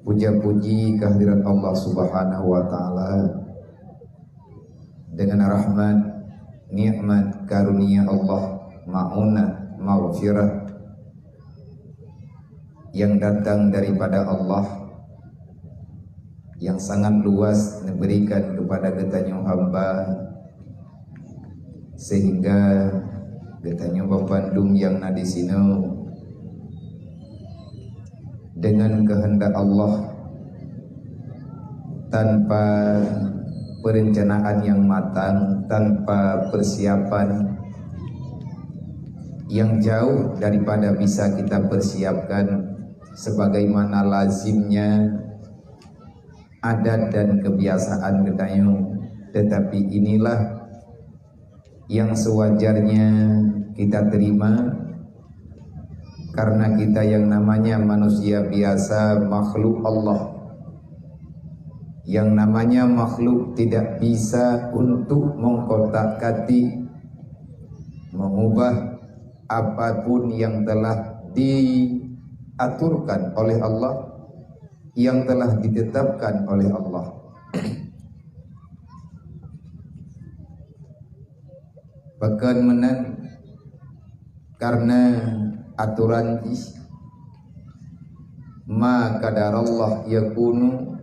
Puja-puji kehadirat Allah Subhanahu wa Ta'ala, dengan rahmat, nikmat, karunia Allah, ma'unah, maghfirah yang datang daripada Allah, yang sangat luas diberikan kepada getanya hamba, sehingga getanya Bandung yang nadi sino dengan kehendak Allah, tanpa perencanaan yang matang, tanpa persiapan yang jauh daripada bisa kita persiapkan sebagaimana lazimnya adat dan kebiasaan getanya. Tetapi inilah yang sewajarnya kita terima, karena kita yang namanya manusia biasa, makhluk Allah. Yang namanya makhluk tidak bisa untuk mengkotak-katik, mengubah apapun yang telah diaturkan oleh Allah, yang telah ditetapkan oleh Allah. Bahkan menan karena aturan ma qadarallah yakunu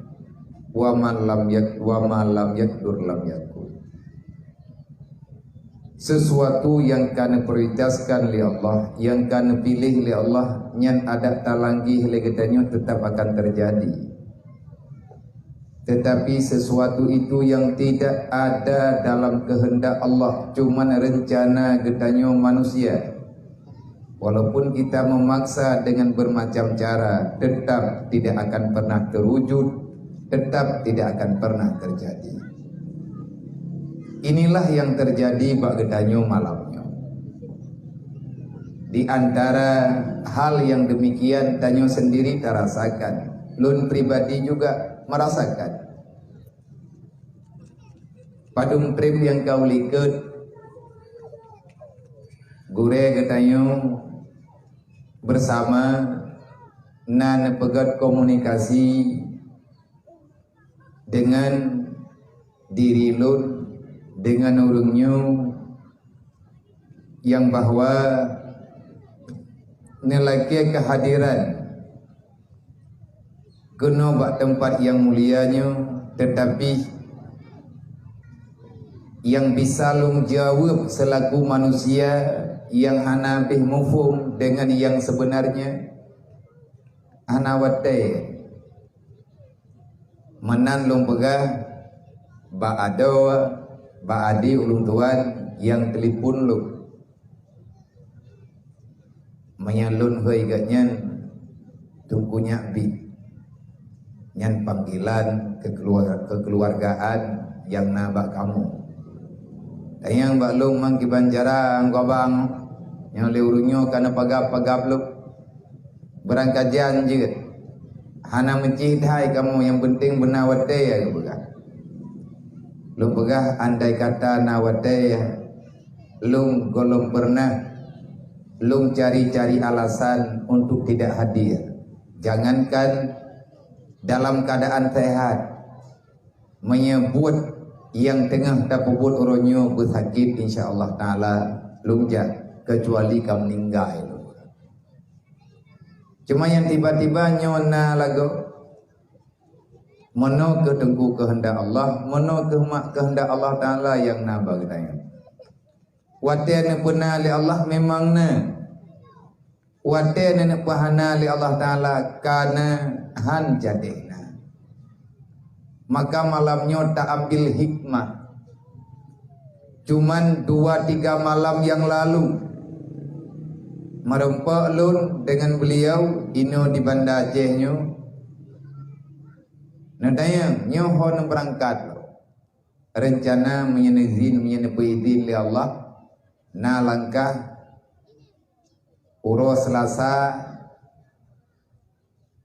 wa man lam yakdur lam yakun. Sesuatu yang kana prioritaskan oleh Allah, yang kana pilih oleh Allah, nyan ada talanggih legetanyo tetap akan terjadi. Tetapi sesuatu itu yang tidak ada dalam kehendak Allah, cuman rencana getanyo manusia, walaupun kita memaksa dengan bermacam cara, tetap tidak akan pernah terwujud, tetap tidak akan pernah terjadi. Inilah yang terjadi bak getanyo malamnya. Di antara hal yang demikian tanyo sendiri terasakan, lun pribadi juga merasakan. Padung trip yang kau liket, gure getanyo bersama nan pegat komunikasi dengan diri lun, dengan urungnya, yang bahwa nelaki kehadiran kena bak tempat yang mulianya, tetapi yang bisa lung jawab selaku manusia yang hana bih mufum dengan yang sebenarnya hana wate menan lung pegah ba ado ba adi ulung tuan yang telepon lu menyalun hoi gatnyan tungkunya bi nyan panggilan kekeluargaan yang nabak kamu. Yang baklung mang kibanjarang gobang yang leurunyo kana pagap-pagap lu berangkajian juga hana mencih hai kamu, yang penting benawate ya begah lu begah andai kata nawate ya lung golong pernah lung cari-cari alasan untuk tidak hadir. Jangankan dalam keadaan sehat, menyebut yang tengah tapubut uronyo bersakit, insyaallah taala lungjak kecuali kam meninggal. Cuma yang tiba-tiba nyona lagu mono ketengku kehendak Allah, mono kehendak Allah taala yang nabag tanya. Wate ne puna li Allah memang ne. Wate ne pahana li Allah taala kana han jadena. Maka malamnya tak ambil hikmah. Cuman 2-3 malam yang lalu merempak lun dengan beliau ino di Banda Aceh-nyo. Nadayang nyohon berangkat rencana menyenepui li Allah na langkah uro Selasa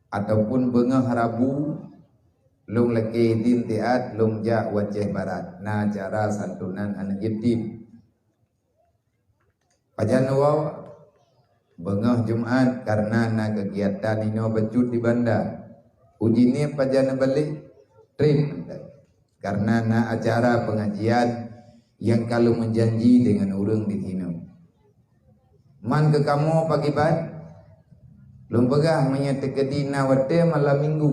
ataupun bengah Rabu lung leki din tiat lung ja Aceh Barat na acara santunan anak yatim. Pajan waw bengah Jumat karena na kegiatan ini becut di Banda Uji ni pajana balik trip karena na acara pengajian yang kalau menjanji dengan orang ditino. Man ke kamu pagi bat belum pegah menyetekedi nawate malam minggu.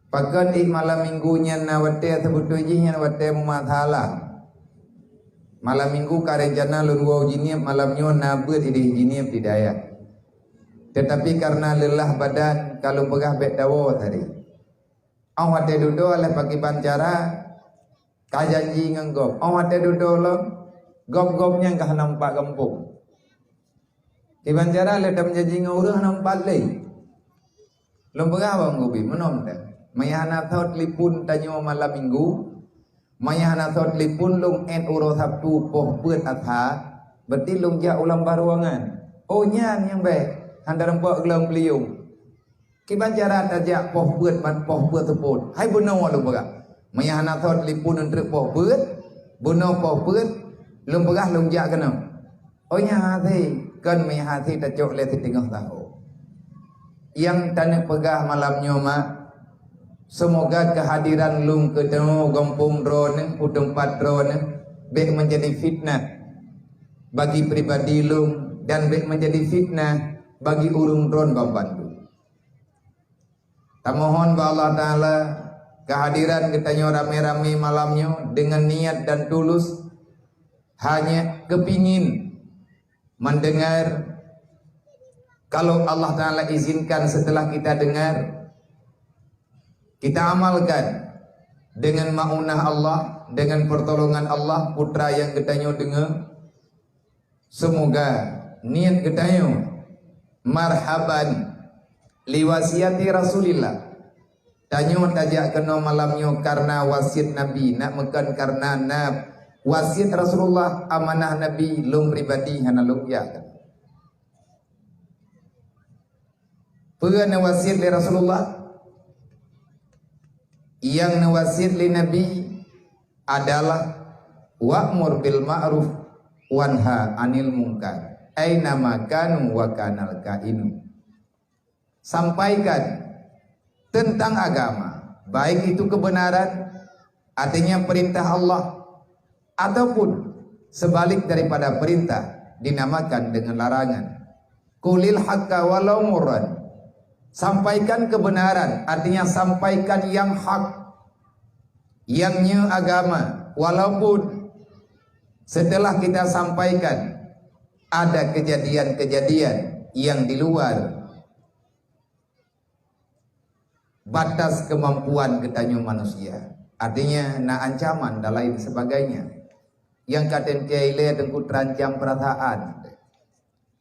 Pakan malam minggunya nawate atau butujinya nawate mumathala. Malam minggu karejana lurwa ujinya malamnya nabut idih jinya didaya. Tetapi karena lelah badan kalau pegah bet dawo tadi. Awak ada duduk oleh pagi bancara kajanji nganggop. Awak ada duduk lo gop-gopnya kah nampak kampung. Di bancara le dam janji ngurus nampak le. Lo pegah bang gobi menom dah. Mayana thot lipun tanyo malam minggu. Mayana thot lipun lung en uro Sabtu poh beut atha. Berarti lung ja ulam baruangan. Oh nyan yang baik. Anda nampak gelang beliau. Kiban cara tajak poh beut man poh beut tepun. Hai buno lu pegah. Mayana thot lipun entre poh beut. Buno poh beut lung pegah lung ja kena. Oh nya hati kan mai hati tajok le tengah tahu. Yang tanah pegah malamnya mak. Semoga kehadiran lung ketemu gompong drone utempat drone baik menjadi fitnah bagi pribadi lung dan baik menjadi fitnah bagi urung drone bambandu. Tamohon ba Allah Ta'ala kehadiran kita rame-rame malamnya dengan niat dan tulus hanya kepingin mendengar. Kalau Allah Ta'ala izinkan setelah kita dengar, kita amalkan dengan ma'unah Allah, dengan pertolongan Allah, putra yang ketanyo dengar. Semoga niat ketanyo marhaban liwasiati Rasulillah. Tanyo tajak kena malamnya karena wasiat Nabi, nak makan karena wasiat Rasulullah, amanah Nabi lum pribadi hana lum ya. Pernah wasiat dari Rasulullah yang nawasiat li Nabi adalah wa'mur bil ma'ruf wanha anil munkar aina makanu wa kanal kainu. Sampaikan tentang agama, baik itu kebenaran artinya perintah Allah ataupun sebalik daripada perintah dinamakan dengan larangan. Qulil haqqa walau murran. Sampaikan kebenaran artinya sampaikan yang hak, yangnya agama, walaupun setelah kita sampaikan ada kejadian-kejadian yang di luar batas kemampuan ketanyo manusia, artinya na ancaman dan lain sebagainya. Yang katen kiai tengku terancam perasaan,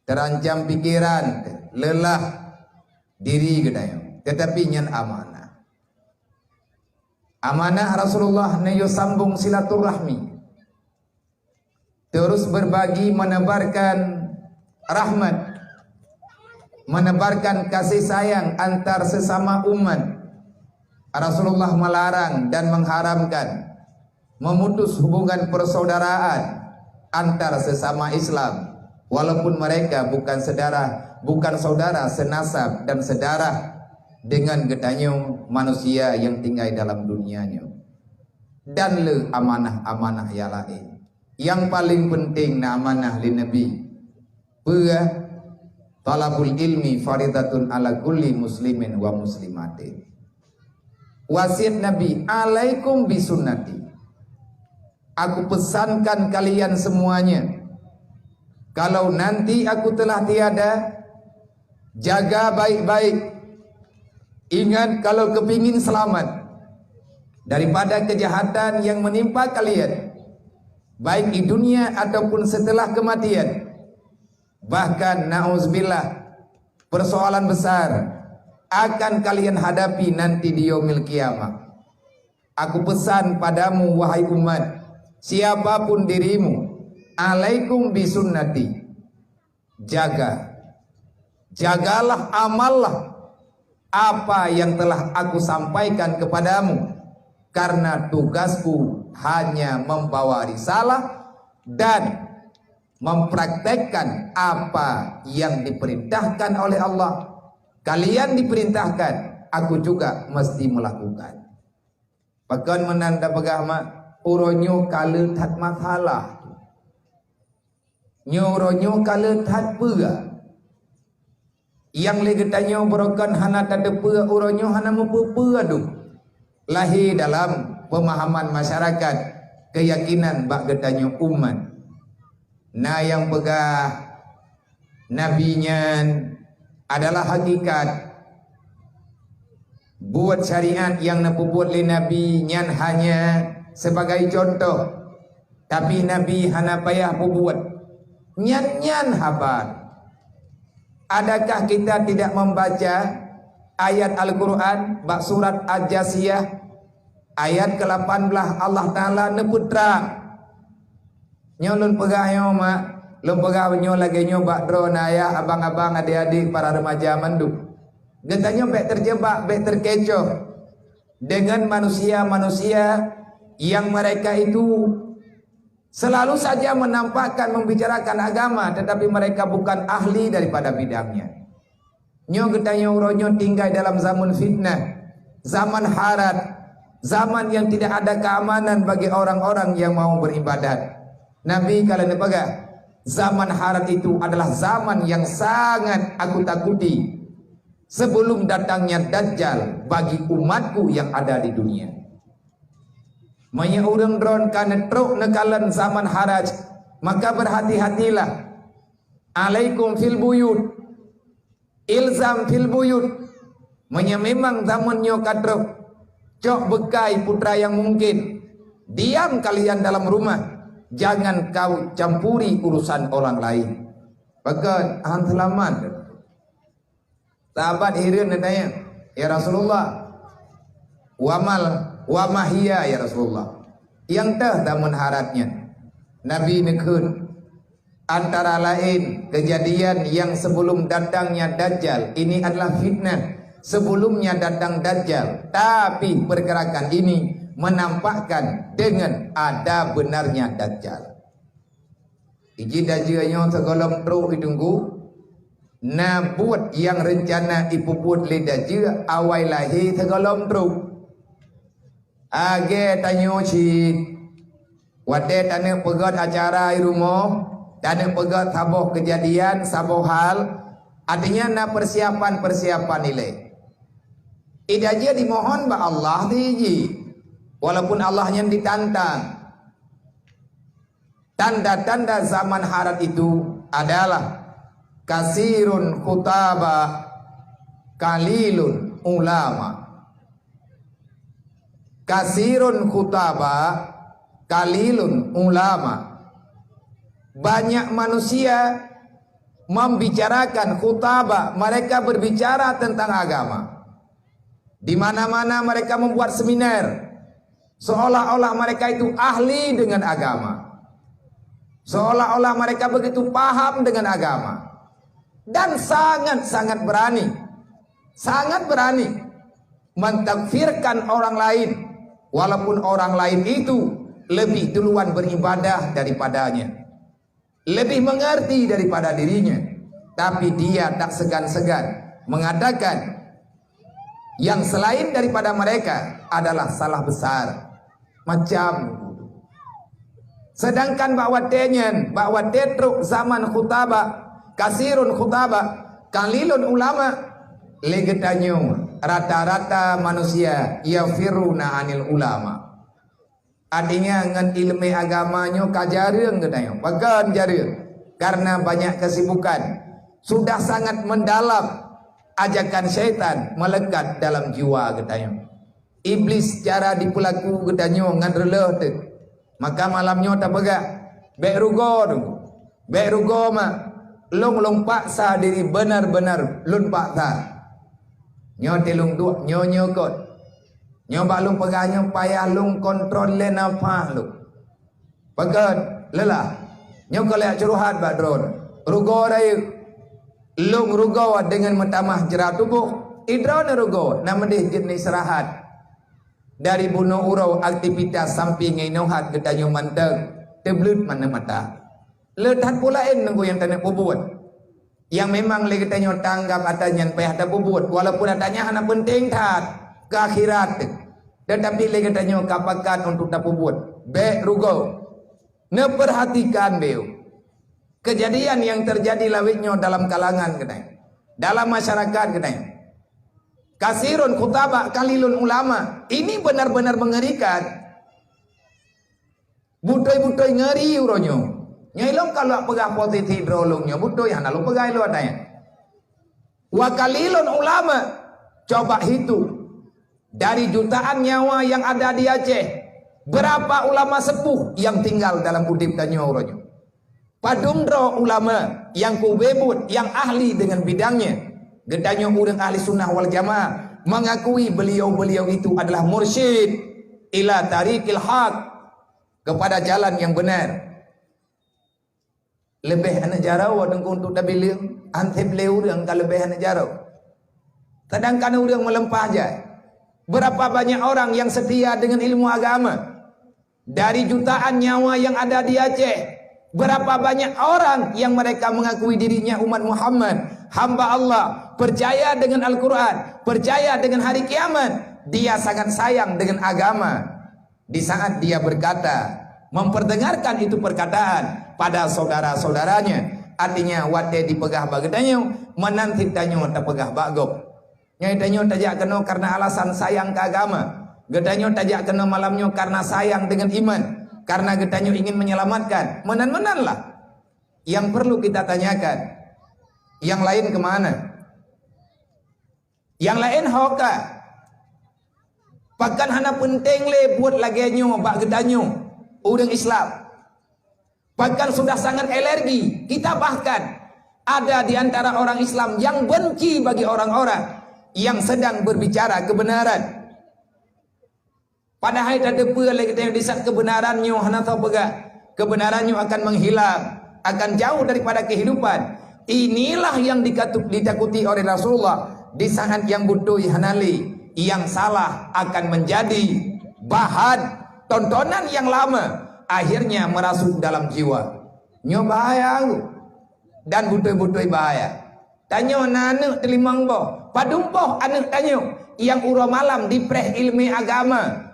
terancam pikiran, lelah diri gedayo, tetapi nyan amanah. Amanah Rasulullah neyo sambung silaturahmi, terus berbagi, menebarkan rahmat, menebarkan kasih sayang antar sesama umat. Rasulullah melarang dan mengharamkan memutus hubungan persaudaraan antar sesama Islam, walaupun mereka bukan saudara senasab dan sedarah dengan getanyo manusia yang tinggal dalam dunianya. Dan le amanah-amanah yang lain. Yang paling penting na amanah li Nabi. Talabul ilmi faridatun ala kulli muslimin wa muslimatin. Wasiat Nabi, alaikum bisunnati. Aku pesankan kalian semuanya, kalau nanti aku telah tiada, jaga baik-baik. Ingat kalau kepingin selamat daripada kejahatan yang menimpa kalian, baik di dunia ataupun setelah kematian. Bahkan na'udzubillah, persoalan besar akan kalian hadapi nanti di yaumil qiyamah. Aku pesan padamu wahai umat, siapapun dirimu, alaikum bisunnati. Jagalah, amallah apa yang telah aku sampaikan kepadamu, karena tugasku hanya membawa risalah dan mempraktekkan apa yang diperintahkan oleh Allah. Kalian diperintahkan, aku juga mesti melakukan. Bahkan menanda pegama uronyo kala tat masalah. Nyoronyo kala tat pega. Yang legetanyo berokan hana tadepa uronyo hana mepepea adu. Lahir dalam pemahaman masyarakat keyakinan bak getanyo umat. Nah yang pegah nabinya adalah hakikat. Buat syariat yang nabuat oleh Nabi nyan hanya sebagai contoh. Tapi Nabi hana payah buat. Nyan habar. Adakah kita tidak membaca ayat Al-Quran bak surat Al-Jasiyah ayat ke-18 Allah Ta'ala neputra nyolun pegah nyo mak lun pegah nyo lagi nyo bak drone ayah abang-abang adik-adik para remaja mandu getanya bek terjebak bek terkecoh dengan manusia-manusia yang mereka itu selalu saja menampakkan membicarakan agama tetapi mereka bukan ahli daripada bidangnya. Nyo getanya uronyo tinggal dalam zaman fitnah, zaman harat, zaman yang tidak ada keamanan bagi orang-orang yang mau beribadat. Nabi kalau nepegah, zaman harat itu adalah zaman yang sangat aku takuti sebelum datangnya Dajjal bagi umatku yang ada di dunia. Maya urang dron kana truk nekalan zaman haraj, maka berhati-hatilah. Alaikum fil buyut, ilzam fil buyut. Maya memang zamannya kadruk, cok bekai putra yang mungkin. Diam kalian dalam rumah, jangan kau campuri urusan orang lain. Bahkan han selamat. Sahabat hirin ditanya, ya Rasulullah, wa mahia ya Rasulullah. Yang dah damun haratnya Nabi nekun antara lain kejadian yang sebelum datangnya Dajjal. Ini adalah fitnah sebelumnya datang Dajjal, tapi pergerakan ini menampakkan dengan ada benarnya Dajjal. Iji Dajjalnya segolong truk ditunggu. Nah buat yang rencana ipuput le Dajjal awal lahir segolong truk. Age tanyo si wate tane pegat acara rumah, tane pegat saboh kejadian, saboh hal, artinya na persiapan nilai. Idaja dimohon ba Allah tiji, walaupun Allah yang ditantang. Tanda-tanda zaman harat itu adalah kasirun khutaba, kalilun ulama. Kasirun khutaba, kalilun ulama. Banyak manusia membicarakan khutaba, mereka berbicara tentang agama. Di mana-mana mereka membuat seminar, seolah-olah mereka itu ahli dengan agama, seolah-olah mereka begitu paham dengan agama, dan sangat berani mentakfirkan orang lain. Walaupun orang lain itu lebih duluan beribadah daripadanya, lebih mengerti daripada dirinya, tapi dia tak segan-segan mengatakan yang selain daripada mereka adalah salah besar. Macam sedangkan bahwa tetruk zaman khutaba, kasirun khutaba, kalilun ulama, legetanyo rata-rata manusia yafiruna anil ulama. Artinya ngan ilmu agamanya kajareung getanyo, pagan jareung karena banyak kesibukan, sudah sangat mendalam ajakan syaitan melekat dalam jiwa getanyo. Iblis cara dipelaku getanyo ngan releh tu. Maka malamnya tak pegak bek rugo mak long paksa diri benar-benar lun paksa. Nyo telung duk nyo kot. Nyo bak lung pegahnya payah lung kontrol le nafas lu. Pakat lelah. Nyo kalau curuhat bak drone. Rugo rai lung rugo dengan mentamah jerat tubuh. Idrone rugo nama deh jenis istirahat. Dari bunuh urau aktivitas samping inohat getanyo manteng. Teblut mana mata. Letat pulain nunggu yang tanak bubuat. yang memang lagi tanya tanggap atanya payah ada bubut walaupun atanya hana penting tat ke akhirat tetapi lagi tanya kapakan untuk tak bubut be rugo ne perhatikan beo kejadian yang terjadi lawitnya dalam kalangan kenai dalam masyarakat kenai kasirun khutaba kalilun ulama ini benar-benar mengerikan butoy-butoy ngeri uronyo nyilong kalau pegah posisi drolongnya butuh ya lalu pegai lu adanya wa kalilun ulama coba hitung dari jutaan nyawa yang ada di Aceh berapa ulama sepuh yang tinggal dalam udip dan nyawronya padumdro ulama yang kubebut yang ahli dengan bidangnya gedanya urang ahli sunnah wal jamaah mengakui beliau-beliau itu adalah mursyid ila tariqil haq kepada jalan yang benar lebih anak jarau untuk tabili antep leu urang kalau lebih anak jarau sedangkan urang melempah aja berapa banyak orang yang setia dengan ilmu agama dari jutaan nyawa yang ada di Aceh berapa banyak orang yang mereka mengakui dirinya umat Muhammad hamba Allah percaya dengan Al-Quran percaya dengan hari kiamat dia sangat sayang dengan agama di saat dia berkata memperdengarkan itu perkataan pada saudara-saudaranya artinya wate dipegah bagedanyo menanti tanyo tapegah bagok nyai tanyo tajak kena karena alasan sayang ke agama gedanyo tajak kena malamnya karena sayang dengan iman karena gedanyo ingin menyelamatkan menan-menanlah yang perlu kita tanyakan yang lain kemana yang lain hoka pakan hana penting le buat lagi nyo bak gedanyo orang Islam bahkan sudah sangat alergi kita bahkan ada di antara orang Islam yang benci bagi orang-orang yang sedang berbicara kebenaran padahal ada pula lagi di saat kebenarannya hana tahu pegah kebenarannya akan menghilang akan jauh daripada kehidupan inilah yang ditakuti oleh Rasulullah di saat yang butuh hanali yang salah akan menjadi bahan tontonan yang lama akhirnya merasuk dalam jiwa nyo bahaya dan butuh-butuh bahaya tanyo nanu telimang boh padumpoh anak tanyo yang uro malam di preh ilmu agama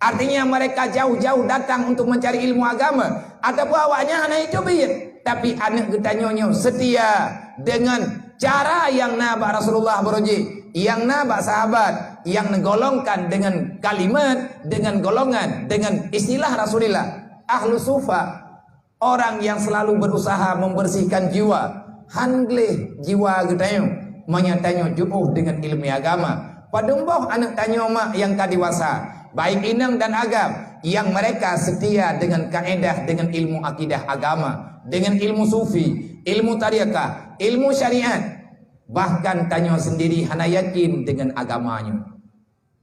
artinya mereka jauh-jauh datang untuk mencari ilmu agama ada bawanya anak itu biar tapi anak getanyo setia dengan cara yang nabak Rasulullah beruji yang nabak sahabat yang menggolongkan dengan kalimat dengan golongan dengan istilah Rasulullah ahlu sufa orang yang selalu berusaha membersihkan jiwa handle jiwa getanyo menyatanya juuh dengan ilmu agama padumboh anak tanyo mak yang kadiwasa baik inang dan agam yang mereka setia dengan kaedah dengan ilmu akidah agama dengan ilmu sufi ilmu tariqah ilmu syariat bahkan tanyo sendiri hana yakin dengan agamanya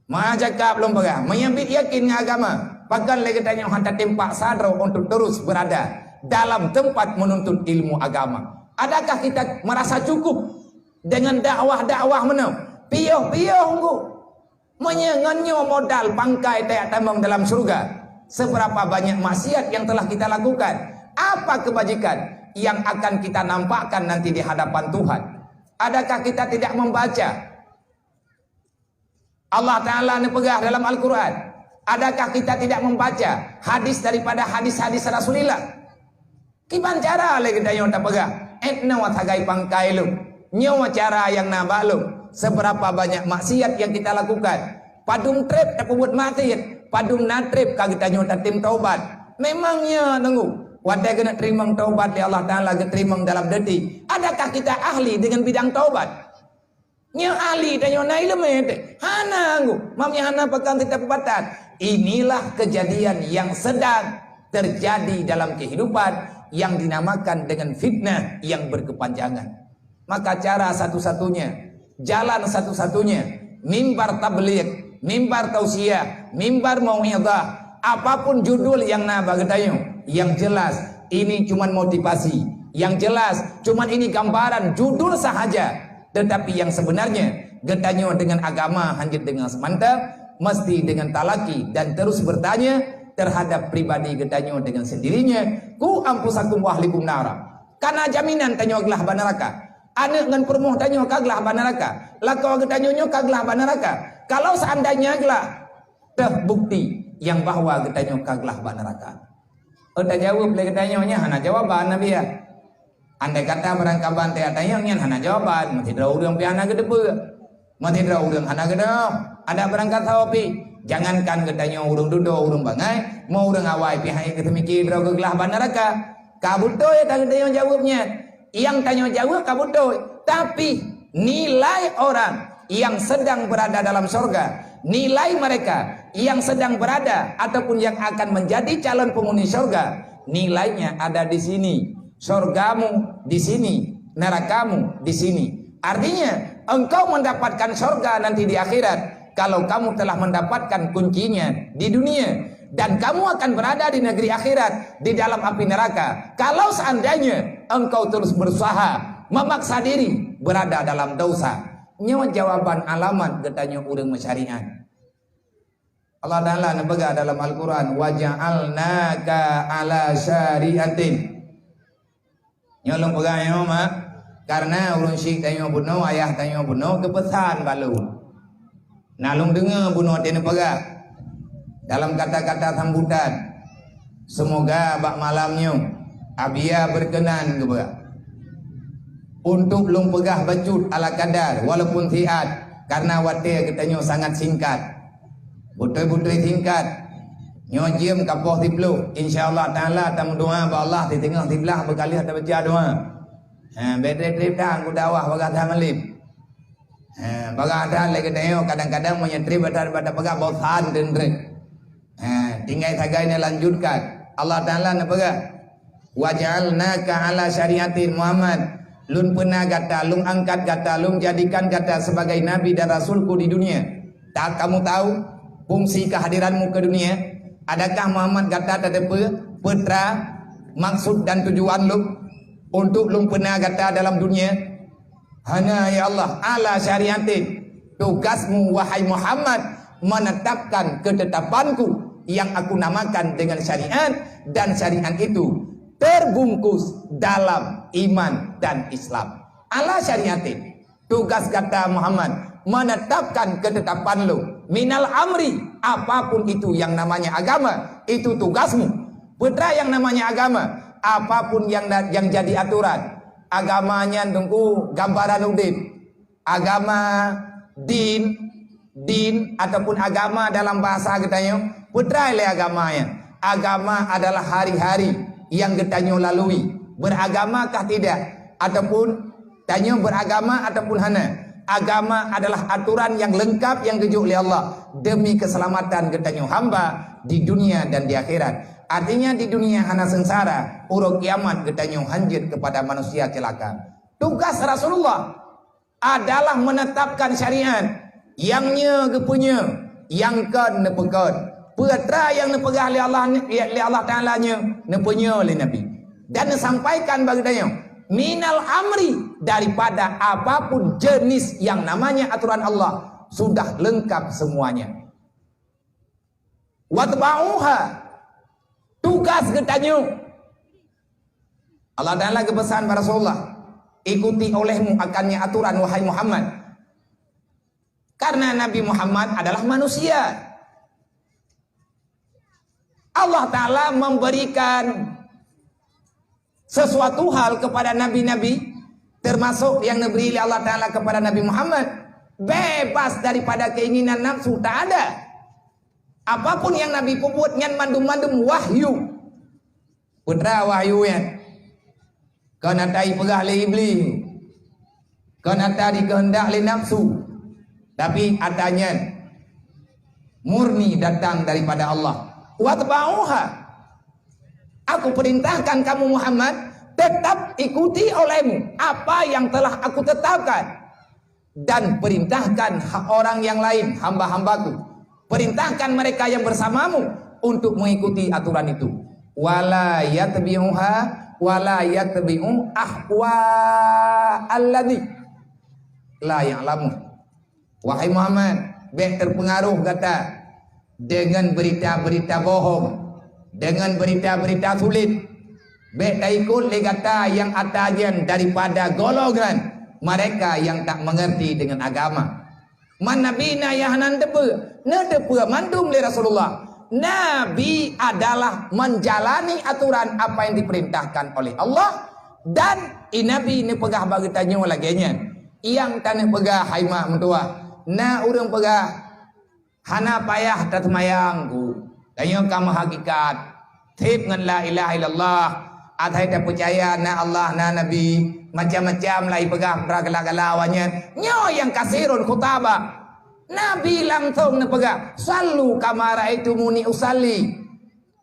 majaka belum pegah menyambit yakin dengan agama bahkan lagi tanyo hantar tempat sadro untuk terus berada dalam tempat menuntut ilmu agama adakah kita merasa cukup dengan dakwah-dakwah menau piyoh-piyoh nggu menyengannya modal pangkai tayak tambang dalam surga seberapa banyak maksiat yang telah kita lakukan apa kebajikan yang akan kita nampakkan nanti di hadapan Tuhan adakah kita tidak membaca Allah Ta'ala nepegah dalam Al-Quran adakah kita tidak membaca hadis daripada hadis-hadis Rasulullah kiban cara lagi kita yang tak pegah etna watagai pangkai lu nyawa cara yang nabak lu seberapa banyak maksiat yang kita lakukan padum trip tak buat mati padum natrip kagita nyota tim taubat memangnya nunggu wadah kena terima taubat di Allah Ta'ala terima dalam detik adakah kita ahli dengan bidang taubat nya ahli dan nyona ilmu hana ngu mamnya hana pekan tidak pebatan inilah kejadian yang sedang terjadi dalam kehidupan yang dinamakan dengan fitnah yang berkepanjangan maka cara satu-satunya jalan satu-satunya mimbar tabligh mimbar tausiah mimbar mau'izah apapun judul yang nabagadayo yang jelas ini cuman motivasi yang jelas cuman ini gambaran judul sahaja tetapi yang sebenarnya gedanyo dengan agama hanya dengan semantap mesti dengan talaki dan terus bertanya terhadap pribadi gedanyo dengan sendirinya ku ampusakum wahlikum nara Karena jaminan tanyo gelah neraka. Anak ngan permuh tanyo kaglah neraka. Lakau getanyo kaglah neraka. Kalau seandainya gelah terbukti yang bahwa getanyo kaglah neraka. Udah jawab le getanyo nya hana jawaban Nabi ya. Andai kata berangkaban teh tanyo nya hana jawaban, mesti dra urang piana gedebe. Mesti dra urang hana gedeh. Ada berangkat sawapi. Jangankan getanyo urang dudo urang bangai, mau urang awai pihak kita mikir dra kaglah neraka. Kabutoy tanya jawabnya. Yang tanya jawab kabutoy. Tapi nilai orang yang sedang berada dalam surga, nilai mereka yang sedang berada ataupun yang akan menjadi calon penghuni surga, nilainya ada di sini. Surgamu di sini, nerakamu di sini. Artinya engkau mendapatkan surga nanti di akhirat kalau kamu telah mendapatkan kuncinya di dunia. Dan kamu akan berada di negeri akhirat, di dalam api neraka. Kalau seandainya engkau terus berusaha memaksa diri berada dalam dosa. Nyawa jawaban alamat getanya urang masyariat. Allah Ta'ala nebega dalam Al-Quran, waja'alnaka ala syariatin. Nyolong peganya mak, karena urang syik tanya bunuh, ayah tanya bunuh, kepesan balu. Nalung dengar bunuh tena pegah. Dalam kata-kata sambutan, semoga bak malamnya abia berkenan juga untuk lung pegah bacut ala kadar walaupun siat, karena watir katanya sangat singkat, butai-butai singkat. Nyo jiem kapoh tiplu, insyaallah taala tamu doa ba Allah di tengah tiblah berkali ada baca doa. Bedre-trip dah aku dakwah bagat hamalib. Bagat ada lagi tanya kadang-kadang menyetrip pada pegah bosan dendre. Tinggal sagainya lanjutkan. Allah Ta'ala nabaga waja'alnaka ala syariatin Muhammad. Lun pernah kata, lun angkat kata, lun jadikan kata sebagai nabi dan rasulku di dunia. Tak kamu tahu fungsi kehadiranmu ke dunia? Adakah Muhammad kata tetapi putra maksud dan tujuan lu untuk lun pernah kata dalam dunia? Hanya ya Allah ala syariatin. Tugasmu wahai Muhammad menetapkan ketetapanku yang aku namakan dengan syariat, dan syariat itu terbungkus dalam iman dan Islam. Ala syariatin. Tugas kata Muhammad menetapkan ketetapan lu minal amri, apapun itu yang namanya agama, itu tugasmu. Putra yang namanya agama, apapun yang jadi aturan, agamanya tunggu gambaran udin, agama din ataupun agama dalam bahasa katanya putra le agamanya. Agama adalah hari-hari yang getanyo lalui. Beragamakah tidak? Ataupun tanyo beragama ataupun hana. Agama adalah aturan yang lengkap yang dijuk oleh Allah demi keselamatan getanyo hamba di dunia dan di akhirat. Artinya di dunia hana sengsara, urut kiamat getanyo hanjit kepada manusia celaka. Tugas Rasulullah adalah menetapkan syariat yang nya gepunya, yang kan nepekon. Putra yang nepegah oleh Allah Ta'ala nya nepunya oleh Nabi. Dan sampaikan bagi dia minal amri, daripada apapun jenis yang namanya aturan Allah sudah lengkap semuanya. Watba'uha, tugas getanyo. Allah Ta'ala kepesan para Rasulullah, ikuti olehmu akannya aturan wahai Muhammad. Karena Nabi Muhammad adalah manusia. Allah Ta'ala memberikan sesuatu hal kepada nabi-nabi, termasuk yang diberi oleh Allah Ta'ala kepada Nabi Muhammad, bebas daripada keinginan nafsu, tak ada. Apapun yang Nabi buat nyan mandum-mandum wahyu. Putra wahyu ya. Kena tai pegah le iblis. Kena tadi kehendak le nafsu. Tapi adanya murni datang daripada Allah. Watba'uha, aku perintahkan kamu Muhammad tetap ikuti olehmu apa yang telah aku tetapkan, dan perintahkan orang yang lain, hamba-hambaku, perintahkan mereka yang bersamamu untuk mengikuti aturan itu. Wala yatbi'uha wala yatbi'u ahwa alladhi la ya'lamu. Wahai Muhammad, terpengaruh kata dengan berita-berita bohong, dengan berita-berita sulit, Bek dah ikut le kata yang atajian daripada golongan mereka yang tak mengerti dengan agama. Man nabi na yahnan depe, na depe mandum le Rasulullah. Nabi adalah menjalani aturan apa yang diperintahkan oleh Allah, dan Nabi ni pegah bagi tanya lagi nya. Yang tanah pegah hai mak mentua. Na urang pegah hana payah tak semayang ku. Tanya kamu hakikat. Tip ngan la ilaha illallah. Athai tak percaya na Allah na Nabi. Macam-macam lah pegah beragala-galawanya. Nyo yang kasirun khutbah. Nabi langsung na pegah. Sallu kamara itu muni usali.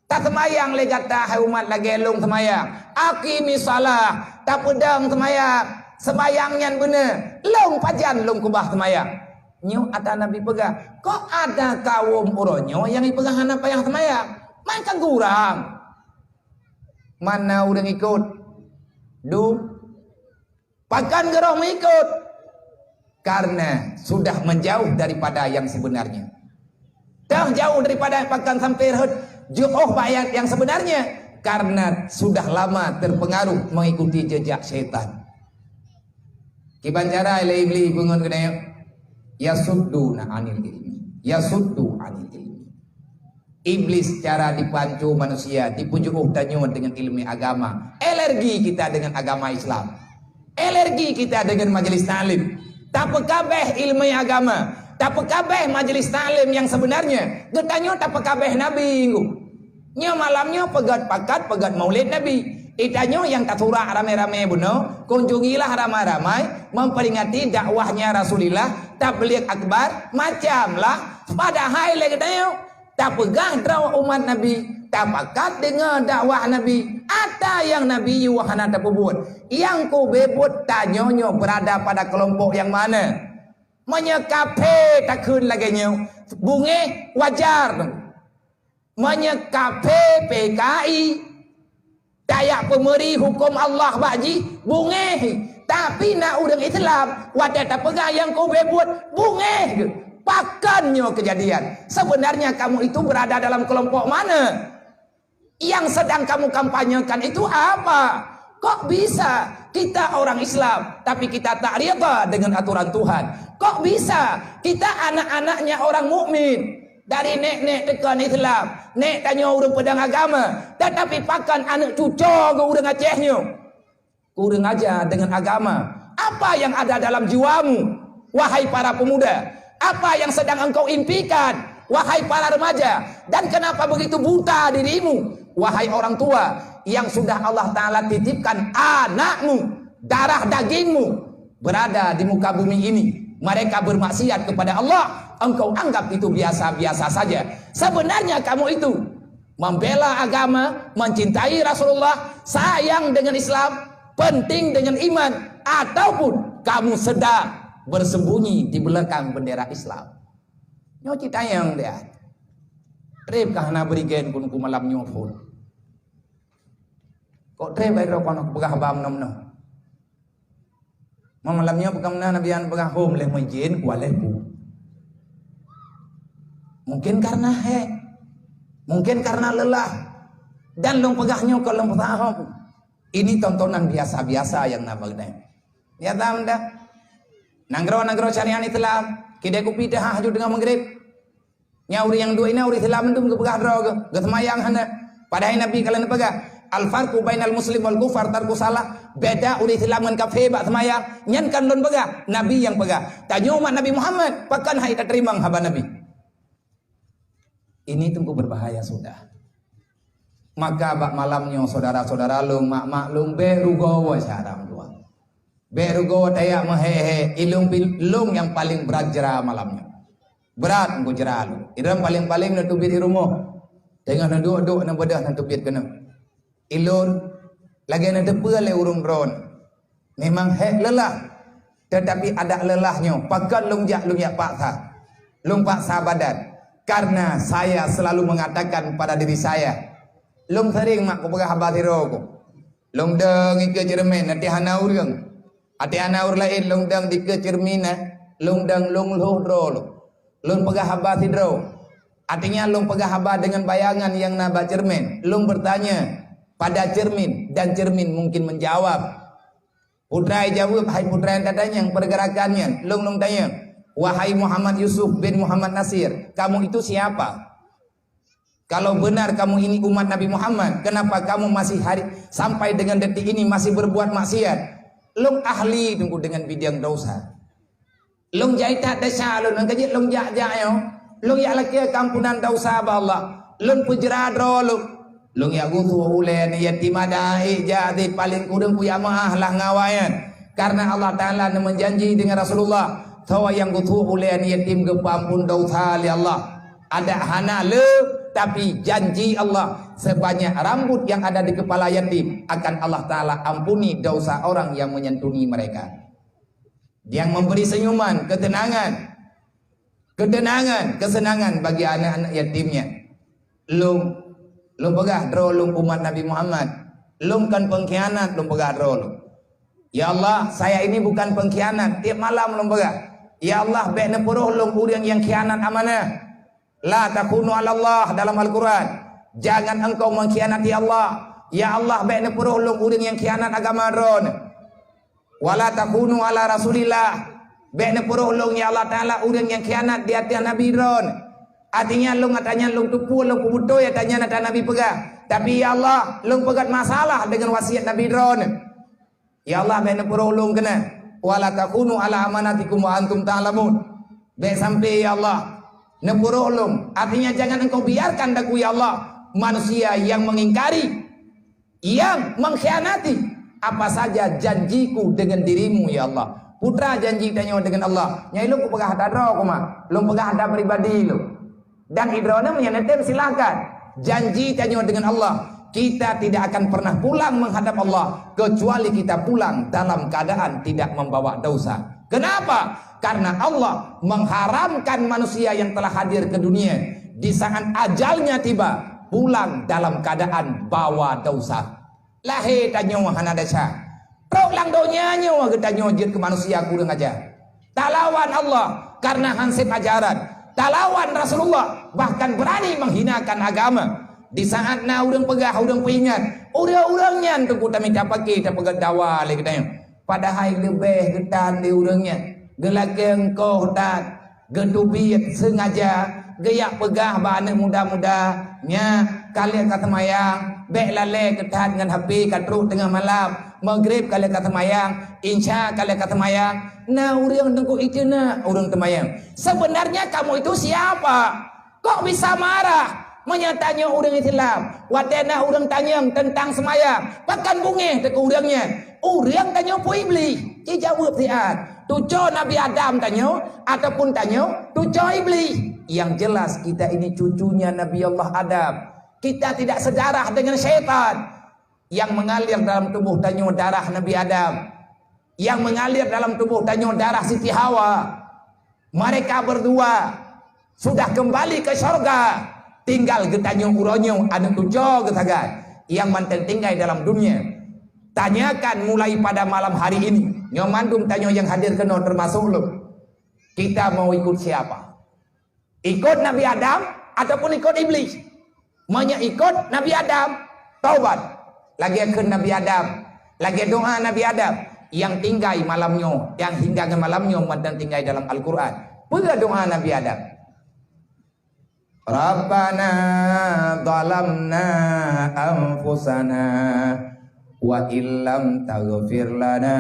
Tak semayang le kata hai umat lagi elong semayang. Aqimi salah. Tak pedang semayang. Semayangnya benar. Long pajan long kubah semayang. Nyo ada Nabi pegah. Kok ada kaum uronyo yang ipegah hana payang semayang? Maka kurang. Mana orang ikut? Pakan gerong mengikut. Karena sudah menjauh daripada yang sebenarnya. Dah jauh daripada pakan sampai jauh ayat yang sebenarnya. Karena sudah lama terpengaruh mengikuti jejak syaitan. Kiban cara ilai bungun kena yasudduna anil ilmi. Yasuddu anil ilmi. Iblis cara dipancu manusia, dipujuk tanyo dengan ilmu agama. Alergi kita dengan agama Islam. Alergi kita dengan majelis taklim. Tak pekabeh ilmu agama. Tak pekabeh majelis taklim yang sebenarnya. Getanyo tak pekabeh Nabi. Nya malamnya pegat pakat, pegat maulid Nabi. Itanyo yang tak surah ramai-ramai buno. Kunjungilah ramai-ramai. Memperingati dakwahnya Rasulullah. Tabligh akbar. Macamlah. Padahal lagi getanyo. Tak pegah dakwah umat Nabi, tak pakat dengan dakwah Nabi. Ada yang Nabi wahana tak buat. Yang ku bebut tanyonyo berada pada kelompok yang mana? Menyekape takun lagi nyo. Bunge wajar. Menyekape PKI. Dayak pemeri hukum Allah baji. Bunge. Tapi nak udang Islam. Wadah tak pegah yang ku bebut. Bunge. Pakannya kejadian. Sebenarnya kamu itu berada dalam kelompok mana? Yang sedang kamu kampanyekan itu apa? Kok bisa kita orang Islam tapi kita tak rida dengan aturan Tuhan? Kok bisa kita anak-anaknya orang mukmin, dari nek-nek tekan Islam, nek tanya urang pedang agama, tetapi pakan anak cucu ke urang Acehnya? Kurang aja dengan agama. Apa yang ada dalam jiwamu, wahai para pemuda? Apa yang sedang engkau impikan, wahai para remaja? Dan kenapa begitu buta dirimu, wahai orang tua yang sudah Allah Ta'ala titipkan anakmu, darah dagingmu berada di muka bumi ini? Mereka bermaksiat kepada Allah, engkau anggap itu biasa-biasa saja. Sebenarnya kamu itu membela agama, mencintai Rasulullah, sayang dengan Islam, penting dengan iman, ataupun kamu sedang bersembunyi di belakang bendera Islam. Nyo cita yang dia. Trip kahna berigen kun ku malam nyo pun. Kok trip baik ro kono pegah bam nom no. Malamnya pekamna nabian pegah home leh majin ku aleh ku. Mungkin karena mungkin karena lelah dan long pegahnya kalau paham. Ini tontonan biasa-biasa yang nabagna. Ya tam dah. Nanggro syariat Islam, kidai kopi dah haju dengan maghrib. Nyauri yang dua ini uri Islam itu ngepegah droga, gesemayang hana. Padahal Nabi kalian pegah. Al farqu bainal muslim wal kufar tarku salah. Beda uri Islam dengan kafir bak semayang. Nyan kan don pegah, Nabi yang pegah. Tanya umat Nabi Muhammad, pakan hai tak terima haba Nabi. Ini tunggu berbahaya sudah. Maka bak malamnya saudara-saudara lung mak lung berugo syaram dua. Berugo tayak mehehe ilung yang paling berat jera malamnya. Berat engko jera lu. Iram paling-paling nak tubit di rumah. Tengah nak duduk nak bedah nak tubit kena. Ilun lagi nak depa le urung drone. Memang lelah. Tetapi ada lelahnya. Pakan lung jak paksa. Lung paksa badan. Karena saya selalu mengatakan pada diri saya, lung sering mak ko pegah habas hiro ko. Lung deng ike cermin nanti hana urang. Ati ana ur lain lung dang di ke cermina, lung dang lung luh dro. Lung pegah haba tidro. Artinya lung pegah haba dengan bayangan yang naba cermin. Lung bertanya, pada cermin, dan cermin mungkin menjawab. Putra jawab, hai putra yang tanya yang pergerakannya. Long tanya, wahai Muhammad Yusuf bin Muhammad Nasir, kamu itu siapa? Kalau benar kamu ini umat Nabi Muhammad, kenapa kamu masih sampai dengan detik ini masih berbuat maksiat? Long ahli tunggu dengan bidang dosa. Long jaitat dasa long kajit long ja-ja yo. Long ya laki kampunan dosa ba Allah. Long pujradro long ya gutu ulen yatimadahi jadi paling kurang puya maah lah ngawayan. Karena Allah Taala menjanji dengan Rasulullah, tawa yang gutu ulen yatim ke pampun dosa li Allah. Ada hana le tapi janji Allah sebanyak rambut yang ada di kepala yatim akan Allah Taala ampuni dosa orang yang menyentuni mereka. Yang memberi senyuman, ketenangan, kesenangan bagi anak-anak yatimnya. Lum pegah dro lum umat Nabi Muhammad. Lum kan pengkhianat lum pegah dro lum. Ya Allah, saya ini bukan pengkhianat. Tiap malam lum pegah. Ya Allah, baiknya puruh lum urang yang khianat amanah. La takunu ala Allah dalam Al-Quran. Jangan engkau mengkhianati Allah. Ya Allah, baiknya puruh lum urang yang khianat agama dron. Wala takunu ala Rasulillah. Baiknya puruh long ya Allah Taala urang yang khianat di atas Nabi dron. Artinya long katanya long tupu long pubuto ya tanya nata Nabi pegah. Tapi ya Allah long pegat masalah dengan wasiat Nabi dron. Ya Allah baiknya puruh long kena. Wala takunu ala amanatikum wa antum ta'lamun. Baik sampai ya Allah nepuruh long. Artinya jangan engkau biarkan daku ya Allah manusia yang mengingkari, yang mengkhianati apa saja janjiku dengan dirimu ya Allah. Putra janji tanya dengan Allah. Nyai lu pegah hadro kuma. Lu pegah ada pribadi lu. Dan hidrona menyenetem silakan. Janji tanya dengan Allah. Kita tidak akan pernah pulang menghadap Allah kecuali kita pulang dalam keadaan tidak membawa dosa. Kenapa? Karena Allah mengharamkan manusia yang telah hadir ke dunia di saat ajalnya tiba pulang dalam keadaan bawa dosa. Lahir tanya hana dasa. Rok lang donya nyawa kita nyojit ke manusia kurang aja. Talawan Allah karena hansip ajaran. Talawan Rasulullah bahkan berani menghinakan agama. Di saat na urang pegah urang peingat, urang-urangnya tu kita minta pakai kita pegat dawa le kita. Padahal lebih getan di urangnya. Gelakeng kau dan gedubiat sengaja geyak pegah bana muda-mudanya kalian kata mayang bek lale ketat dengan HP katruk tengah malam maghrib kalian kata mayang insya kalian kata mayang nah urang tengku itu na urang temayang sebenarnya kamu itu siapa kok bisa marah menyatanya urang Islam wadena urang tanyang tentang semayang bahkan bunge teka urangnya urang tanya po iblis jawab siat tuco Nabi Adam tanya ataupun tanya tuco iblis. Yang jelas kita ini cucunya Nabi Allah Adam. Kita tidak sedarah dengan syaitan. Yang mengalir dalam tubuh tanya darah Nabi Adam. Yang mengalir dalam tubuh tanya darah Siti Hawa. Mereka berdua sudah kembali ke surga. Tinggal getanya uronyo ada tujuh getagan. Yang mantan tinggal dalam dunia. Tanyakan mulai pada malam hari ini. Nyomandum tanya yang hadir kena termasuk lu. Kita mau ikut siapa? Ikut Nabi Adam ataupun ikut iblis? Maunya ikut Nabi Adam, taubat. Lagi ke Nabi Adam, lagi doa Nabi Adam yang tinggal malamnya, yang hingga ke malamnya dan tinggal dalam Al-Quran. Pula doa Nabi Adam. Rabbana zalamna anfusana wa illam taghfir lana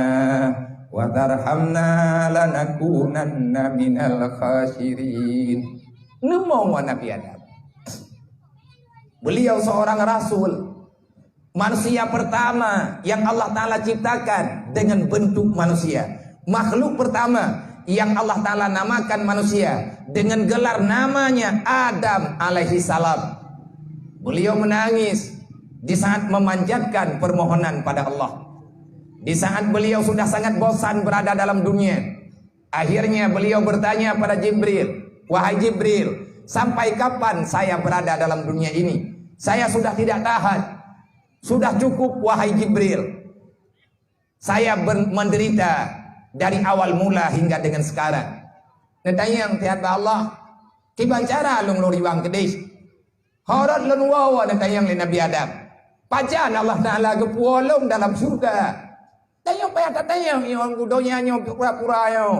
wa tarhamna lanakunanna minal khasirin. Nemo Nabi Adam. Beliau seorang rasul, manusia pertama yang Allah Ta'ala ciptakan dengan bentuk manusia, makhluk pertama yang Allah Ta'ala namakan manusia dengan gelar namanya Adam alaihi salam. Beliau menangis di saat memanjatkan permohonan pada Allah. Di saat beliau sudah sangat bosan berada dalam dunia, akhirnya beliau bertanya pada Jibril, wahai Jibril, sampai kapan saya berada dalam dunia ini? Saya sudah tidak tahan. Sudah cukup wahai Jibril. Saya menderita dari awal mula hingga dengan sekarang. Netanya yang tiada Allah, kiban cara lung loriwang kedis. Horot lun wawa netanya yang Nabi Adam. Pajan Allah Ta'ala kepuolong dalam surga. Tanya payah tak tanya yang dunianya pura-pura yo.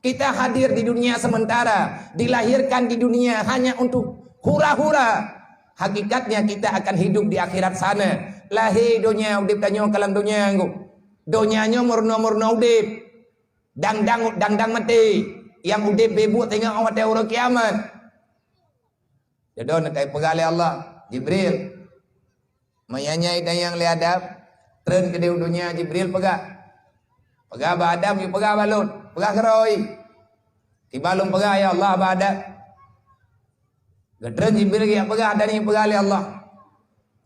Kita hadir di dunia sementara, dilahirkan di dunia hanya untuk hura-hura. Hakikatnya kita akan hidup di akhirat sana. Lahir dunia udip tanya kalam dunia nggo. Dunianya murna-murna udip. Dang-dang mati. Yang udip bebuk tengok mati orang kiamat. Jodoh nak kai pegali Allah, Jibril. Mayanya ida yang liadap, tren ke dunia Jibril pegak. Pegak ba Adam, you pegak balun, pegak keroi. Ti balun pegak ya Allah ba Adam. Gedren Jibril yang pegak dan yang pegali Allah.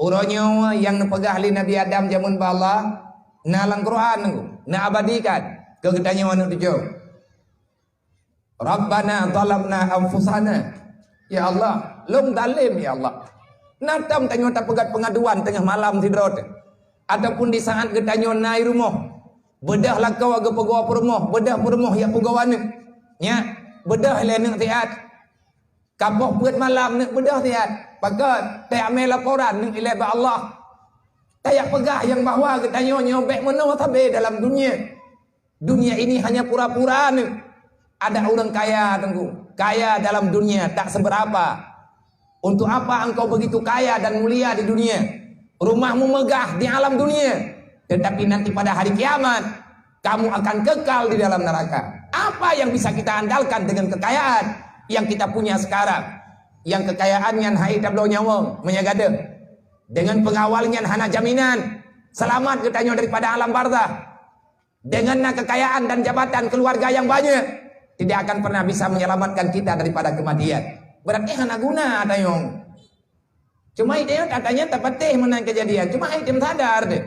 Uronyo yang pegak li Nabi Adam jamun ba Allah, nalang Quran na abadikan. Kegetanya mana tujuh. Rabbana zalamna anfusana. Ya Allah, lum dalim ya Allah. Natam tanyo tak pegat pengaduan tengah malam tidrot. Ataupun di saat getanyo naik rumah. Bedah lah kau agak pegawa perumah. Bedah perumah yang pegawa ni. Ya, bedah le nak tiat. Kapok buat malam nak bedah tiat. Pakat tak ambil laporan nak ilai ba Allah. Tak pegah yang bahawa getanyo nyobek mana tabe dalam dunia. Dunia ini hanya pura-pura ni. Ada orang kaya tengku. Kaya dalam dunia tak seberapa. Untuk apa engkau begitu kaya dan mulia di dunia? Rumahmu megah di alam dunia. Tetapi nanti pada hari kiamat, kamu akan kekal di dalam neraka. Apa yang bisa kita andalkan dengan kekayaan yang kita punya sekarang? Yang kekayaannya hai tablo nyawa menyagada. Dengan pengawalnya hana jaminan. Selamat katanya daripada alam barzah. Dengan kekayaan dan jabatan keluarga yang banyak, tidak akan pernah bisa menyelamatkan kita daripada kematian. Berarti hana guna ada yang. Cuma itu katanya tak patih menang kejadian. Cuma itu sadar deh.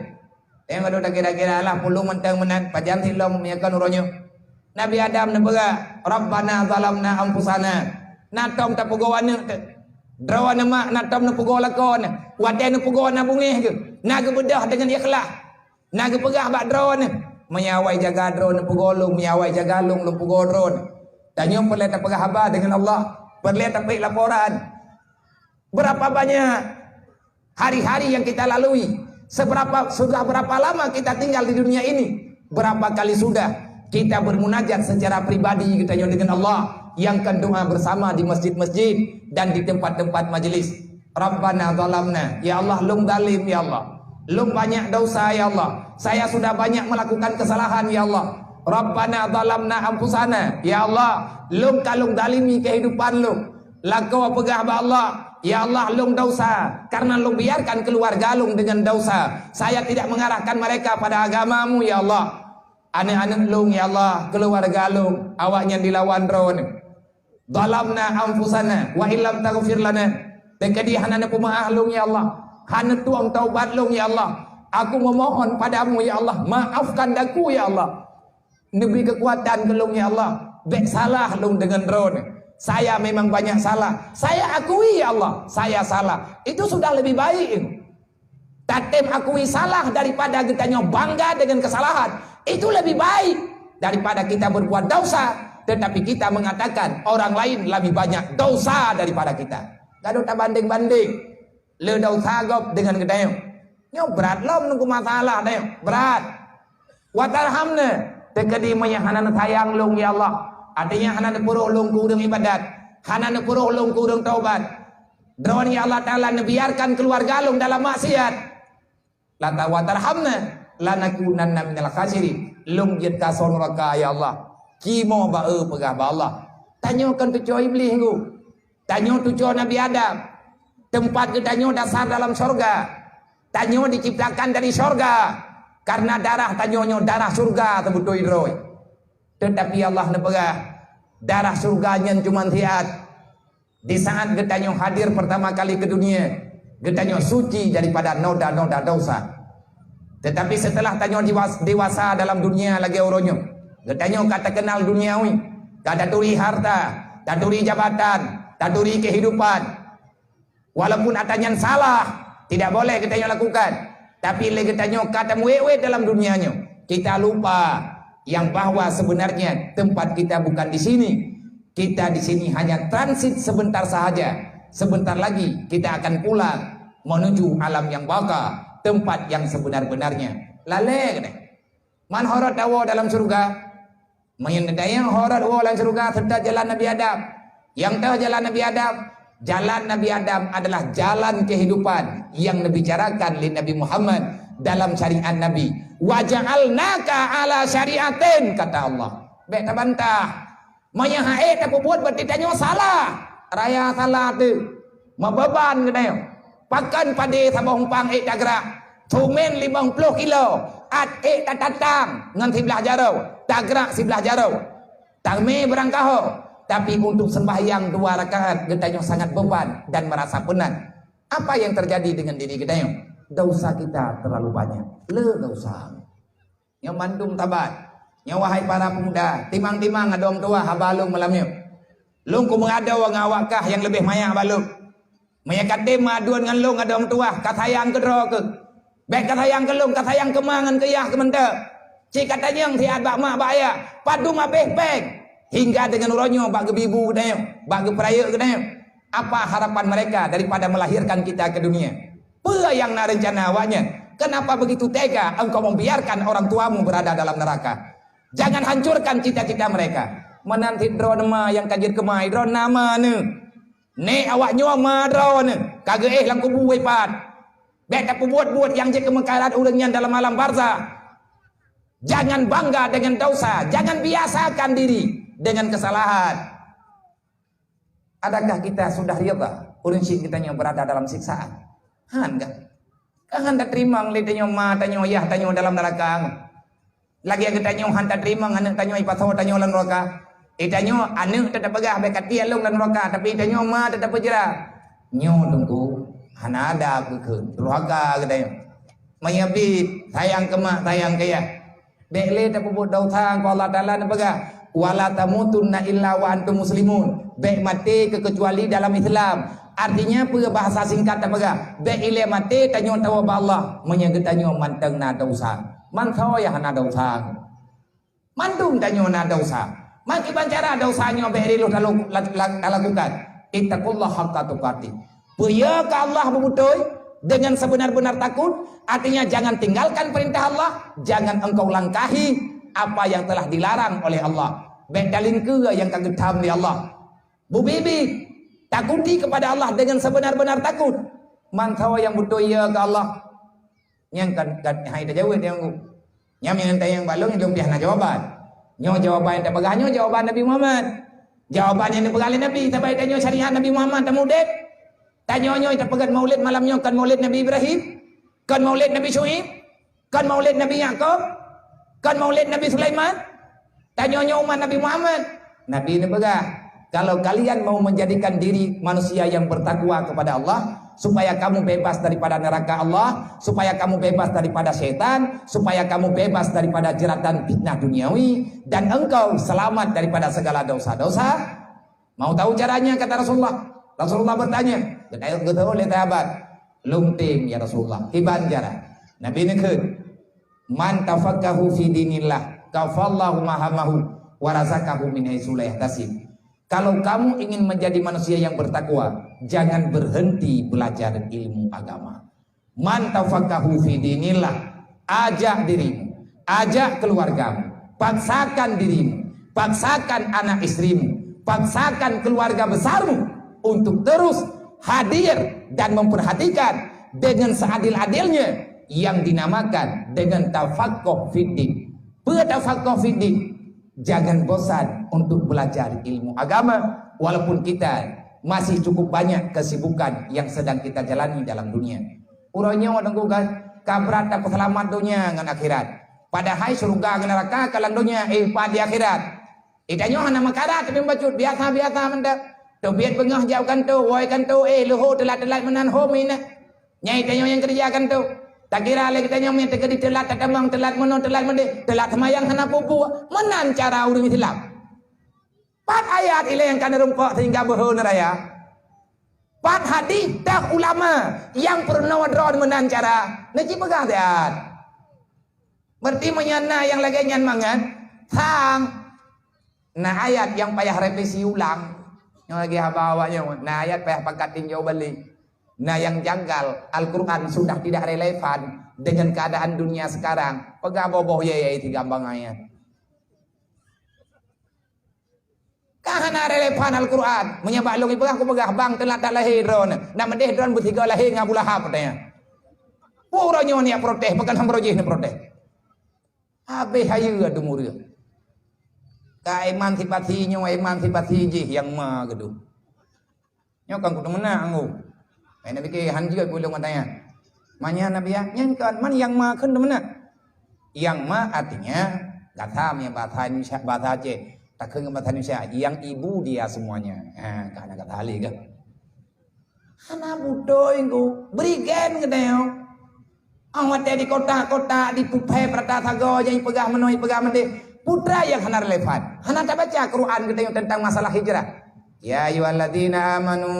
Yang ada kira-kira lah puluh mentang menang pajan silom menyakan uronyo. Nabi Adam nebega Rabbana zalamna anfusana. Natom tak pegawana drawana mak natom na pegawa lakon. Wadai na pegawa na bungih ke. Naga bedah dengan ikhlas. Naga pegah bak drawana. Menyawai jaga drone pugolung, menyawai jaga lung pugol drone. Tanya perlu tak pegah haba dengan Allah. Perlu tak baik laporan. Berapa banyak hari-hari yang kita lalui? Sudah berapa lama kita tinggal di dunia ini? Berapa kali sudah kita bermunajat secara pribadi kita dengan Allah, yang kan doa bersama di masjid-masjid dan di tempat-tempat majelis. Rabbana zalamna, ya Allah lum dalim ya Allah. Lum banyak dosa ya Allah. Saya sudah banyak melakukan kesalahan ya Allah. Rabbana zalamna anfusana, ya Allah lum kalung dalimi kehidupan lum. Lakau pegah ba Allah, ya Allah lum dosa karena lum biarkan keluarga lum dengan dosa. Saya tidak mengarahkan mereka pada agamamu ya Allah. Anak-anak lum ya Allah, keluarga lum awaknya dilawan drone. Zalamna anfusana wa illam taghfir lana. Tekadihan anak pemaah lum ya Allah. Hana tuang taubat long ya Allah. Aku memohon padamu ya Allah, maafkan daku ya Allah. Beri kekuatan ke long ya Allah. Bek salah long dengan drone. Saya memang banyak salah. Saya akui ya Allah, saya salah. Itu sudah lebih baik. Tatem akui salah daripada kitanya bangga dengan kesalahan. Itu lebih baik daripada kita berbuat dosa tetapi kita mengatakan orang lain lebih banyak dosa daripada kita. Gak ada banding-banding. Le dosa gop dengan gedayong. Nyo berat lom nunggu masalah dayong. Berat. Watarhamna. Tekadi maya hanana sayang long ya Allah. Artinya hanana puruh long kurang ibadat. Hanana puruh long kurang taubat. Drone ya Allah Ta'ala biarkan keluarga long dalam maksiat. Lata watarhamna. Lanakunanna minal khasirin. Long jid kason raka ya Allah. Kimo ba'e pegah ba Allah. Tanyakan tujuh iblis ku. Tanya tujuh Nabi Adam. Tempat gedanyo dasar dalam surga. Tanyo diciptakan dari surga. Karena darah tanyonyo darah surga tebutu idroi. Tetapi Allah nebegah darah surganya cuma tiat. Di saat gedanyo hadir pertama kali ke dunia, gedanyo suci daripada noda-noda dosa. Tetapi setelah tanyo dewasa dalam dunia lagi uronyo, gedanyo kata kenal duniawi, kata turi harta, tak turi jabatan, tak turi kehidupan. Walaupun adanya salah, tidak boleh kita lakukan. Tapi kita kata muewe dalam dunianya. Kita lupa yang bahwa sebenarnya tempat kita bukan di sini. Kita di sini hanya transit sebentar saja. Sebentar lagi kita akan pulang menuju alam yang baka. tempat yang sebenar-benarnya. Lalai kena. Man horat dawa dalam surga. Menyendayang horat dawa dalam surga serta jalan Nabi Adam. Yang tahu jalan Nabi Adam, jalan Nabi Adam adalah jalan kehidupan yang dibicarakan oleh Nabi Muhammad dalam syariat Nabi. Wa ja'alnaka ala syariatin, kata Allah. Baik tak bantah. Maya haid tak buat berarti tanya salah. Raya salah tu. Mabeban kena. Pakan pada sabang pang tak gerak. Tumen 50 kilo. At tak datang ngan sebelah jarau. Tak gerak sebelah jarau. Tak me berangkah. Tapi untuk sembahyang 2 rakaat getanya sangat beban dan merasa penat. Apa yang terjadi dengan diri getanya? Dosa kita terlalu banyak. Dosa. Yang mandum tabat. Yang wahai para pemuda, timang-timang adong tua habalung malamnya. Lung ku mengadau ngawakah yang lebih maya balung. Maya kadim aduan ngan lung adong tua, katayang ke dro ke. Baik katayang ke lung, katayang ke mangan ke yah ke mentek. Cik katanya yang tiad bak mak baya, padu ma beh-beh. Hingga dengan uronyo bagi bibu kedaya, bagi peraya kedaya. Apa harapan mereka daripada melahirkan kita ke dunia? Apa yang nak rencana awaknya? Kenapa begitu tega engkau membiarkan orang tuamu berada dalam neraka? Jangan hancurkan cita-cita mereka. Menanti drone ma yang kajir kemai drone nama ne. Ne awak nyawa ma drone. Kagak lang kubu wepat. Beta buat-buat yang je kemekaran ulangnya dalam alam barzah. Jangan bangga dengan dosa, jangan biasakan diri dengan kesalahan. Adakah kita sudah rida urunsi kita yang berada dalam siksaan? Enggak. Kan tak terima ngelihatnya ma tanya yah tanya dalam neraka. Lagi yang tanya hantar terima anak tanya ipaso tanya dalam neraka. Tanya anak tetap pegah bekat dia long dalam neraka tapi tanya ma tetap pejera. Nyo tunggu hana ada ke neraka katanya. Mayabit sayang ke mak sayang ke ya. Bekle tak buat dosa ke Allah Taala nak pegah. Wala tamutunna illa wa antum muslimun. Bek mati kecuali dalam Islam. Artinya bahasa singkat tak pegah. Bek ile mati tanya tahu Allah menyeget tanya manteng na dosa. Man tahu ya hana dosa. Mandung tanya na dosa. Maki bancara dosanya bek rilu lakukan. Ittaqullah haqqa tuqatih. Puya ke Allah bebutoy dengan sebenar-benar takut. Artinya jangan tinggalkan perintah Allah, jangan engkau langkahi apa yang telah dilarang oleh Allah. Baik dalin ke yang kagetam di Allah. Bu bibi, takuti kepada Allah dengan sebenar-benar takut. Mantau yang betul ya ke Allah. Yang kan hai dah jawab yang yang tayang balung yang dia nak jawaban. Nyo jawaban tak pegahnya jawaban Nabi Muhammad. Jawaban yang dipegang Nabi sampai tanya syariat Nabi Muhammad tamudek. Tanya nyo tak pegang maulid malamnya kan maulid Nabi Ibrahim, kan maulid Nabi Syuaib, kan maulid Nabi Yaqub, kan maulid Nabi Sulaiman. Tanya nyo umat Nabi Muhammad. Nabi ini begah. Kalau kalian mau menjadikan diri manusia yang bertakwa kepada Allah, supaya kamu bebas daripada neraka Allah, supaya kamu bebas daripada setan, supaya kamu bebas daripada jeratan fitnah duniawi, dan engkau selamat daripada segala dosa-dosa. Mau tahu caranya? Kata Rasulullah. Rasulullah bertanya, "Betul oleh sahabat, lungting ya Rasulullah. Kiban cara?" Nabi ini ke, "Man tafaqahu fi dinillah, kafallahu mahamahu wa razaqahu min haitsu la yahtasib." Kalau kamu ingin menjadi manusia yang bertakwa, jangan berhenti belajar ilmu agama. Man tafaqahu fi dinillah, ajak dirimu, ajak keluargamu, paksakan dirimu, paksakan anak istrimu, paksakan keluarga besarmu untuk terus hadir dan memperhatikan dengan seadil-adilnya yang dinamakan dengan tafaqquh fiddin. Bertafaqquh fiddin. Jangan bosan untuk belajar ilmu agama walaupun kita masih cukup banyak kesibukan yang sedang kita jalani dalam dunia. Urangnya nunggu kan kabrat tak selamat dunia dengan akhirat. Padahal surga dengan neraka kalang dunia di akhirat. Itanya hana makara tapi membacut biasa-biasa mendak. Tu biat bengah jauhkan tu, woi kan tu, luhu telat-telat menan home ini. Nyai tanya yang kerjakan tu. Tak kira lagi tanya yang terkedi telat, tak demang, telat menon, telat mende, telat semayang hana pupu. Menan cara urung Islam. 4 ayat ile yang kana rumpok sehingga behun raya. 4 hadis dah ulama yang pernah wadron menan cara. Neci pegah ayat. Berarti menyana yang lagi nyan mangan, sang. Nah ayat yang payah revisi ulang. Yang lagi haba awaknya, nah ayat payah pakat tinjau balik. Nah yang janggal, Al-Quran sudah tidak relevan dengan keadaan dunia sekarang. Pegah boboh ya itu gambang ayat. Kahana relevan Al-Quran. Menyebab lu pegah aku pegah bang telah tak lahir drone. Nak mendeh drone bertiga lahir ngabulah apa tanya. Puranya ni protes, bukan hambrojih ni protes. Habis hayu ada muria. Ka emansipasinya, emansipasi je yang ma gedu. Nyokang kudu menang aku. Ai nabi ke han juga boleh tanya. Manya nabi ya, nyangkan man yang ma kan mana? Yang ma artinya kata yang bahasa Indonesia bahasa Aceh. Tak kena bahasa Indonesia yang ibu dia semuanya. Karena kata ali ke. Hana budoy ku berigen ke deo. Awak di kota-kota di pupai prata sago yang pegah menoi pegah mendeh. Putra yang hana relevan. Hana tak baca Quran kita tentang masalah hijrah. Ya ayyuhalladzina amanu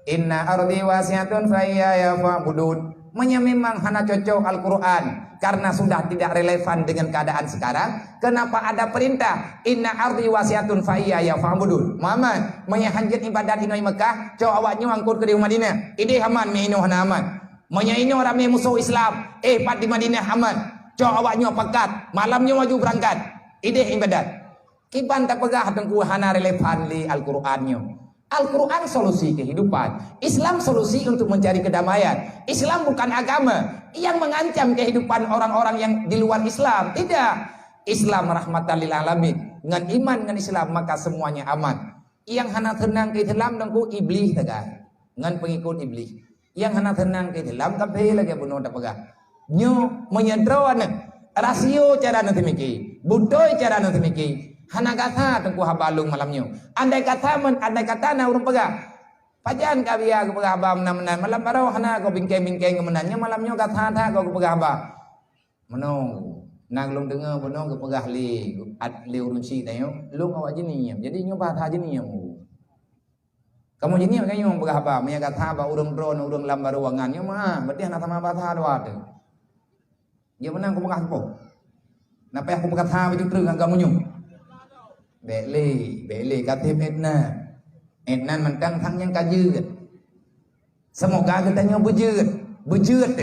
inna ardi wasi'atun fa iyaya fa'budun. Memang hana cocok Al-Quran karena sudah tidak relevan dengan keadaan sekarang. Kenapa ada perintah inna ardi wasi'atun fa iyaya fa'budun? Muhammad menyahanjat ibadat inoi Mekah, cok awaknya angkut ke di Madinah. Ini aman me ino hana aman. Menyaino rame musuh Islam, pat di Madinah aman. Cok awaknya pekat, malamnya maju berangkat. Ini ibadat. Kiban tak pegah tengku hana relevan li Al-Qur'annya. Al-Quran solusi kehidupan. Islam solusi untuk mencari kedamaian. Islam bukan agama yang mengancam kehidupan orang-orang yang di luar Islam. Tidak. Islam rahmatan lil alamin. Dengan iman dengan Islam maka semuanya aman. Yang hana tenang ke Islam tengku iblis tegak. Dengan pengikut iblis. Yang hana tenang ke Islam tapi lagi bunuh tak pegah. Nyo menyedron rasio cara nanti mikir. Budoy cara nanti mikir. Hana kata tengku habalung malamnya. Andai kata na urung pegah. Pajan kabia aku pegah abah menan malam baru hana kau bingkai-bingkai kemenannya malamnya kata ta kau pegah abah. Menong naglung dengar beno ke pegah li urun si tayo. Lu awak jeniam. Jadi nyoba ta jeniam. Kamu jeniam kan yang pegah abah. Menya kata abah urung drone urung lambar ruangannya mah. Berarti hana sama abah ta doa tu. Dia menang aku pegah apa? Napa aku pegah ta betul terus kamu nyum. Beli katib Etnan mentang thang yang kajut. Semoga katanya bujut.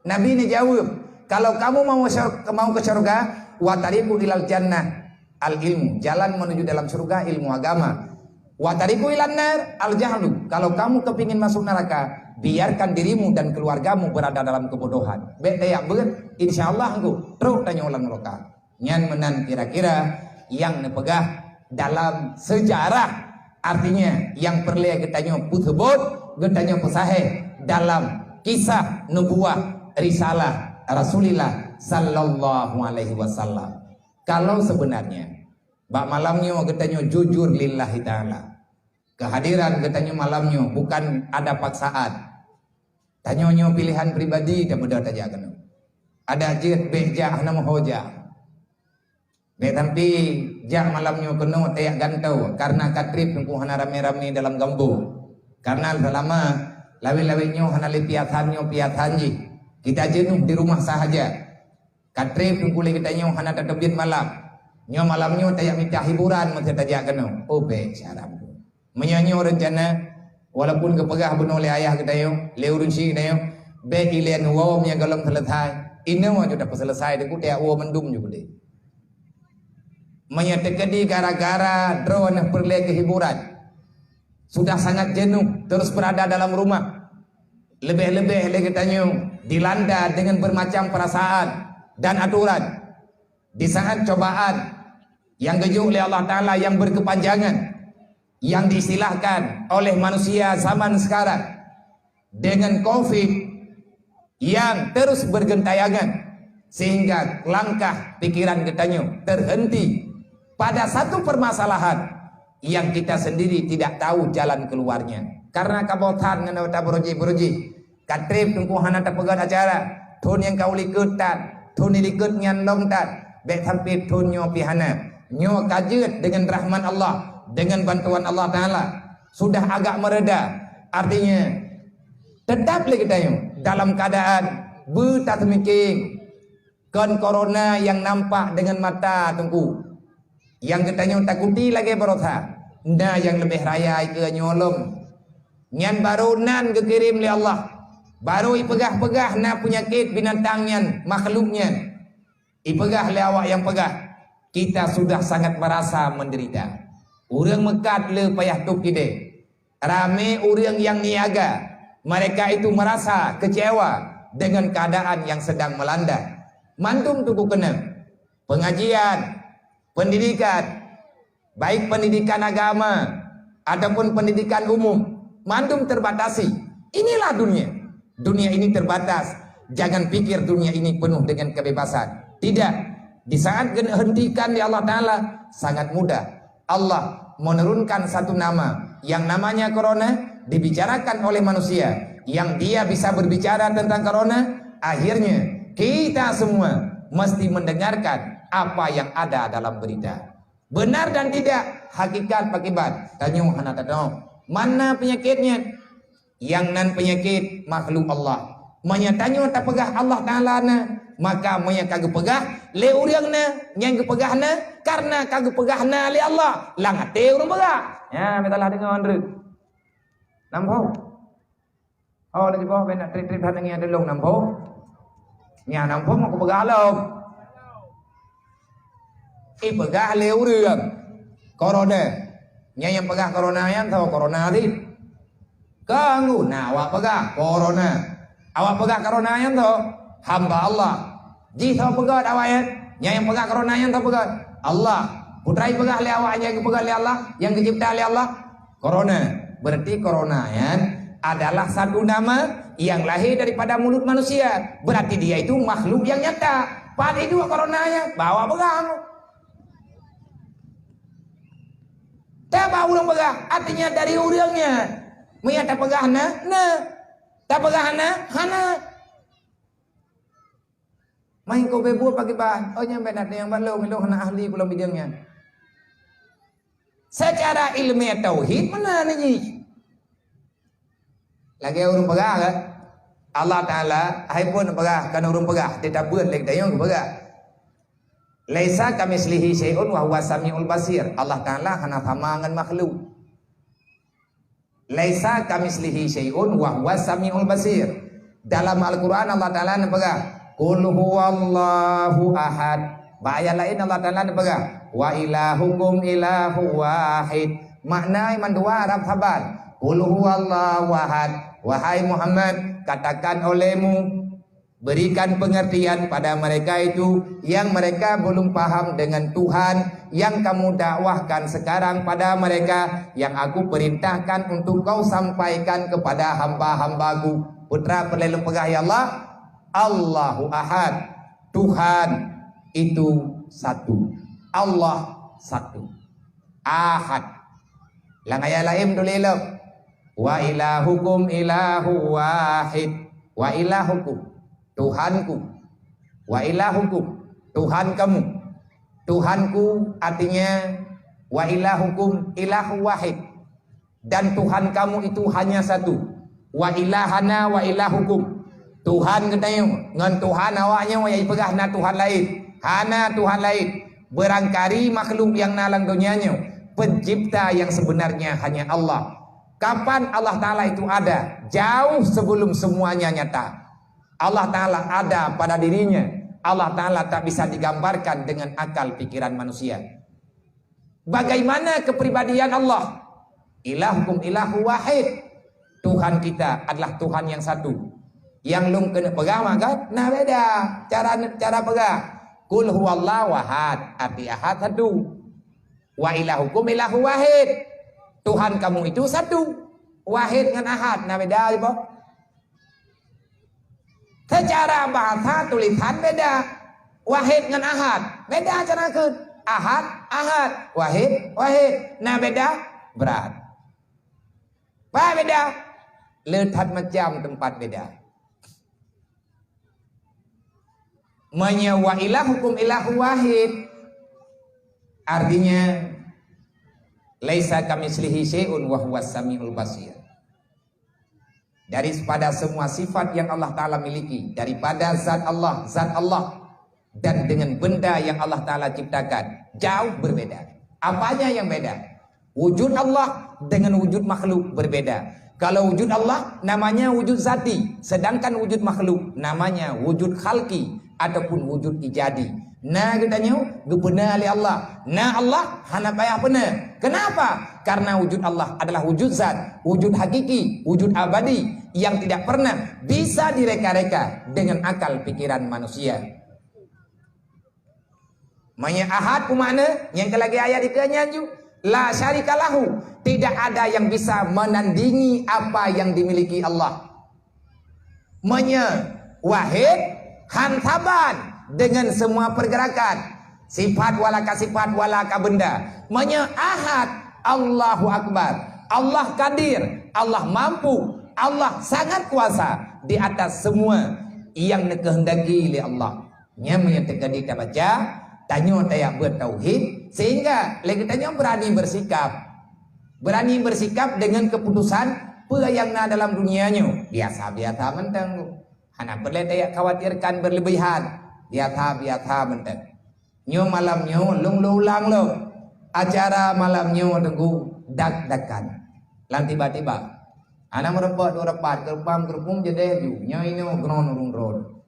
Nabi ini jawab, kalau kamu mau ke surga, wa tariqu ilal jannah al ilmu, jalan menuju dalam surga ilmu agama. Wa tariqu ilan nar al jahlu, kalau kamu kepingin masuk neraka, biarkan dirimu dan keluargamu berada dalam kebodohan. Ya ber, insyaallah engkau terus tanya ulang neraka. Nyan menan kira-kira yang nepegah dalam sejarah, artinya yang perlu getanya putebot, getanya pesahe dalam kisah nubuah risalah Rasulullah sallallahu alaihi wasallam. Kalau sebenarnya bak malamnya getanya jujur lillahi taala. Kehadiran getanya malamnya bukan ada paksaan. Tanyonyo pilihan pribadi dan beda aja kan. Ada jet beja nama hoja. Tapi jak malamnya kena tayak gantau karena katrip tengku hana rame-rame dalam gambu. Karena selama lawi-lawinya hana piatannya piatanji. Kita jenuh di rumah sahaja. Katrip tengku kitanya hana tetebit malam. Nyo malamnya tayak minta hiburan mesti tajak kena. Obe syaram. Menyanyi rencana walaupun kepegah bunuh oleh ayah kita yo, leurun si kita yo, be ilen wo nya galong selesai. Ini mau sudah selesai deku tayak wo mendum juga deh. Menyetekedi gara-gara drone perle kehiburan. Sudah sangat jenuh terus berada dalam rumah. Lebih-lebih lagi tanya dilanda dengan bermacam perasaan dan aturan. Di saat cobaan yang gejuk oleh Allah Ta'ala yang berkepanjangan, yang diistilahkan oleh manusia zaman sekarang dengan COVID yang terus bergentayangan, sehingga langkah pikiran kitanya terhenti pada satu permasalahan yang kita sendiri tidak tahu jalan keluarnya. Karena kabotan dengan tak beruji katrip tungku hana tak pegat acara thun yang kau likutan thun likut nyan longtan bek sampai thun nyo pihana nyo kajut dengan rahman Allah, dengan bantuan Allah Ta'ala sudah agak mereda. Artinya tetap lagi kita dalam keadaan buta temiking kon corona yang nampak dengan mata tungku, yang kita takuti lagi berotha. Nah yang lebih raya ke nyolong Nyan baru nan kekirim oleh Allah. Baru ipegah-pegah na penyakit binatang nyan, makhluknya. Ipegah oleh awak yang pegah. Kita sudah sangat merasa menderita. Urang mekat le payah tuk kita. Rame urang yang niaga. Mereka itu merasa kecewa dengan keadaan yang sedang melanda. Mantum tuku kena pengajian, pendidikan, baik pendidikan agama ataupun pendidikan umum, mantum terbatasi. Inilah dunia. Dunia ini terbatas. Jangan pikir dunia ini penuh dengan kebebasan. Tidak. Di saat hentikan di Allah Ta'ala, sangat mudah. Allah menurunkan satu nama yang namanya corona, dibicarakan oleh manusia, yang dia bisa berbicara tentang corona. Akhirnya kita semua mesti mendengarkan apa yang ada dalam berita. Benar dan tidak, hakikat pakibat. Tanya mana penyakitnya? Yang nan penyakit makhluk Allah. Menyatanya tak pegah Allah Ta'ala na, maka maya kagak pegah le urang na, yang pegah na karena kagak pegah na le Allah. Lang ate urang pegah. Ya, betalah dengar re. Nampo. Oh, di bawah benak trip-trip hanang ada long nampo. Nya nampo mau pegah long. Pegah le urang. Corona. Nya yang pegah corona yang tahu corona di. Kanggu, nah awak pegah corona. Awak pegah corona yang tahu hamba Allah. Ji tahu pegah awak yang pegah corona yang tahu pegah Allah. Putrai pegah le awak yang pegah le Allah, yang dicipta le Allah. Corona. Berarti corona ya adalah satu nama yang lahir daripada mulut manusia. Berarti dia itu makhluk yang nyata. Pada itu coronanya bawa pegang. Tak bawa urang pegah, artinya dari urangnya. Maya tak pegah na, tak pegah na, hana. Main kau bebu pagi ban, oh nyampe nanti yang balau milo hana ahli pulau bidangnya. Secara ilmiah tauhid mana nih? Lagi urang pegah kan? Allah Ta'ala, hai pun pegah, kan urang pegah, tidak buat lagi dayung pegah. Laisa kamislihi syai'un wa huwa samiul basir. Allah Ta'ala hana famangan makhluk. Laisa kamislihi syai'un wa huwa samiul basir. Dalam Al-Qur'an Allah Ta'ala nepegah qul huwallahu ahad. Ayat lain Allah Ta'ala nepegah wa ilahukum ilahu wahid. Makna iman dua Arab sahabat. Qul huwallahu ahad. Wahai Muhammad, katakan olehmu, berikan pengertian pada mereka itu yang mereka belum paham dengan Tuhan yang kamu dakwahkan sekarang pada mereka, yang aku perintahkan untuk kau sampaikan kepada hamba-hambaku. Putra perlelu pegah ya Allah. Allahu ahad. Tuhan itu satu. Allah satu. Ahad. Langaya laim dulilok. Wa ilahukum ilahu wahid. Wa ilahukum, Tuhanku. Wa ilahukum, Tuhan kamu. Tuhanku artinya wa ilahukum ilahu wahid. Dan Tuhan kamu itu hanya satu. Wa ilahana wa ilahukum. Tuhan katanya ngan Tuhan awaknya wa pegah na Tuhan lain. Hana Tuhan lain. Berangkali makhluk yang nalang dunianya, pencipta yang sebenarnya hanya Allah. Kapan Allah Ta'ala itu ada? Jauh sebelum semuanya nyata. Allah Ta'ala ada pada dirinya. Allah Ta'ala tak bisa digambarkan dengan akal pikiran manusia. Bagaimana kepribadian Allah? Ilahukum ilahu wahid. Tuhan kita adalah Tuhan yang satu. Yang lum kena pegang kan? Nah beda cara pegang. Qul huwallahu ahad. Arti ahad satu. Wa ilahukum ilahu wahid. Tuhan kamu itu satu. Wahid dengan ahad. Nah beda apa? Secara bahasa tulisan beda. Wahid dengan ahad. Beda cara ke. Ahad, ahad. Wahid, wahid. Nah beda. Berat. Apa beda? Letak macam tempat beda. Menyewa ilahukum ilahu wahid. Artinya laisa kamitslihi syai'un wa huwas samiul basir. Daripada semua sifat yang Allah Ta'ala miliki, daripada zat Allah dan dengan benda yang Allah Ta'ala ciptakan, jauh berbeda. Apanya yang beda? Wujud Allah dengan wujud makhluk berbeda. Kalau wujud Allah namanya wujud zati, sedangkan wujud makhluk namanya wujud khalqi ataupun wujud ijadi. Nah katanya gepena oleh Allah. Nah Allah hana payah pena. Kenapa? Karena wujud Allah adalah wujud zat, wujud hakiki, wujud abadi yang tidak pernah bisa direka-reka dengan akal pikiran manusia. Manya ahad pemana yang kelagi ayat dikanya ju la syarikalahu, tidak ada yang bisa menandingi apa yang dimiliki Allah. Manya wahid hantaban dengan semua pergerakan, sifat walaka benda. Manya ahad, Allahu akbar, Allah kadir, Allah mampu, Allah sangat kuasa di atas semua yang dikehendaki oleh Allah. Nya menyatakan kita baca tanya tayak bertauhid, sehingga lagi tanya berani bersikap dengan keputusan apa yang na dalam dunianya biasa mentang. Hana perlu tayak khawatirkan berlebihan. Biasa mentang. Nyo malamnya ulang lo. Acara malamnya tunggu dak-dakan. Lang tiba-tiba ana merempat kerupam jadi ju. Nyo ini gron urung.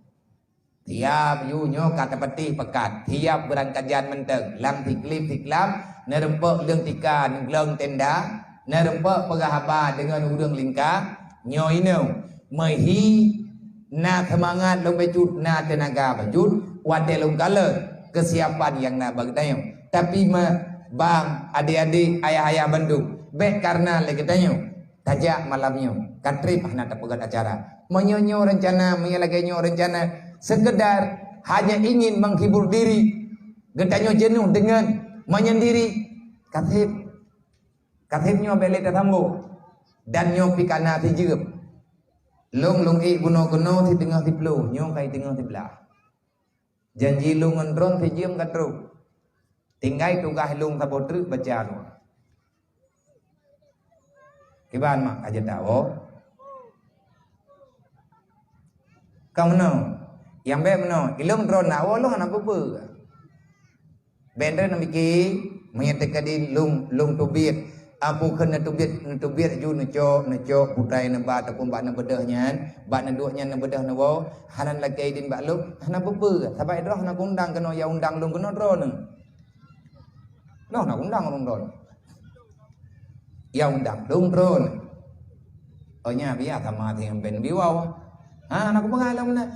Tiap yu nyo kata peti pekat. Tiap berangkajan mentang. Lang tiklam nerempak leng tika leng tenda. Nerempak pegahaba dengan udang lingkar. Nyo ini mehi na semangat long bejut na tenaga bejut wade long kala kesiapan yang na bagdayo. Tapi bang adik-adik ayah-ayah Bandung baik karena lagi tanya tajak malamnya katrip nak pegat acara menyonyo rencana menyalagainya rencana sekedar hanya ingin menghibur diri gedanyo jenuh dengan menyendiri katripnya beli tatambo dan nyo pikana tijeup long guno di tengah di pelu nyo kai tengah di belah janji long ngendron di jiem katru tinggai tugah long tabotru baca no kiban mak aja tahu kamu no yang be no ilong dron na wo long anak pupu bender namiki menyatakan di long tubit apu kena tubit ju neco putai neba ataupun bak nebedahnya bak neduknya nebedah newo hanan lagi din bak lu hana bepe sabai droh na undang kena ya undang lung kena drone no na undang lung drone ya undang lung drone ohnya biar sama yang ben biwau anak pengalam na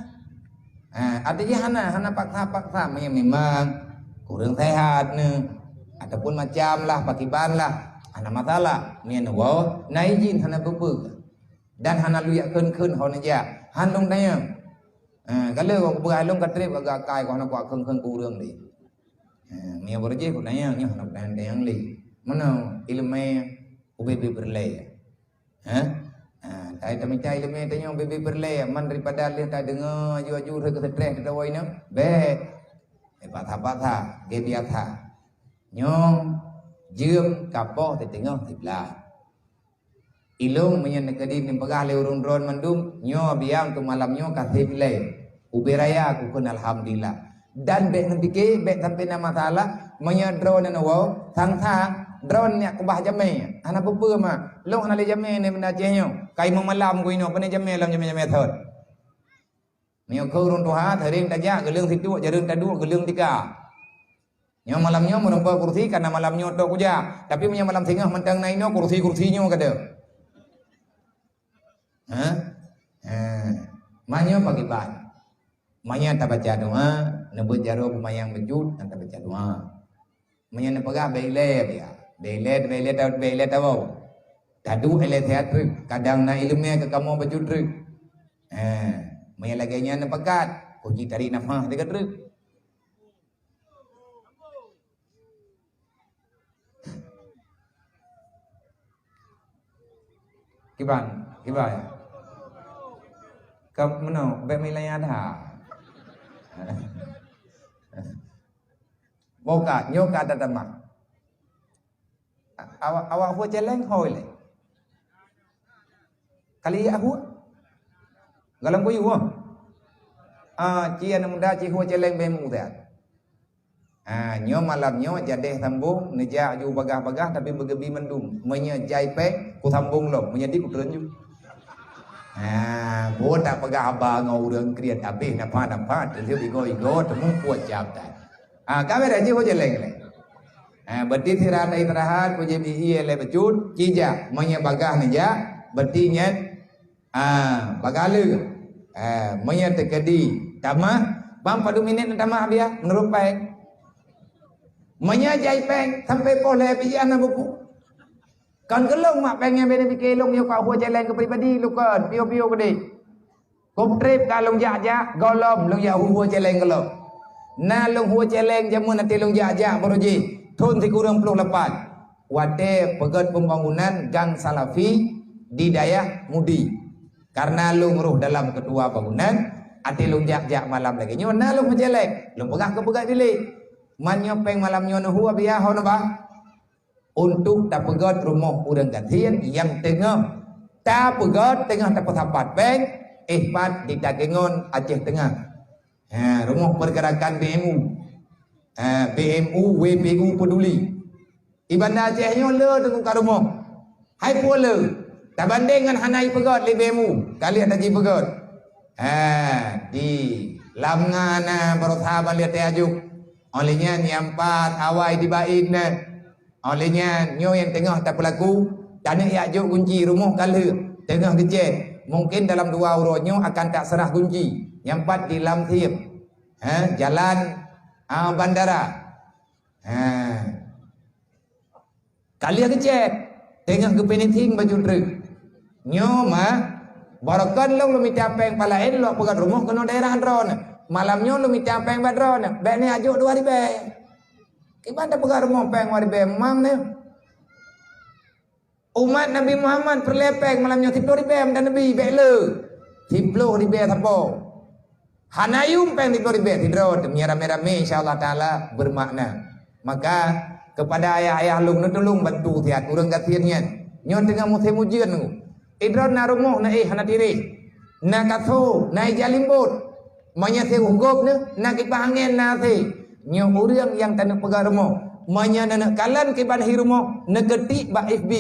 artinya hana paksa memang kurang sehat ne ataupun macam lah pakiban lah ana masalah mien wo na izin hana bebeg dan hana luyak keun hon aja han long tanya kalau ko berai long katrip agak kai ko hana ko keun ku reung li mia borje ko tanya nya hana dan yang li mana ilmu ubebe berlay tai tamicai ilmu tanya ubebe berlay man daripada lihat tak dengar ju ke stres kita woi na be patha ge biasa nyong dương kapoh di tengah di belah ilung menyenekadi ni pegah le urun dron mandum nyo biang tu malamnyo katib le uberaya aku kun alhamdulillah dan bek nempike bek sampai nama taala menya drone na wo thang drone nya kubah jame ana pupu ma long ana le jame ne mena jenyo kai malam ku ino pane jame lam jame thot nyo ko urun tuha thering taja ke leung situ jarung tadu ke leung tiga yang malamnya menempa kursi karena malamnya tok kuja tapi punya malam tengah mentang naino kursinya kada manya pagi ban manya tak baca doa nebut jaro pemayang bejut tak baca doa manya nepegah bele tahu tadu ele teatri kadang na ilmunya ke kamu bejut trik manya laganya nepegat puji tari nafah dekat trik Kiban ya. Kamu mana? Bemilai ada. Boka nyoka tatamak. Awak buat celeng hoi le. Kali aku. Galam ko yuwa. Cia na muda ci ho celeng be mu da. Nyo malam nyo jadeh sambung nejak ju bagah-bagah tapi bergebi mendung. Menya jai pek ku sambung lo, menjadi ku terenju. Gua tak pegah abang ngau urang kriat habis napa terus igo temu puat jam dah. Kami dah jiho jeleng le. Berarti tiran ai terahat ku jebi le becut cija menya bagah nejak berarti nyet bagalu. Menya tekedi tamah bang padu minit tamah dia menurut baik. Menya jai peng sampai boleh bijan buku. Kan gelong mak pengen bene bikelong yo kau jalan ke pribadi lu kan pio-pio gede. Kop trip kalong ja golom lu ya huwa jalan gelong. Na lu huwa jalan jamun nanti lu ja boroji. Thun ti kurang 28. Wate pegat pembangunan gang Salafi di Dayak Mudi. Karena lu meruh dalam kedua bangunan, ati lu ja malam lagi. Nyo na lu menjelek, lu pegah ke pegat dili. Manyo peng malam nyo no huwa biah ho no bah. Untuk tak pegat rumah urang gantian yang tengah tak pegat tengah tak pesapat peng ihpat di Dagengon Aceh Tengah. Rumah pergerakan BMU WPU peduli. Ibanda Aceh nyo le tengok ka rumah. Hai pula tak banding dengan hanai pegat di BMU. Kali ada ji pegat. Di lamngana berusaha lihat ajuk. Olehnya nyampat awai dibain olehnya nyo yang tengah tak berlaku dan ya ajuk kunci rumah kala tengah kecil mungkin dalam 2 uronyo akan tak serah kunci nyampat di lam tiap jalan bandara kali kecil tengah ke peneting baju truk nyo mah barakan lo minta peng palain lo pegat rumah kena daerah andron malamnya lu minta peng badron be ni ajuk 2 hari be gimana pegar rumah peng 2 hari be mang ni umat Nabi Muhammad perlepeng malamnya 10 hari be dan Nabi be le 10 hari be tapo hanayum peng 10 hari be tidro demi rame-rame insyaallah taala bermakna maka kepada ayah-ayah lung tolong bantu tiat urang gatiannya nyo tengah musim ujian nu idron na rumah na hana diri na katho na jalimbut manya se ugop ne nak ipangen na se nyo urang yang tanah pegar rumah manya nak kalan ke ban rumah ne ketik ba FB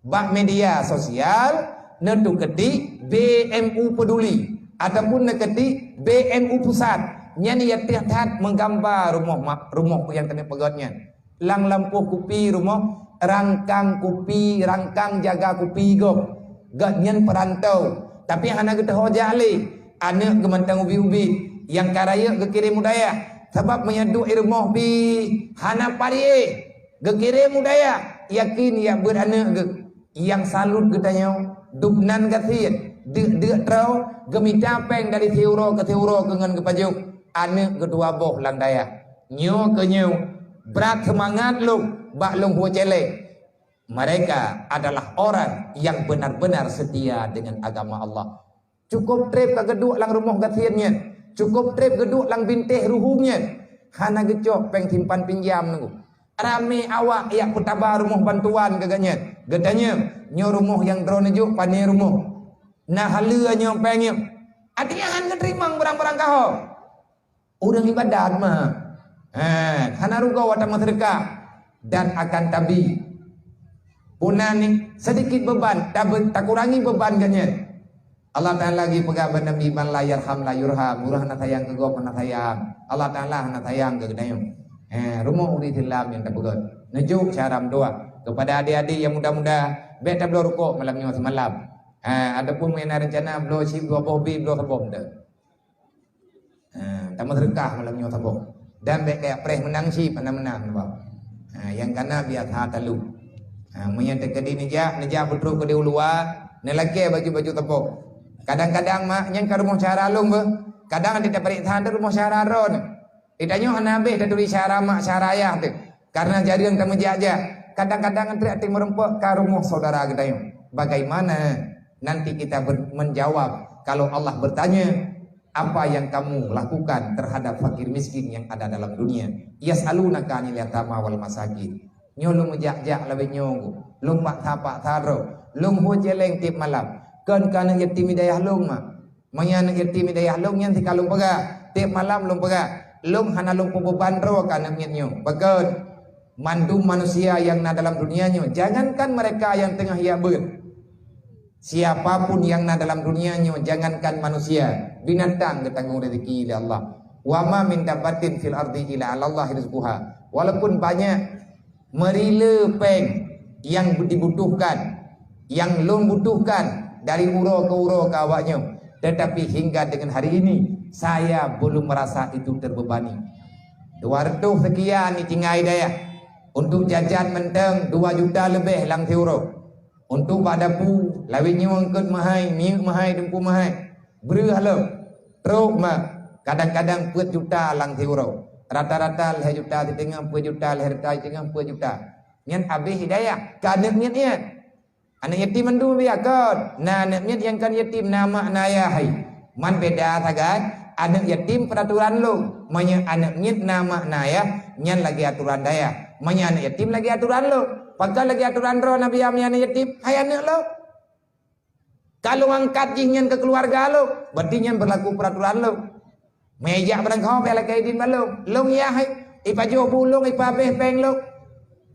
ba media sosial ne tu ketik BMU peduli ataupun ne ketik BMU pusat nyani ya tiat menggambar rumah yang tanah pegarnya lang lampu kupi rumah rangkang kupi rangkang jaga kupi gop gatnyan perantau tapi hana kita hojali anak gemantang ubi-ubi yang karaya kekirim budaya sebab menyeduk rumah bi hana parie kekirim budaya yakin ya beranak yang salut getanya dubnan gatin de trau gemita peng dari teuro ke dengan kepajuk anak kedua boh lang daya nyo ke nyo berat semangat lu bak long ho celek mereka adalah orang yang benar-benar setia dengan agama Allah. Cukup trip ke geduk lang rumah gatiannya. Cukup trip geduk lang bintih ruhumnya. Hana gecok peng simpan pinjam nunggu. Rame awak yang kutabar rumah bantuan kagaknya. Gedanya nyo rumah yang drone juk pani rumah. Nah halua nyo pengnya. Artinya han keterimang barang-barang kau. Urang ibadat mah. Hana ruga wata sedekah dan akan tabi. Punani sedikit beban tak kurangi beban kagaknya. Allah Ta'ala lagi pegaban Nabi man la yarham la yurham murah na sayang ke gop na sayang Allah Ta'ala na sayang ke gedayong rumah uri tilam yang tak pegat nejuk syaram doa kepada adik-adik yang muda-muda beta belum rukuk malamnya semalam adapun mena rencana belum sib dua bobi belum sabom dah tamat rekah malamnya sabom dan bek kayak preh menang sib menang yang kana biasa talu menyatakan kedi nejak betul ke diulua nelake baju-baju tepuk. Kadang-kadang mak nyang ka rumah cara lung be. Kadang tidak perintah ada rumah cara ron. Tidaknya hanabe dah tulis cara mak cara ayah tu. Karena jadian kamu jaja. Kadang-kadang antri ati merempok ka rumah saudara kita yo. Bagaimana nanti kita menjawab kalau Allah bertanya apa yang kamu lakukan terhadap fakir miskin yang ada dalam dunia? Yas'alunaka 'anil yatama wal masakin. Nyo lu mejak-jak labe nyong. Lu mak tapak taro. Lu ho jeleng tip malam. Kan kana yatim hidayah long mah. Manya nak yatim hidayah long yang ti kalung pega. Tiap malam long pega. long hana long beban ro kana miatnyo. Bagus mandum manusia yang na dalam dunianya, jangankan mereka yang tengah hiabeun. Siapapun yang na dalam dunianya, jangankan manusia, binatang ketanggung rezeki oleh Allah. Wa ma min dabbatin fil ardi illa 'ala Allah rizquha. Walaupun banyak merila peng yang dibutuhkan, yang long butuhkan dari uro ke uro ke awaknya, tetapi hingga dengan hari ini saya belum merasa itu terbebani. 200 sekian ni tinggai daya. Untuk jajan menteng 2 juta lebih lang euro. Untuk badapu lawinnya angkut mahai, miuk mahai, dempu mahai. Beri halau. Teruk mah kadang-kadang 4 juta lang euro. Rata-rata 1 juta di tengah 4 juta, harta di tengah 4 juta. Nyan habis hidayah. Kadang niat. Anak yatim mandu biakot. Nah anak niat yang kan yatim nama nayahai. Man beda tagan. Anak yatim peraturan lo. Manya anak niat nama nayah. Nyan lagi aturan daya. Manya anak yatim lagi aturan lo. Pakai lagi aturan roh Nabi Amnya anak yatim. Hai anak lo. Kalau angkat jinyan ke keluarga lo. Berarti nyan berlaku peraturan lo. Meja barang kau bela kaidin balong. Long ya hai. Ipa jo bulong ipa beh peng lo.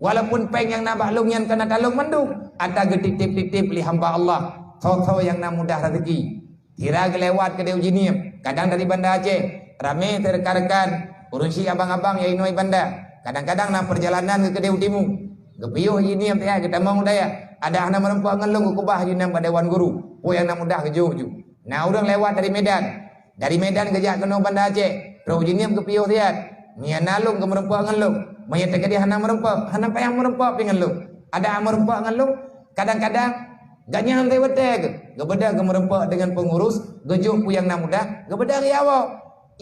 Walaupun peng yang nabak long yang kena talong mandung. Ada getitip-titip li hamba Allah. Tau-tau yang nak mudah rezeki. Kira kelewat ke Dewi Jinim. Kadang dari Banda Aceh. Rame terkarkan. Urusi abang-abang yang inoi Banda. Kadang-kadang nak perjalanan ke Dewi Timur. Kepiuh Jinim ya kita mau daya. Ada anak merempuan ngelung kubah Jinim pada Dewan Guru. Oh yang nak mudah ke Juju. Nah orang lewat dari Medan. Dari Medan kejak kena Banda Aceh. Dewi Jinim kepiuh tiat. Mia nalung ke merempuan ngelung. Maya tak dia hana merempuan. Hana payah merempuan pengelung. Ada merempuan ngelung. Kadang-kadang gak nyantai betek. Gebeda gemerempak dengan pengurus. Gejuk yang nak mudah. Gebeda riawak.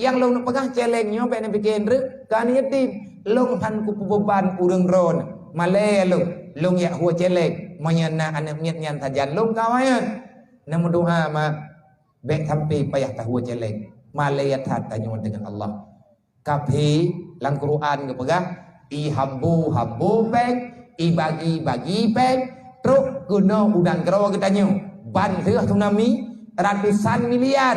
Yang lo nak pegang celengnya. Baik nak bikin rek. Kan yatim. Long han ku beban urang ron. Malay lo. Long yak hua celeng. Menyana anak nyan tajan. Long kawayan. Nama doa ma. Baik sampai payah tahu celeng. Malay yatat tanya dengan Allah. Kapi. Lang Quran ke pegang. I hambu peng. I bagi peng. Truk guna udang kerawa katanya. Ban serah tsunami. Ratusan miliar.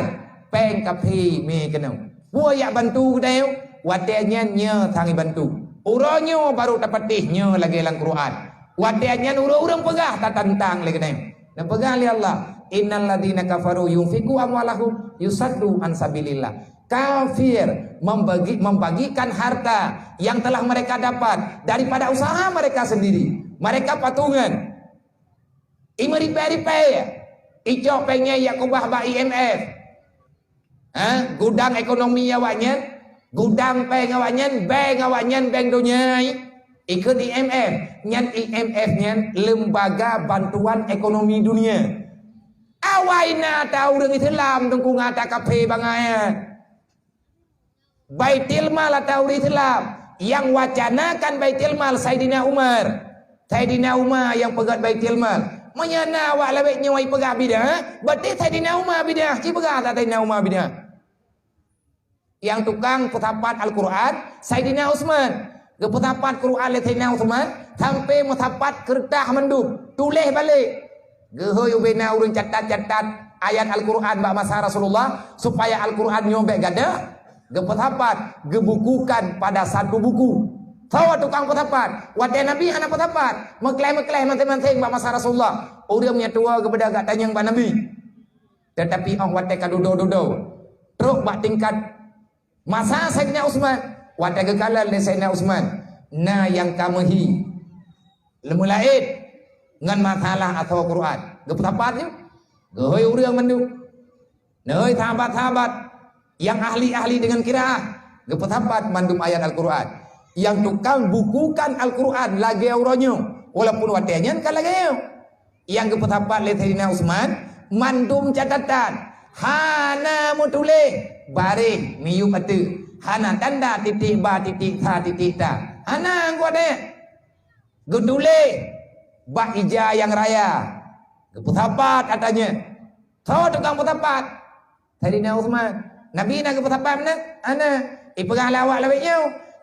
Peng kapi me kena. Buaya bantu katanya. Wadanya nya tangi bantu. Urangnya baru dapat tihnya lagi dalam Quran. Wadanya urang pegah tak tantang lagi katanya. Dan pegah li Allah. Innal ladina kafaru yunfiku amwalahum yusaddu an sabilillah. Kafir membagikan harta yang telah mereka dapat daripada usaha mereka sendiri. Mereka patungan. Imeripe-ripe Ijo pengen yakubah ba IMF. Gudang ekonomi awaknya, gudang peng awaknya, bank dunia. Ikut IMF. Nyan IMF nyan lembaga bantuan ekonomi dunia. Awaina tahu dengan Islam tengku ngata kafe bangaya. Baitul Mal atau Islam yang wacanakan Baitul Mal Saidina Umar. Saidina Umar yang pegat Baitul Mal. Menyana awak lebih nyawai pegah bidah. Berarti Saidina Umar bidah. Ki pegah tak Saidina Umar bidah. Yang tukang petapat Al-Quran Saidina Utsman. Ke petapat Quran le Saidina Utsman sampai metapat kertas menduk. Tulis balik. Gehoy ubena urang catat-catat ayat Al-Quran bak masa Rasulullah supaya Al-Quran nyobek gadah. Gepetapat gebukukan pada satu buku. Tahu tukang petapat. Wadah Nabi anak petapat. Mekleh-mekleh manting-manting bak masa Rasulullah. Orang punya tua kepada gak tanya bak Nabi. Tetapi wadah kadudo-dudo. Teruk bak tingkat masa Sayyidina Utsman. Wadah kekalan le Sayyidina Utsman. Nah yang kamehi lemulaid ngan masalah atau Quran. Gepetapatnya. Gehoy orang mandu. Noi sahabat-sahabat yang ahli-ahli dengan kiraah. Gepetapat mandum ayat Al-Quran. Yang tukang bukukan Al-Quran lagi auronyo. Walaupun wadahnya kan lagi. Yang gepetapat le Sayyidina Utsman mandum catatan. Hana mutuleh barih miyu patu. Hana tanda titik ba titik ta titik ta. Hana gua deh. Gedule ba ija yang raya. Gepetapat katanya. Tahu tukang petapat. Sayyidina Utsman. Nabi nak gepetapat mana? Ana. Ipegah lawak lawaknya.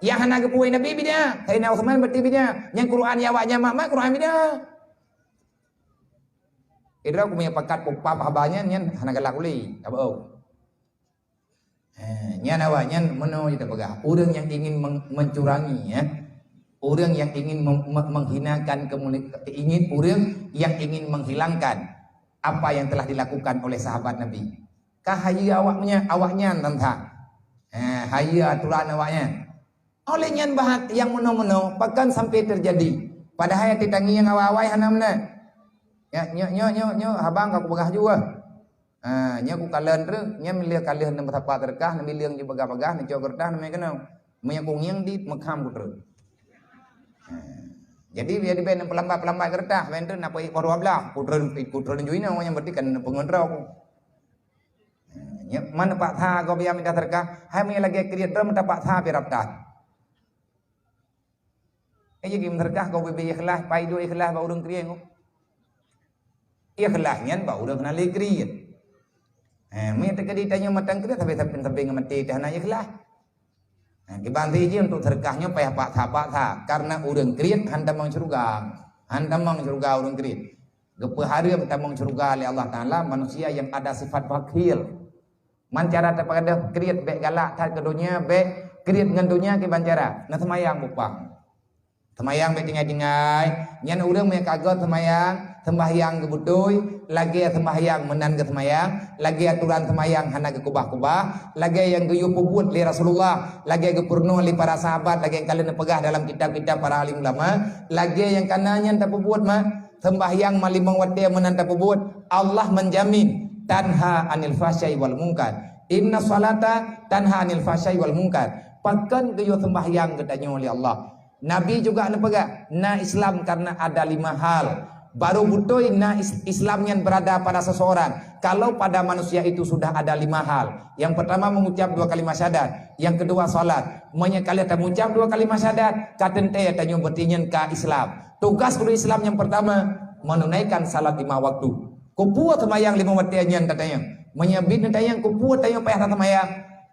Yang hana kepuai Nabi bidah. Sayyidina Utsman berarti bidah. Yang Quran yang awaknya mak Quran bidah. Idra aku punya pakat pupap habanya nyen hana galak uli. Apa oh. Nya nawanya meno kita pegah. Orang yang ingin mencurangi ya. Orang yang ingin menghinakan orang yang ingin menghilangkan apa yang telah dilakukan oleh sahabat Nabi. Kahaya awaknya tentang haya aturan awaknya. Oleh nyan bahat yang meno-meno bahkan sampai terjadi. Padahal titangi yang awal-awal hanamna. Ya nyo habang aku begah juga. Nya ku kalen re nya milia kalian nang betapa terkah nang miliang di bagah-bagah nang cogerdah nang kenau. Nya ku ngiang di mekham ku terus. Jadi biar di ben pelambai kertas benten apa baru ablah kutron juina yang berarti kan pengontrol ku. Mana pak tha kau biar minta terkah hai mi lagi kriat drum minta pak tha pirap dah. Jadi terkah kau biar ikhlas pai dua ikhlas bau urang kriat ku. Ikhlasnya bau urang kena le kriat. Mi terkedi tanya matang kriat tapi ngamati dah na ikhlas. Dibantu je untuk terkahnya payah pak tha karena urang kriat handa mang surga urang kriat. Gepe hari kita mang surga oleh Allah Taala manusia yang ada sifat bakhil. Mancara terpada kriat bek galak tak ke dunia bek kriat dengan dunia ke bancara. Nah semayang bupang. Semayang bek tinggai-tinggai. Nyan urang me kagot sembahyang ke butuy, lagi sembahyang menan ke sembahyang, lagi aturan sembahyang hana ke kubah-kubah, lagi yang guyup buat li Rasulullah, lagi ke purno li para sahabat, lagi yang kalian pegah dalam kitab-kitab para alim ulama, lagi yang kananya tak buat mah sembahyang malimang wate menan tak buat. Allah menjamin tanha anil fahsyai wal munkar. Inna salata tanha anil fahsyai wal munkar. Pakan guyup sembahyang katanya oleh Allah. Nabi juga pegah na Islam karena ada 5 hal. Baru butuh Islam yang berada pada seseorang. Kalau pada manusia itu sudah ada 5 hal. Yang pertama mengucap 2 kalimat syahadat. Yang kedua salat. Kalian tak mengucap 2 kalimat syahadat, katente tanya bertinyan ke Islam. Tugas guru Islam yang pertama menunaikan salat 5 waktu. Kupuat semayang 5 waktu yang katanya. Menyebut tayang kupuat tayang payah semayang.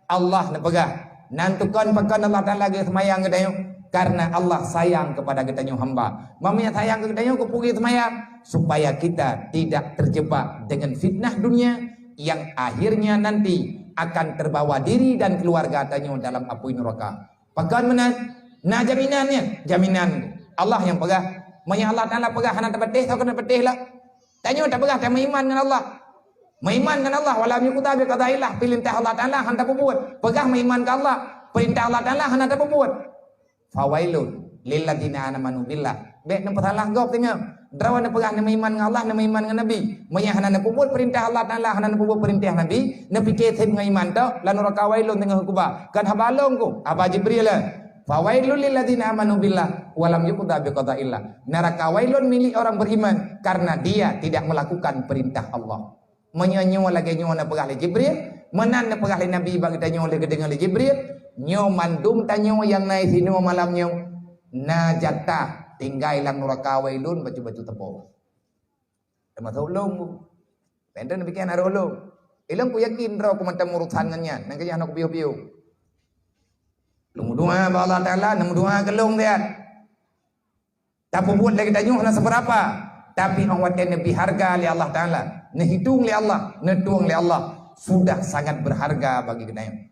Allah nepegah. Nantukan pakan Allah Taala lagi semayang katanya. Karena Allah sayang kepada kita hamba. Mamanya sayang kepada kita kupugi semayang supaya kita tidak terjebak dengan fitnah dunia yang akhirnya nanti akan terbawa diri dan keluarga tanya dalam api neraka. Pakan mana? Nah jaminan Allah yang pegah. Mamanya Allah Taala pegah hana terpetih atau kena petih lah. Tanya tak pegah tak meiman dengan Allah. Meiman dengan Allah walam yuqta bi qadaillah perintah Allah Taala hana tak buat. Pegah meiman ke Allah, perintah Allah Taala hana tak buat. Fawailun lilladina amanu billah. Bek nempat salah gop tengok. Drawan ne pegah ne iman dengan Allah, ne iman dengan Nabi. Maya hana ne pubut perintah Allah Taala, hana ne pubut perintah Nabi, ne pikir dengan iman tok, lan neraka wailun tengah kubah. Kan habalong ku, apa Jibril lah. Fawailun lilladina amanu billah walam yuqda biqadaillah. Neraka wailun milik orang beriman karena dia tidak melakukan perintah Allah. Menyanyo lagi nyo ne pegah le Jibril, menan ne pegah le Nabi bagi tanyo le gedengan le Jibril. Nyo mandum tanyo yang naik sini malam nyo na jatah tinggal ilang neraka wailun baju-baju tepung. Termasuk ulung. Penten bikin ada ulung. Ilang ku yakin raw ku mantam urusan ngannya. Nang kaya anak biu-biu. Lung doa ba Allah Taala, nang doa kelung dia. Tak buat lagi tanyo na seberapa. Tapi orang wate lebih harga li Allah Taala. Nehitung li Allah, netuang li Allah. Sudah sangat berharga bagi kita.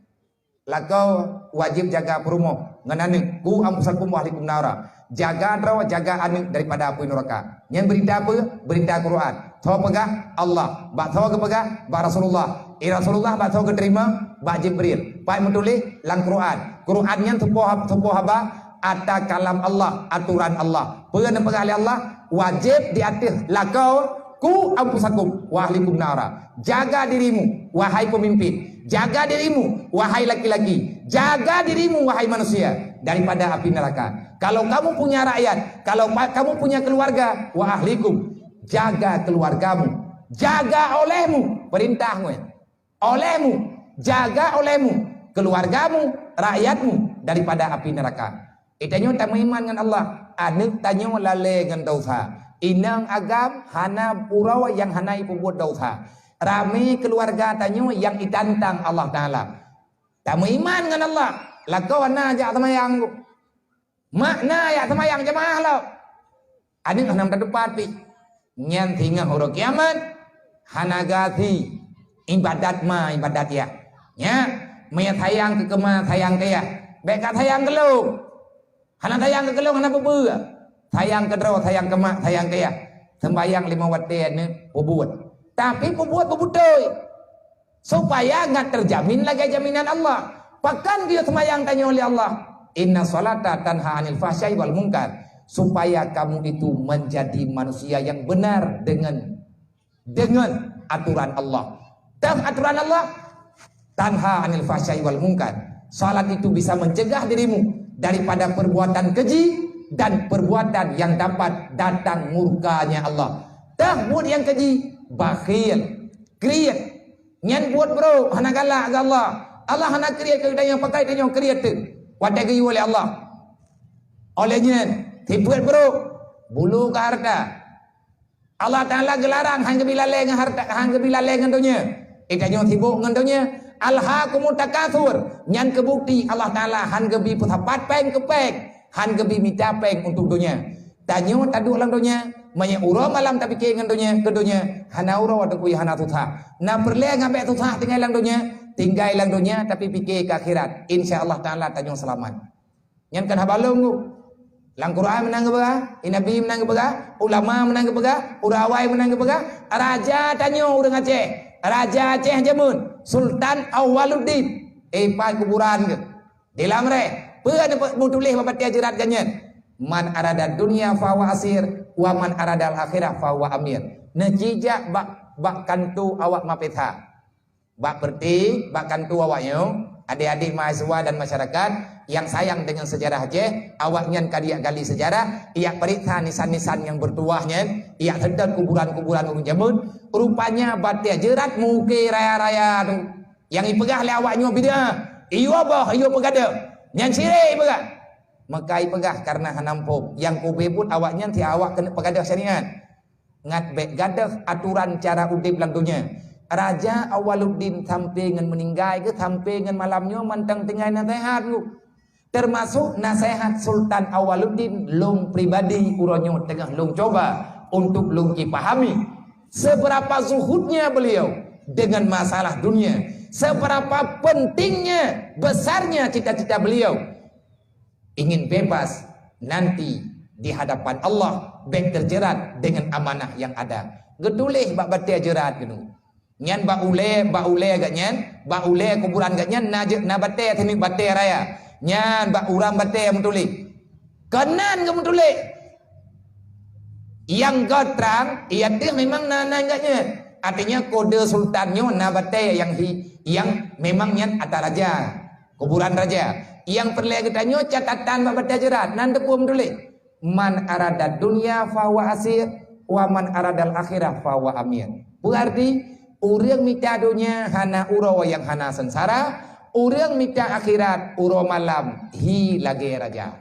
Lakau wajib jaga perumoh nganani ku ampusakum wahlikum nara. Jaga draw jaga anik daripada api neraka. Yang berita apa? Berita Quran. Tahu pegah Allah, ba tahu ke pegah ba Rasulullah. Rasulullah ba tahu ke terima ba Jibril. Pai mentuli lang Quran. Quran yang tupoh haba ada kalam Allah, aturan Allah. Pegan pegah Allah wajib diatir lakau ku ampusakum wahlikum nara. Jaga dirimu wahai pemimpin. Jaga dirimu wahai laki-laki. Jaga dirimu wahai manusia daripada api neraka. Kalau kamu punya rakyat, kalau kamu punya keluarga, wa ahlikum, jaga keluargamu. Jaga olehmu perintahmu. Olehmu, jaga olehmu keluargamu, rakyatmu daripada api neraka. Itanyo tak iman dengan Allah, anik tanyo lale dengan dosa. Inang agam hana purawa yang hana ipu buat dosa. Rame keluarga tanyo yang ditantang Allah Ta'ala. Tak iman dengan Allah. Lakau na ajak semayang. Makna ajak semayang jemaah lo. Adik hanam terdepan pi. Nyan tinggal huruf kiamat. Hanagati. Ibadat ma ibadat ya. Ya. maya tayang ke kema tayang ke ya. Baik kat tayang kelung. Hana tayang ke kelung hana beber. Tayang ke dro tayang kema tayang ke ya. Sembayang 5 waktu ni buat. Tapi buat bebutoy. Supaya enggak terjamin lagi jaminan Allah. Bahkan dia sembahyang tanya oleh Allah, inna salata tanha anil fahsyai wal munkar, supaya kamu itu menjadi manusia yang benar dengan aturan Allah. Dan aturan Allah tanha anil fahsyai wal munkar. Salat itu bisa mencegah dirimu daripada perbuatan keji dan perbuatan yang dapat datang murkanya Allah. Dah buat yang keji, bakhil, kriat. Nyan buat bro, hana galak ke Allah. Allah hana kriat ke yang pakai dia yang kriat tu. Wadah ke oleh Allah. Olehnya tipuat bro, bulu ke harta. Allah Taala gelarang hang bila leng harta, hang bila leng ngandonya. Ikanyo tibuk ngandonya. Alhaakumut takatsur. Nyan kebukti Allah Taala han gebi putapat peng kepeng, han gebi minta peng untuk dunia. Tanyo tadu lang dunia. Maya uro malam tapi ke ngandonya ke dunia. Hana uro atau kuy hana tutha. Na perle ngabe tutha tinggal lang dunia. Tinggal lang dunia tapi fikir ke akhirat. Insyaallah Taala tanyo selamat. Nyan kan habalung ku. Lang Quran menang ke bega, Nabi menang ke bega, ulama menang ke bega, urawai menang ke bega, raja tanyo urang Aceh. Raja Aceh jamun, Sultan Awaluddin. Pai kuburan ke. Dalam re, pe ada mutulih babat dia jerat ganyan. Man arada dunia fawa asir, wa man arada al-akhirah fawa amir. Nejijak bak kantu awak mapetha. Bak berti, bak kantu awaknya, adik-adik mahasiswa dan masyarakat yang sayang dengan sejarah Aceh, awaknya kadiak gali sejarah, ia periksa nisan-nisan yang bertuahnya, ia sedang kuburan-kuburan urung jamun, rupanya batia jerat muke raya-raya tu. Yang ipegah le awaknya bida. Iyo bah, iyo pegada. Nyan sire ipegah. Maka ipegah karena hanampuk. Yang kube pun awaknya ti awak kena pegadah syariat. Ngat bek gadah aturan cara udip lang dunia. Raja Awaluddin sampai ngan meninggal ke sampai ngan malamnya mantang tinggal nasihat lu. Termasuk nasihat Sultan Awaluddin long pribadi uronyo tengah long coba untuk long dipahami seberapa zuhudnya beliau dengan masalah dunia, seberapa pentingnya besarnya cita-cita beliau ingin bebas nanti di hadapan Allah baik terjerat dengan amanah yang ada. Gedulih bak batia jerat gitu. Nyan ba ule agak nyan, ba ule kuburan agak nyan na batia tini batia raya. Nyan ba urang batia mentuli. Kanan ke mentuli. Yang gotrang ia tu memang nana agaknya. Artinya kode sultannya na batia yang memang nyan atas raja, kuburan raja. Yang perlu katanya catatan babat jerat nan depu mentuli. Man arada dunia fawa asir, wa man aradal akhirah fawa amir. Berarti urang mita dunia hana uro yang hana sengsara, urang mita akhirat uro malam hi lagi raja.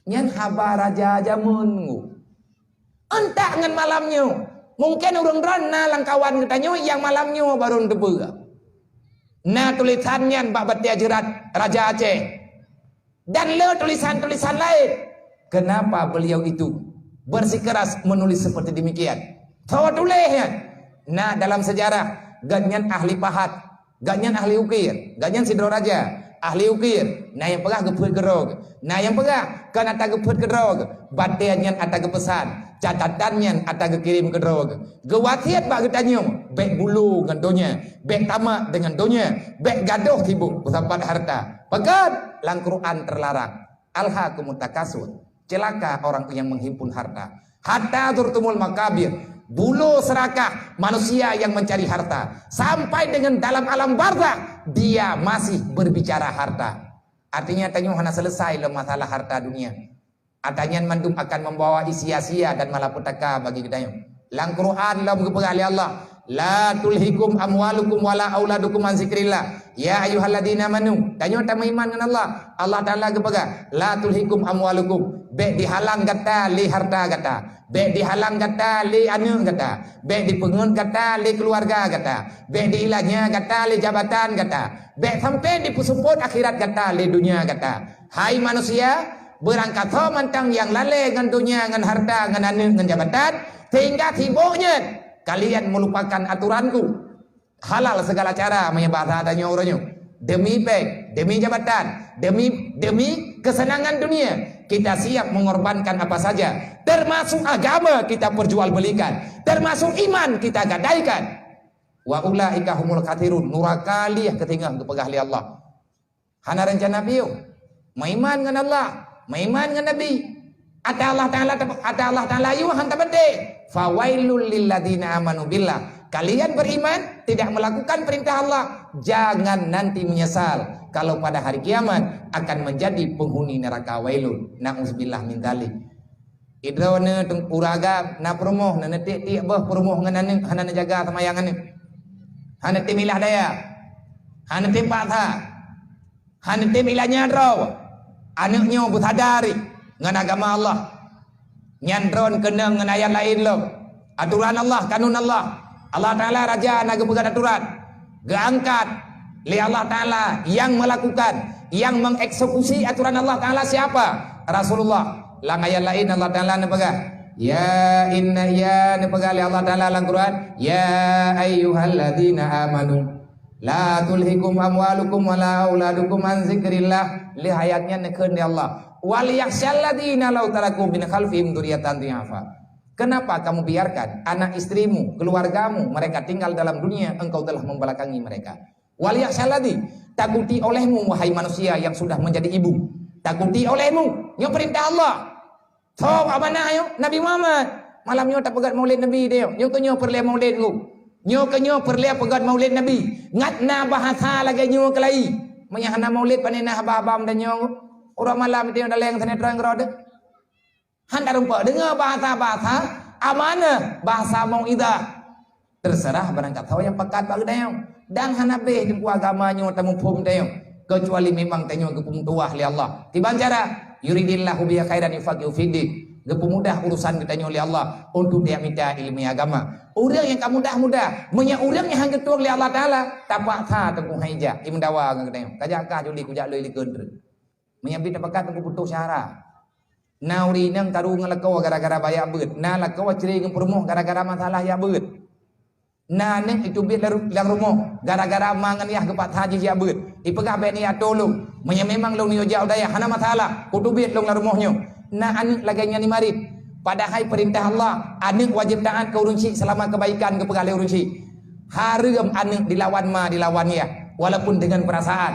Nyan haba raja jamun. Entah ngan malamnya. Mungkin urang rana lang kawan katanya yang malamnya baru debu. Nah tulisannya babat jerat Raja Aceh. Dan le tulisan-tulisan lain. Kenapa beliau itu bersikeras menulis seperti demikian? Tahu tulisnya. Nah dalam sejarah ganyan ahli pahat, ganyan ahli ukir, ganyan sidro raja, ahli ukir. Nah yang pegah geput gerog. Nah yang pegah kan ata geput gerog. Batiannya ata gepesan. Catatannya ata kirim ke drog. Gewatiat bak getanyong, bek bulu dengan donya, bek tamak dengan donya, bek gadoh tibuk sampai harta. Pegat lang Quran terlarang. Alhaakumut takasur. Celaka orang yang menghimpun harta. Hatta zurtumul makabir. Bulu serakah manusia yang mencari harta. Sampai dengan dalam alam barzakh dia masih berbicara harta. Artinya tanyong hana selesai le masalah harta dunia. Adanya mandum akan membawa sia-sia dan malapetaka bagi kita. Lang Quran lam kepegali Allah. La tulhikum amwalukum wala auladukum an zikrillah. Ya ayyuhalladzina amanu. Tanyo tamu iman dengan Allah. Allah Taala kepega. La tulhikum amwalukum. Bek dihalang kata li harta kata. Bek dihalang kata li anu kata. Bek dipengun kata li keluarga kata. Bek diilahnya kata li jabatan kata. Bek sampai dipusuput akhirat kata li dunia kata. Hai manusia, berangkat ho mantang yang lale dengan dunia, dengan harta, dengan anu, dengan jabatan, sehingga sibuknya kalian melupakan aturanku. Halal segala cara menyebabkan adanya orangnya. demi bank, demi jabatan, demi kesenangan dunia, kita siap mengorbankan apa saja, termasuk agama kita perjualbelikan, termasuk iman kita gadaikan. Wa ulaika humul kathirun, nurakali ketinggal kepegah li Allah. Hana rencana biu, maiman dengan Allah, maiman dengan Nabi. Ada Allah Ta'ala yu hanta bede. Fawailul lil ladina amanu billah. Kalian beriman tidak melakukan perintah Allah, jangan nanti menyesal kalau pada hari kiamat akan menjadi penghuni neraka. Wailun, na'udzubillah min dzalik. Idrone tung uraga na promoh na netik ti bah promoh ngan hana jaga samayangan ni. Hana timilah daya. Hana tempat tha. Hana timilah nyadro. Anaknya bersadari ngan agama Allah. Nyandron kena ngan ayat lain lo. Aturan Allah, kanun Allah. Allah Ta'ala raja naga pegat aturan. Geangkat li Allah Ta'ala yang melakukan, yang mengeksekusi aturan Allah Ta'ala siapa? Rasulullah. Lang ayat lain Allah Ta'ala nepegah. Ya inna ya nepegah li Allah Ta'ala lang Quran. Ya ayyuhalladzina amanu la tulhikum amwalukum wala auladukum an zikrillah. Li ayatnya nekeun di Allah. Wal yakhshalladzina law taraku min khalfihim dzurriyyatan dhi'afa. Kenapa kamu biarkan anak istrimu, keluargamu, mereka tinggal dalam dunia, engkau telah membelakangi mereka. Wal yakhshalladzi, takuti olehmu wahai manusia yang sudah menjadi ibu. Takuti olehmu, yang perintah Allah. So amanah yo Nabi Muhammad. Malam nyo tak pegat maulid Nabi dia. Nyo kenyo perle maulid ku. Nyo kenyo perle pegat maulid Nabi. Ngatna bahasa lagi nyo kelai. Menyahana maulid panenah babam dan nyo. Orang malam itu yang daleng senetron ngerode. Handa rumpah dengar bahasa-bahasa amanah, bahasa mau'idah. Terserah barangkat tahu yang pekat bagi dayong. Dan hanabeh jempu agamanya tamu pum dayong. Kecuali memang tanya gepung tuah li Allah. Tiban cara yuridillahu biya khairan yufaqihu fiddin. Gepung mudah urusan ditanya oleh Allah untuk dia minta ilmu agama. Orang yang kamu mudah, menya orang yang hang ketuang li Allah Taala, tapak tha tengku haija imdawa ngang dayong. Kajakah juli kujak leuy li keundre. Menya bita pekat tengku putus syara. Nauri nang taru ngelakau gara-gara bayar beut. Na lakau ceri ngem perumuh gara-gara masalah ya beut. Na neng itu bit lang rumah gara-gara mangan yah gepat haji ya beut. Ipegah be ni atolong. Menya memang long niyo jauh daya hana masalah. Kudu bit long la rumahnya. Na anak laganya ni marit. Padahal perintah Allah, anak wajib taat ke urunci selama kebaikan ke pegale urunci. Haram anak dilawan ma dilawan ya, walaupun dengan perasaan.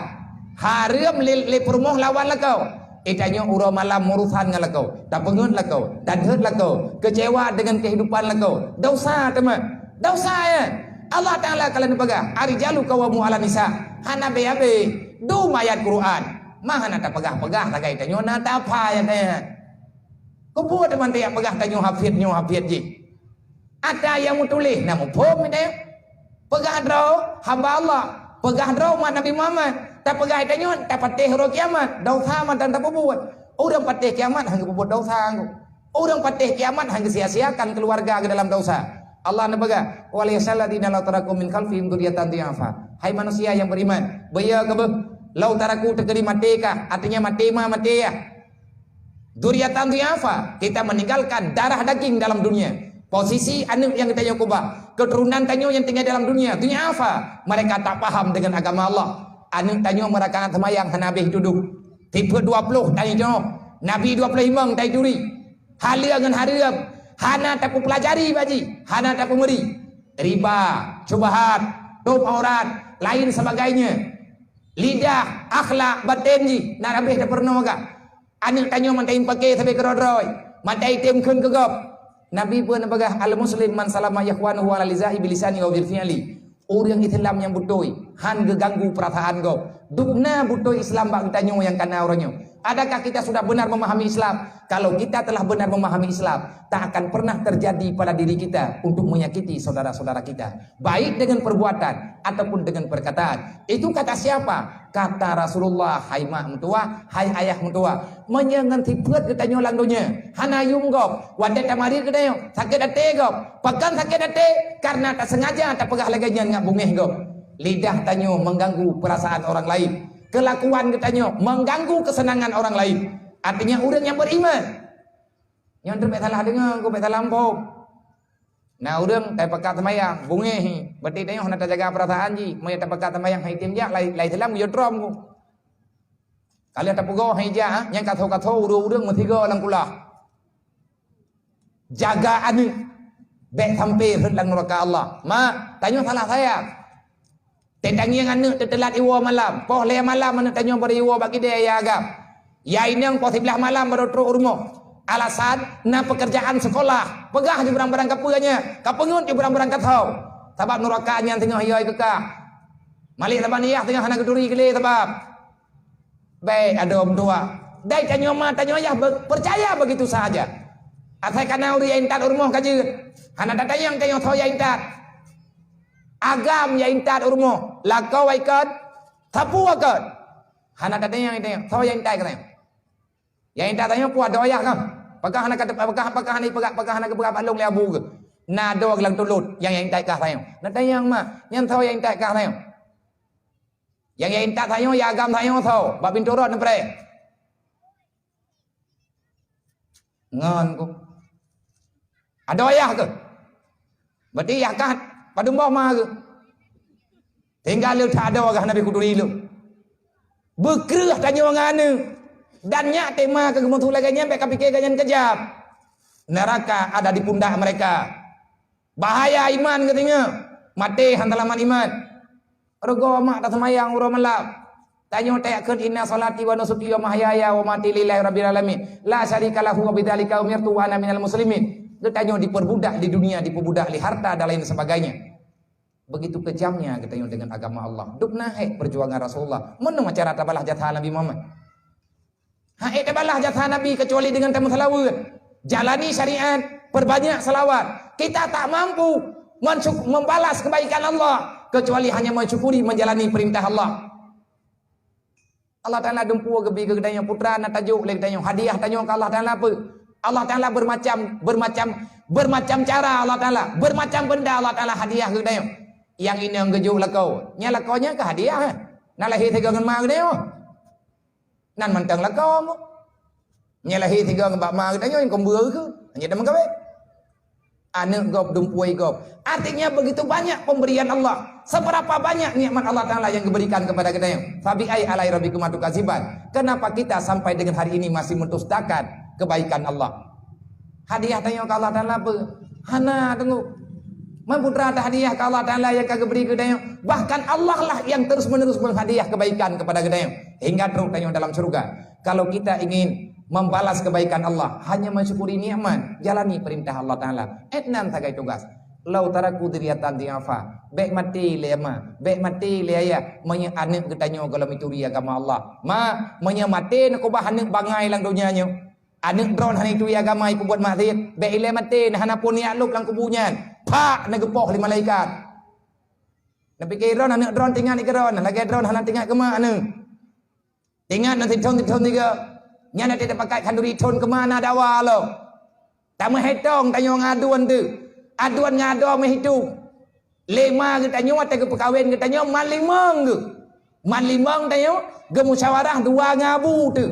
Haram le perumuh lawan lakau. Itanya urang malam murusan dengan lakau, tak pengut lakau, tak hurt lakau, kecewa dengan kehidupan lakau. Dosa teman, dosa ya. Allah Ta'ala kalian pegah, arijalu kawamu ala nisa, hana be do mayat Quran, mahana tak pegah-pegah tak itanya na tak apa ya tanya. Kau buat teman dia pegah tanya hafid ji. Ada yang mutulih, namun pom ini, pegah draw hamba Allah, pegah draw Nabi Muhammad. Tak pegai tanya, tak patih hari kiamat. Dosa mantan tak buat. Orang patih kiamat hanya buat dosa. Orang patih kiamat hanya sia-siakan keluarga ke dalam dosa. Allah nabaga, wal yasalladina law taraku min khalfihim dzurriyyatan dhi'afa. Hai manusia yang beriman, baya ke law taraku terkeri matekah, artinya mati ya. Dzurriyyatan dhi'afa, kita meninggalkan darah daging dalam dunia. Posisi anak yang kita kubah, keturunan tanyo yang tinggal dalam dunia, dhi'afa. Mereka tak paham dengan agama Allah. Anak tanya mereka semayang Nabi duduk tipe 20 tanya Nabi 25 tai juri halia dengan haram hana tak pelajari baji hana tak meri riba cubahat top aurat lain sebagainya lidah akhlak batin ji Nabi tak pernah agak anak tanya mantai pakai sampai kerodroy mantai tem keun kegop Nabi pun bagah al muslim man salama yakhwanu wa lizahi bilisani wa bil fi'li. Orang Islam yang butoi, han geganggu perasaan go. Dukna butoi Islam bak tanyo yang kana orangnya. Adakah kita sudah benar memahami Islam? Kalau kita telah benar memahami Islam, tak akan pernah terjadi pada diri kita untuk menyakiti saudara-saudara kita, baik dengan perbuatan ataupun dengan perkataan. Itu kata siapa? Kata Rasulullah, hai mak mentua, hai ayah mentua. Menyengan tipet kita nyolang dunia. Hana yunggop, wadah tamari kita yo, sakit hati gop. Pekan sakit hati karena tak sengaja tak pegah lagi ngak bungeh gop. Lidah tanyo mengganggu perasaan orang lain. Kelakuan katanya mengganggu kesenangan orang lain. Artinya orang yang beriman. Yang terbaik salah dengar, kau baik salah lampau. Nah urang tai pekat semayang bunge berarti tanya nak jaga perasaan ji mai tai pekat semayang hai tim jak lai telam yo trom ku kalian tak pugo hai ja yang katho urang metiga lang kula jaga anu bek sampai hendak neraka Allah ma tanya salah saya tendangi yang anu tetelat iwa malam poh le malam anu tanya pada iwa bagi dia ya agam ya ini yang poh 11 malam baru teruk rumah alasan na pekerjaan sekolah pegah di barang-barang kapuanya kapengun di barang-barang katau sebab nerakanya tengah yai kekah malik sebab niyah tengah hana keduri kele sebab baik ada om tua dai tanya ma tanya ayah percaya begitu saja asai kana uri intat urmoh kaje hana datang yang tanya thau ya intat agam ya intat urmoh lakau aikat tapu akat hana datang yang tanya thau ya intat katanya ya intat tanya puat doyah kam Pakah anak kata pakah anak keberapa balong le abu ke. Na do gelang tulut yang tak kah tayo. Na tayang ma, yang tahu yang tak kah tayo. Yang tak tayo ya agam tayo tahu. Ba pintu rod napre. Ngon ku. Ada ayah ke? Berarti ya kah padung ma ke. Tinggal lu tak ada orang Nabi kuduri lu. Bekreh tanya ngane. Dan nyak tema ke gemutu laganya sampai kapikir ganyan kejam. Neraka ada di pundak mereka. Bahaya iman katanya. Mati hantalaman iman. Rego mak tak semayang uro malam. Tanyo ta'akun inna salati wa nusuki wa mahyaya wa mati lillahi rabbil alamin. La syarika lahu wa bidzalika umirtu wa ana minal muslimin. Dia tanyo diperbudak di dunia, diperbudak li harta dan lain sebagainya. Begitu kejamnya katanya dengan agama Allah. Duk naik perjuangan Rasulullah. Mana cara tabalah jatah Nabi Muhammad? Hai tabalah jatah Nabi kecuali dengan tamu salawat. Jalani syariat, perbanyak salawat. Kita tak mampu membalas kebaikan Allah kecuali hanya mensyukuri menjalani perintah Allah. Allah Taala dempu gebi ke gedanya putra nak tajuk le gedanya hadiah tanya ke Allah Taala apa? Allah Taala bermacam cara Allah Taala, bermacam benda Allah Taala hadiah ke gedanya. Yang ini yang gejuk lakau. Nya lakaunya ke hadiah. Nak lahir tiga ngan ma gedanya. Nan mantang lakau mo. Nya lahir tiga ngan bak ma gedanya yang kembur ke. Hanya dah menggawe. Anak gop dumpuai gop. Artinya begitu banyak pemberian Allah. Seberapa banyak nikmat Allah Taala yang diberikan kepada kita. Fabi ai alai rabbikum atukaziban. Kenapa kita sampai dengan hari ini masih mendustakan kebaikan Allah? Hadiah tanya ke Allah Taala apa? Hana tengok. Memputra ada hadiah ke Allah Taala yang kagak beri kita. Bahkan Allah lah yang terus-menerus menghadiah kebaikan kepada kita. Hingga terus tanya dalam surga. Kalau kita ingin membalas kebaikan Allah, hanya mensyukuri nikmat, jalani perintah Allah Taala. Etnan tagai tugas. Lau taraku diriatan diafa, baik mati lema, baik mati leaya, menya anak ketanyo kalau mituri agama Allah. Ma menya mati nak ubah anak bangai lang dunianya. Anak drone hani itu agama iku buat mati, baik le mati hana pun ya luk lang kubunyan. Pak nak gepoh lima malaikat. Nak fikir drone anak drone tinggal ni drone, lagi drone hana tinggal ke mana? Tinggal nanti thon tiga. Nya nak tidak pakai kanduri thon ke mana dawa lo. Tak menghitung tanyo ngaduan tu. Aduan ngado menghitung. Lima kita nyo atau ke perkahwin kita nyo malimang ke. Malimang tanyo ke musyawarah dua ngabu tu.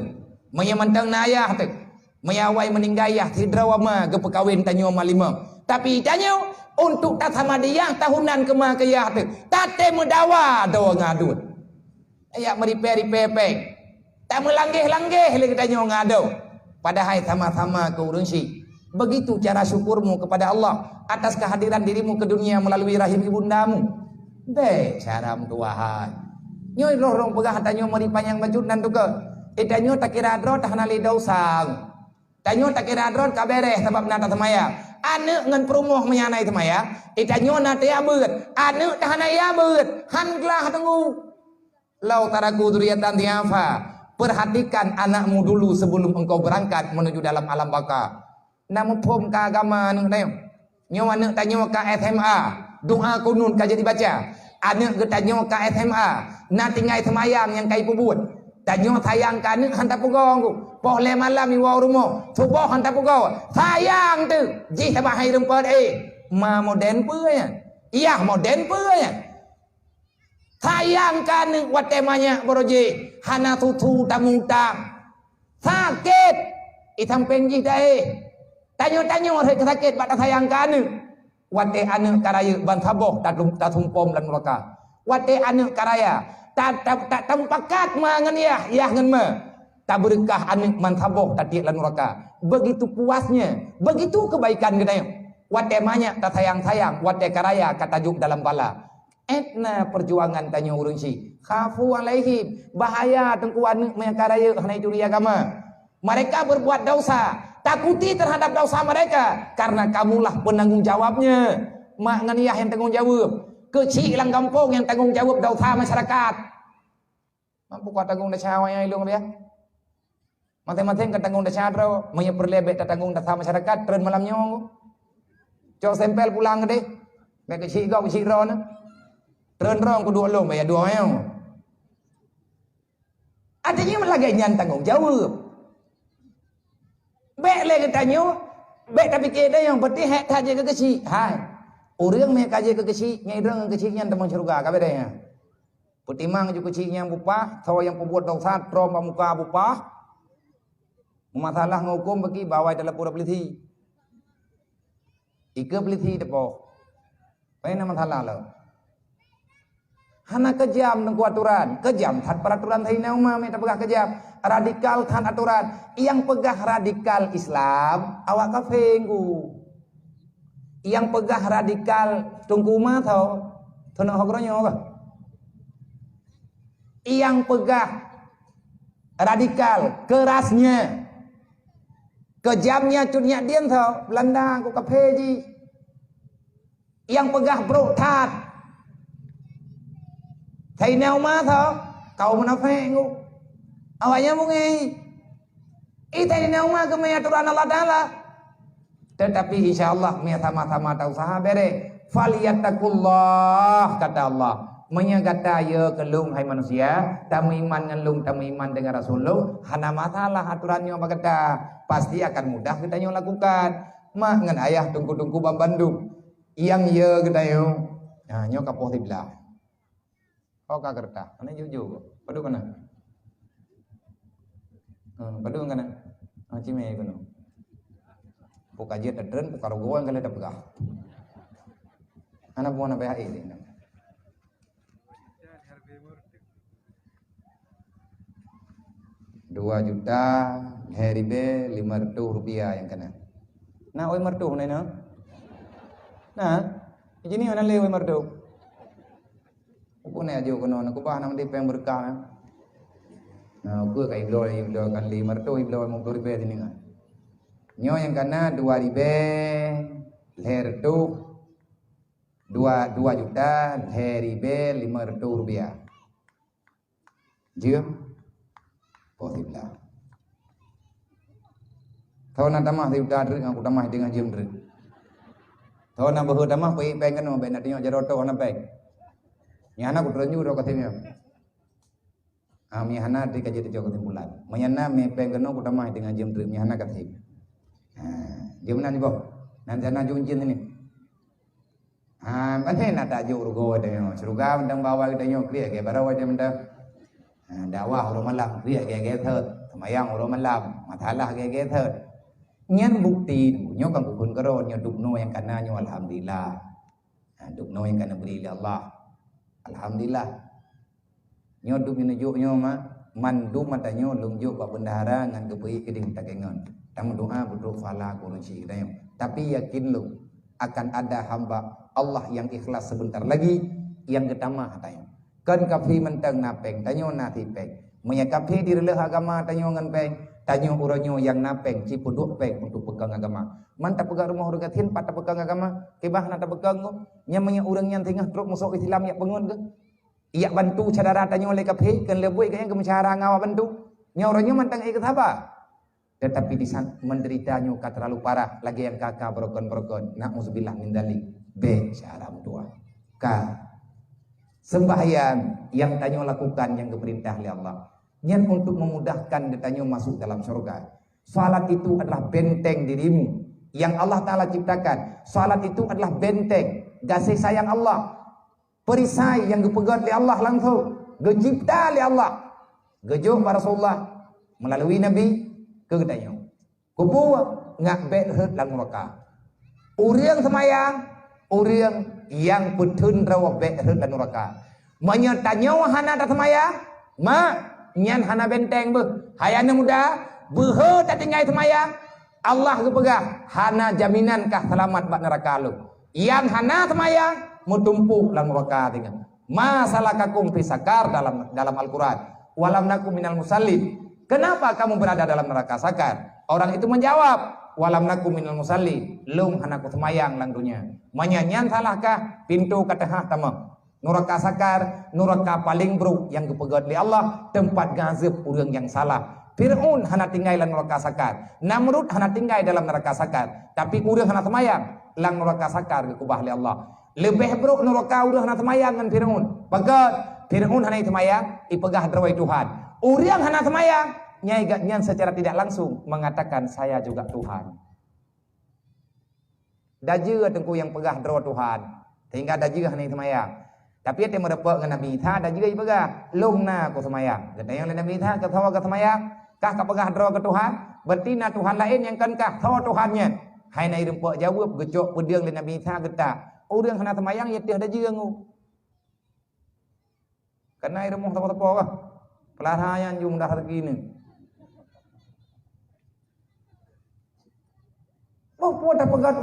Menyamantang nayah tu. Mayawai meninggallah hidrawama ke perkahwin tanyo malimang. Tapi tanyo untuk tak sama dia tahunan ke makayah tu. Tate mendawa dua ngaduan. Ayak meripeh-ripeh peng. Tak melanggih-langgih lagi tanyo ngado. Padahal sama-sama ke urunsi. Begitu cara syukurmu kepada Allah atas kehadiran dirimu ke dunia melalui rahim ibundamu. Baik caramu tuahan. Nyoy roh-roh pegah tanyo mari panjang bajut nan tu ke. Tanyo tak kira adro tak nali dausang. Tanyo tak kira adro kabereh sebab nata semaya. Anak ngan perumoh menyanai semaya. Tanyo nata ya beut. Anak tak hanai ya beut. Hanglah tunggu. Lau taraku dzurriatan diafa. Perhatikan anakmu dulu sebelum engkau berangkat menuju dalam alam baka. Namun pom ka agama nu tayo. Nyo anak tanyo ka SMA, doa kunun ka jadi baca. Anak ke tanyo ka SMA, na tinggal semayang yang kai pubut. Tanyo sayang ka anak hantar pugong ku. Poh le malam iwa rumo, subuh hantar pugong. Sayang tu, ji sabah hai rumput ma moden punya. Iya moden punya. Sayang ka anak wat temanya boroje, hana tutu tamutang. Sakit. Itang pengji dai. Tanyo-tanyo sakit bak sayang ka anu. Wate ane karaya bantaboh ta tumpom lan neraka. Wate ane karaya ta tampakat mangan ya ngan ma. Ta berkah ane mantaboh ta tiak lan neraka. Begitu puasnya, begitu kebaikan gedanya. Wate banyak ta sayang-sayang, wate karaya katajuk dalam bala. Etna perjuangan tanya urang si. Khafu alaihim, bahaya tengku ane karaya hanai curi agama. Mereka berbuat dosa. Takuti terhadap dosa mereka karena kamulah penanggung jawabnya. Mak nganiyah yang tanggung jawab. Kecil lang kampung yang tanggung jawab dosa masyarakat. Mampu kau tanggung dosa yang ilung dia. Mati-mati kan tanggung dosa bro. Maya perlebek tanggung dosa masyarakat. Tren malamnya. Cok sempel pulang deh. Mek kecil kau kecil ron. Tren rong ku dua lom ya dua yang. Artinya melagay nyan tanggung jawab. Baik lagi tanya, baik tapi kita yang penting hak kaji ke kecil. Hai, orang yang kaji ke kecil, yang orang kecilnya teman surga, kabe dah ya. Putimang juga kecilnya bupa, tahu yang pembuat dosa, trauma muka bupa. Masalah ngukum bagi bawa dalam pura peliti. Ika peliti depo. Apa yang masalah lo? Hana kejam dengan aturan, kejam tan peraturan tadi nama minta pegah kejam, radikal tan aturan, yang pegah radikal Islam awak kafenggu, yang pegah radikal tunggu mah tau, tunak hokronya apa? Yang pegah radikal kerasnya, kejamnya cunnya dia tau, Belanda aku kafeji, yang pegah brutal. Thầy nào mà thọ cậu mà nó phê ngu awalnya mungkin thầy nào mà kemaya aturan Allah Ta'ala tetapi insyaallah mia sama-sama tahu sahabere falyattaqullah kata Allah menyagata ya kelung hai manusia tamu iman ngelung tamu iman dengan Rasulullah hana masalah aturannya apa kata pasti akan mudah kita nyo lakukan mak ngan ayah tungku-tungku Bandung yang ya kita yo nah nyo kapoh tiblah. Oh kagerta, mana jujur, padu kana, padu kana, cime kono, buka jet teren, buka rogo yang kalian dapat gak, anak buah nabe hai ini, 2 juta, heribe 500 rupiah yang kena, nah oi merdu nih nah, ini mana le oi merdu. Aku ni aja kono, aku bahan nama dia peng berkah. Nah, aku kayak iblo kan 500 iblo 50 ribu ini kan. Nyo yang kana 2 ribu, leher tu 2 juta, leher ribu 500 rupiah. Jom, positiflah. Tahu nak tamah di udara, aku tamah dengan jam dri. Tahu nak bahut tamah, pergi peng kan, nak tengok jaroto nak peng. Nyana ku terenyu ro katanya. Mihana di kaji dijok kesimpulan. Menyana me pengeno ku tamah dengan jam dri mihana katim. Jam nani boh. Nanti ana junjin ini. Mana nak tajuk rugo ada suruga mendang bawa kita nyok kriya ke barawa dia mendang. Dakwah ro malam kriya ke thot. Semayang ro malam, matalah ke thot. Nyan bukti nyok kang kun karo nyok dukno yang kana nyok alhamdulillah. Dukno yang kana beri Allah. Alhamdulillah. Nyodu minujuk nyoma mandu mata nyo lungjuk ba bendahara ngan kebui keding takengon. Tang doa berdoa fala kunci dayo. Tapi yakin lu akan ada hamba Allah yang ikhlas sebentar lagi yang ketama tayo. Kan kafi mentang napeng tanyo nati peng. Menya kafi di releh agama tanyo ngan peng. Tanyo uronyo yang napeng cipuduk peng untuk pegang agama. Mantap pegang rumah urgatin patah pegang agama kebah nata pegang ko nyamanya urang yang tengah truk masuk Islam ya pengun ke iya bantu cadara tanya oleh kafe kan lebih kayaknya kemencara ngawa bantu nyoranya mantang ikut apa tetapi di sana menderitanya terlalu parah lagi yang kakak berokon na'udzubillah min dzalik b syaram dua k sembahyang yang tanya lakukan yang diperintah oleh Allah yang untuk memudahkan ditanya masuk dalam surga salat itu adalah benteng dirimu yang Allah Ta'ala ciptakan. Salat itu adalah benteng kasih sayang Allah, perisai yang dipegang oleh Allah langsung, dicipta oleh Allah, gejuk Rasulullah melalui Nabi ke gedanya. Kubu ngak bet lang neraka. Uriang semayang Orang yang putun rawa bek dan neraka. Menyertanya hana dat semaya, nyan hana benteng be. Hayana muda, behe tak tinggal semaya. Allah kepegah hana jaminan kah selamat bak neraka lu. Yang hana semaya mutumpu lang neraka tinggal. Masalah kakum pisakar dalam Al-Quran. Walam nakum minal musallin. Kenapa kamu berada dalam neraka sakar? Orang itu menjawab, walam nakum minal musallin. Lung hana ku semayang lang dunia. Menyanyian salahkah pintu katahah tamah. Neraka sakar, neraka paling buruk yang kepegat oleh Allah, tempat gazab orang yang salah. Fir'aun hana tinggal dalam neraka sakar. Namrud hana tinggal dalam neraka sakar. Tapi orang hana semayang lang neraka sakar kekubah oleh Allah. Lebih buruk neraka orang hana semayang dengan Fir'aun. Pegat Fir'aun hana semayang, ipegah drawai Tuhan. Orang hana semayang, nyai gatnyan secara tidak langsung mengatakan saya juga Tuhan. Daje tengku yang pegah drawai Tuhan. Sehingga daje hana semayang. Tapi dia merepek dengan Nabi Isa dan juga ipegah lungna ku semayang. Kata yang Nabi Isa ke tawa ke semayang, kah ka pegah drawai ke Tuhan? Berarti na Tuhan lain yang kan kah tawa Tuhannya. Hai nai rempek jawab gecok pedang le Nabi Isa kata, orang hana semayang ya tiada daje ngu. Karena air moh tapo-tapo kah? Pelarayan jum dah begini. Oh, tak pegat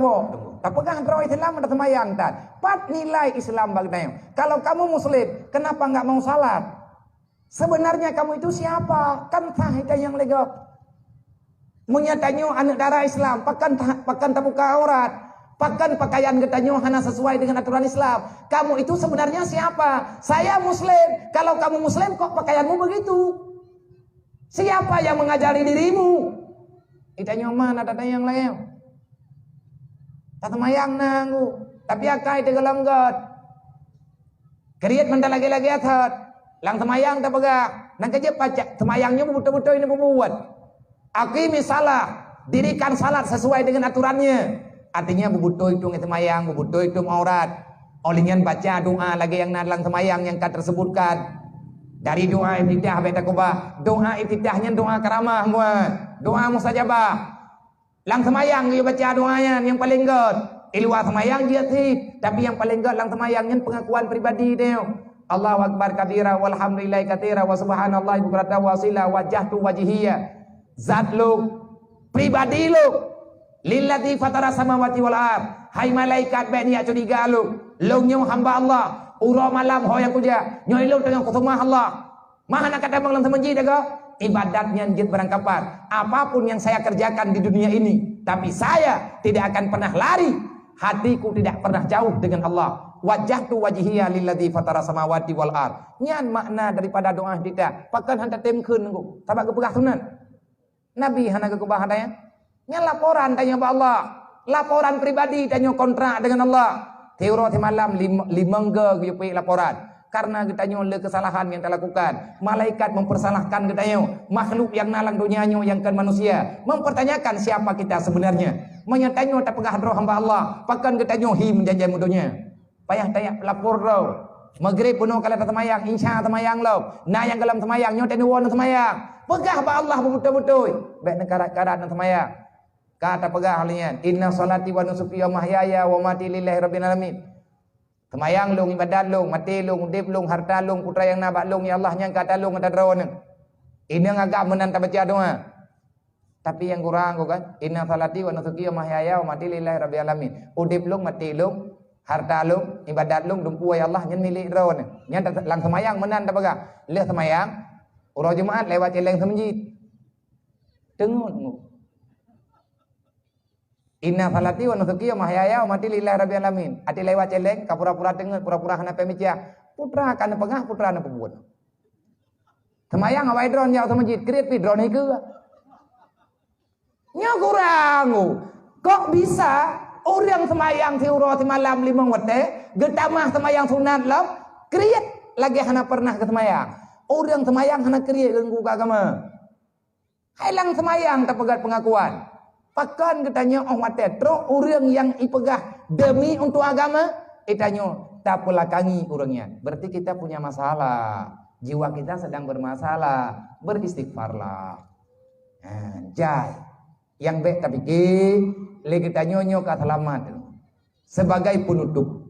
tak pegang drawai Islam ada semayang tak. Pat nilai Islam bagainya. Kalau kamu Muslim, kenapa enggak mau salat? Sebenarnya kamu itu siapa? Kan sah itu yang legap. Menyatanya anak darah Islam, pakan tak buka aurat. Pakan pakaian getanyo hana sesuai dengan aturan Islam. Kamu itu sebenarnya siapa? Saya Muslim. Kalau kamu Muslim kok pakaianmu begitu? Siapa yang mengajari dirimu? Itanyo mana ada yang lain? Tak semayang nanggu. Tapi akai tegelam god. Keriat mentah lagi-lagi athat. Lang semayang tak pegak. Nang kejep pacak. Semayangnya betul-betul ini membuat. Aki misalah. Dirikan salat sesuai dengan aturannya. Artinya bebutuh hitung semayang, bebutuh hitung aurat. Olingan baca doa lagi yang nadlang semayang yang kan tersebutkan. Dari doa iftitah baita kubah. Doa iftitahnya doa karamah muat. Doa mustajabah. Lang semayang dia baca doanya yang paling god. Iluah semayang dia sih. Tapi yang paling god lang semayangnya pengakuan pribadi dia. Allahu akbar kabira walhamdulillahi katsira wa subhanallahi bukratan wa asila wajhatu wajhiyya. Zat lu pribadi lu. Lillati fatara samawati wal ard. Hai malaikat baik niat curiga lu. Lu nyu hamba Allah. Ura malam ho yang kuja. Nyu lu dengan kutumah Allah. Maha nak kata bang semenji daga. Ibadatnya jid berangkapan. Apapun yang saya kerjakan di dunia ini. Tapi saya tidak akan pernah lari. Hatiku tidak pernah jauh dengan Allah. Wajhatu wajhiya lillati fatara samawati wal ard. Nyan makna daripada doa kita. Pakan hantar temkeun ngku. Tabak kepegah sunan. Nabi hana kekubah hadanya. Nya laporan tanya ba Allah. Laporan pribadi tanya kontrak dengan Allah. Teuro ti malam limangga yupi laporan. Karena kita le kesalahan yang kita lakukan. Malaikat mempersalahkan kita makhluk yang nalang dunianya yang kan manusia. Mempertanyakan siapa kita sebenarnya. Menyatanya tak pegah roh hamba Allah. Pakan kita hi menjanjian mudunya. Payah tayak lapor roh. Maghrib penuh kala temayang. Insya temayang lo. Nah yang kalam temayang. Nyote nuwon temayang. Pegah ba Allah betul-betul. Baik negara-negara dan temayang. Kata pegah halian. Inna salati wa nusuki wa mahyaya wa mati lillahi rabbil alamin. Semayang lung, ibadat lung, mati lung, udip lung, harta lung, putra yang nabak lung, ya Allah yang kata lung, kata drawan. Ini agak menanta baca doa. Tapi yang kurang kan, inna salati wa nusuki wa mahyaya wa mati lillahi rabbil alamin. Udip lung, mati lung, harta lung, ibadat lung, dumpu ya Allah yang milik drawan. Yang lang semayang menanta baga. Le semayang, urau Jumaat lewat celeng semenjid. Tengun. Inna salati wa nusuki wa mahyaya wa mati lillahi rabbil alamin. Ati lewat celeng ka pura-pura dengen pura-pura hana pemicia. Putra kana pengah putra na pembuat. Semayang awai drone ya sama masjid kriet pi drone iku. Nya kurang. Kok bisa orang semayang tiuro ti malam 5 waktu getamah semayang sunat lam kriet lagi hana pernah ke semayang. Orang semayang hana kriet ganggu agama. Hailang semayang tak pegat pengakuan. Pakan katanya orang tetro orang yang ipegah demi untuk agama itanyo tak pelakangi orangnya. Berarti kita punya masalah. Jiwa kita sedang bermasalah. Beristighfarlah. Jai. Yang baik tapi le kita nyonyo ke selamat. sebagai penutup.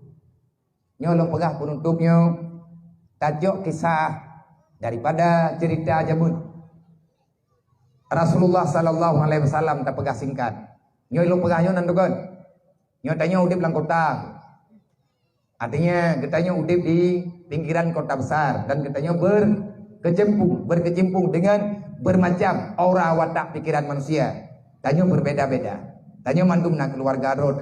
Nyolong pegah penutupnya tajuk kisah daripada cerita Jabun. Rasulullah sallallahu alaihi wasallam tak pegah singkat. Nyolong pegahnya nandukan. Nyotanya udip lang kota. Artinya katanya udip di pinggiran kota besar dan katanya berkecimpung dengan bermacam aura watak pikiran manusia. Tanya berbeda-beda. Tanya mandum nak keluarga rod.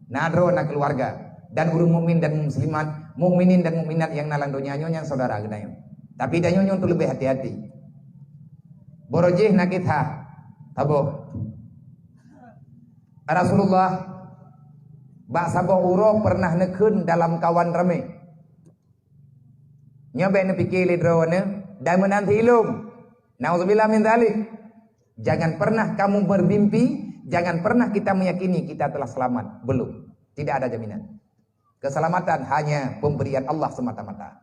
Nadro nak keluarga dan urung mukmin dan muslimat, mukminin dan mukminat yang nalang donyanya yang saudara gedayo. Tapi danyo untuk lebih hati-hati. Borojih nak kita tabo. Rasulullah Bak sabah uro pernah nekun dalam kawan rame. Nyobe ne pikir lidrone dan menanti ilum. Nauzubillah min dzalik. Jangan pernah kamu bermimpi, jangan pernah kita meyakini kita telah selamat. Belum. Tidak ada jaminan. Keselamatan hanya pemberian Allah semata-mata.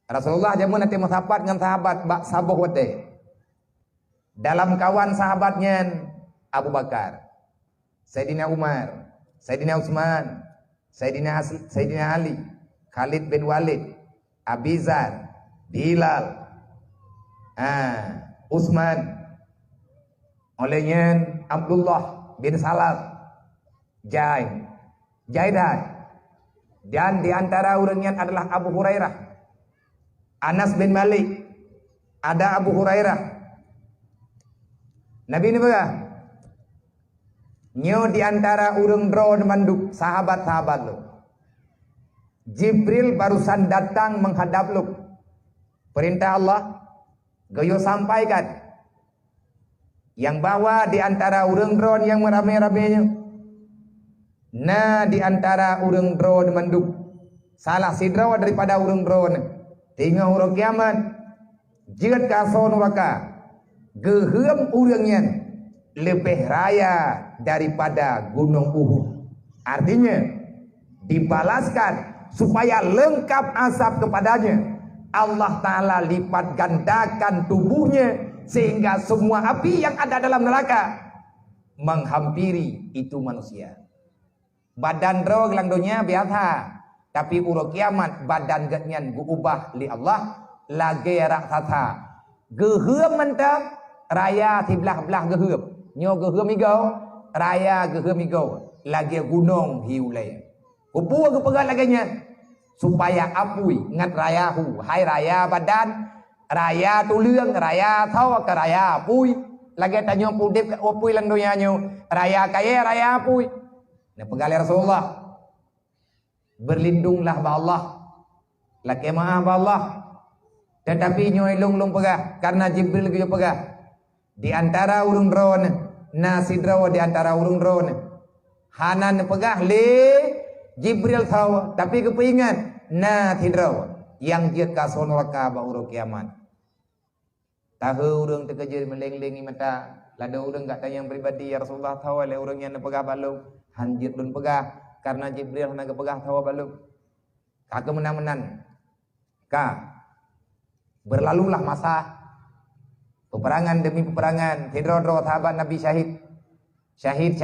Rasulullah jamun nanti musahabat dengan sahabat bak sabah wate. Dalam kawan sahabatnya Abu Bakar, Sayyidina Umar, Sayyidina Utsman, Sayyidina Ali, Khalid bin Walid, Abizar, Bilal, Utsman, olehnya Abdullah bin Salam, Jaidan, dan di antara orangnya adalah Abu Hurairah, Anas bin Malik, ada Abu Hurairah. Nabi ini berkata, nyo di antara urang drone manduk sahabat-sahabat lu. Jibril barusan datang menghadap lu. Perintah Allah goyo sampaikan yang bahwa di antara urang drone yang merame-ramenya. Nah di antara urang drone manduk salah sidrawa daripada urang drone. Tinggal urang kiamat jeut kaso neraka. Gehem urangnya lebih raya daripada gunung Uhud. Artinya dibalaskan supaya lengkap asap kepadanya. Allah Ta'ala lipat gandakan tubuhnya sehingga semua api yang ada dalam neraka menghampiri itu manusia. Badan roh gelang dunia biasa, tapi urut kiamat badan genyan guubah li Allah lagi raksasa. Gehem mentang raya sebelah-belah gehem. Nyo gehem igau, raya gehem igau. Lagi gunung hiulai. Kupu ke pegat laginya. Supaya apui ngat raya hu. Hai raya badan, raya tuliang, raya tau ke raya apui. Lagi tanya pudip ke apui lang dunia nyo. Raya kaya, raya apui. Nah pegali Rasulullah. Berlindunglah ba Allah. Lagi maaf ba Allah. Tetapi nyo ilung-lung pegah. Karena Jibril ke pegah. Di antara urung drone nasidrawa di antara urung drone hanan pegah le Jibril tahu tapi kepingan nasidrawa yang dia kason neraka ba urung kiamat tahu urung terkejut meleng-lengi mata lada urung kata yang pribadi ya Rasulullah tahu le urung yang pegah balu hanjit dun pegah karena Jibril nak pegah tahu balu kak menan-menan ka berlalulah masa peperangan demi peperangan, hidro-hidro sahabat Nabi syahid. Syahid.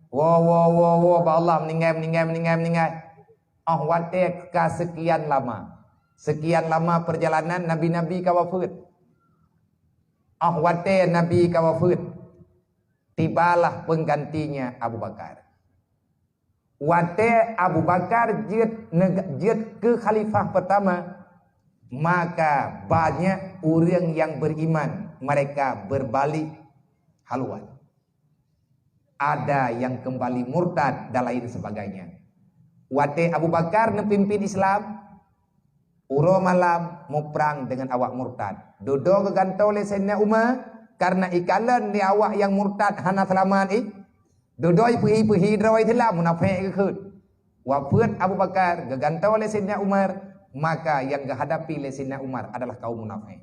Wow, ba Allah meninggal. Oh wate ka sekian lama. Sekian lama perjalanan nabi-nabi ka wafat. Oh wate nabi ka wafat. Tibalah penggantinya Abu Bakar. Wate Abu Bakar jeut ke khalifah pertama. Maka banyak orang yang beriman mereka berbalik haluan. Ada yang kembali murtad dan lain sebagainya. Wate Abu Bakar nepimpin Islam. Uro malam mau perang dengan awak murtad. Dodo kegantau oleh Sayyidina Umar karena ikalan ni awak yang murtad hana selamat Dodo pergi drawai telah munafik ke. Wafat Abu Bakar kegantau oleh Sayyidina Umar. Maka yang dihadapi oleh Sayyidina Umar adalah kaum munafik.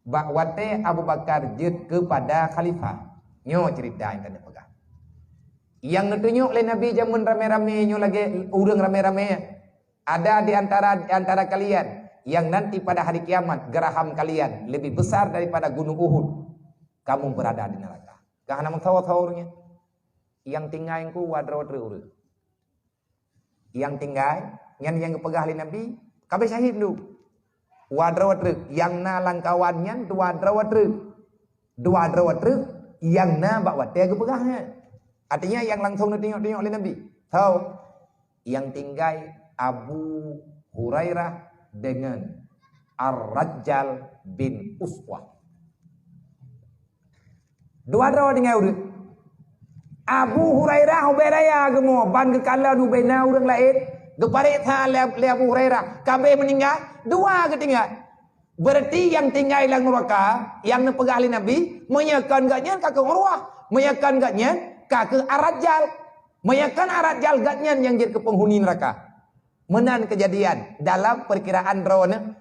Bakwate Abu Bakar jeut kepada khalifah. Nyo cerita yang tadi pegang. Yang ditunjuk oleh Nabi jamun rame-rame nyo lagi urang rame-rame. Ada di antara kalian yang nanti pada hari kiamat geraham kalian lebih besar daripada gunung Uhud. Kamu berada di neraka. Karena tahu-tahunya. yang tinggal ku wadro terus. Yang tinggal yang kepegah li Nabi kabeh syahid lu. Wadro terus yang na langkawannya dua wadro terus yang na bak wate kepegahnya. Artinya yang langsung tengok-tengok li Nabi. Tahu yang tinggal Abu Hurairah dengan Ar-Rajjal bin Uswah. Dua dengan urut. Abu Hurairah beraya gemo ban ke kala du bena urang lain. Geparik tha le Abu Hurairah kabeh meninggal, dua ketinggal. Berarti yang tinggal lang neraka, yang nepegah li Nabi, menyakan gatnya ka ke Urwah, menyakan gatnya ka ke Ar-Rajjal. Menyakan Ar-Rajjal gatnya yang jadi ke penghuni neraka. Menan kejadian dalam perkiraan drone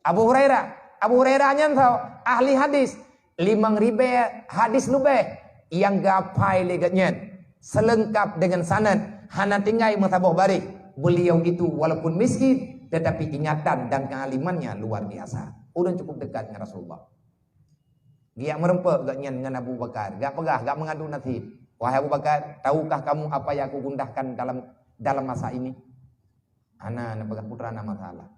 Abu Hurairah. Abu Hurairah tahu ahli hadis 5.000 hadis lebih yang gapai legatnya selengkap dengan sanad hana tinggal matabuh barik. Beliau itu walaupun miskin tetapi ingatan dan kealimannya luar biasa. Udah cukup dekat dengan Rasulullah. Dia merempek gatnya dengan Abu Bakar, gak pegah, gak mengadu nasib. Wahai Abu Bakar, tahukah kamu apa yang aku gundahkan dalam masa ini? Ana nepegah putra nama masalah.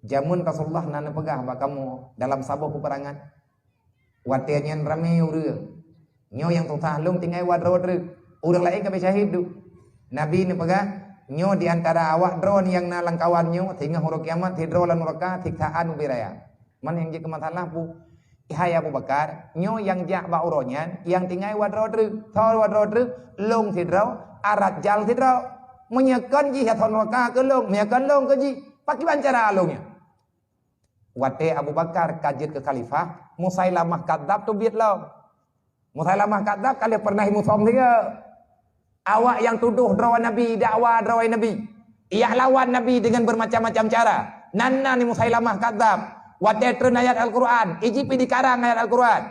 Jamun Rasulullah na nepegah bak kamu dalam sabuh peperangan. Watiannya rame urang. Nyo yang tutahlung tinggal wadro. Urang lain kabeh syahid du. Nabi nepegah nyo di antara awak drone yang na langkawan nyo hingga huruf kiamat hidro lan neraka tiksaan ubiraya. Man yang jadi masalah pu Hai Abu Bakar, nyo yang jak ba uronya, yang tinggal wadro thor wadro long thidro, Ar-Rajjal thidro, menyekan ji hathon neraka ke long, menyekan long ke ji, pakai bancara longnya. Wate Abu Bakar kajit ke khalifah, Musailamah kadzab tu biat long. Musailamah kadzab kali pernah musom dia. Awak yang tuduh drawan Nabi, dakwah drawan Nabi. Ia lawan Nabi dengan bermacam-macam cara. Nanna ni Musailamah kadzab. Wate turun ayat Al-Quran, ijipi dikarang ayat Al-Quran.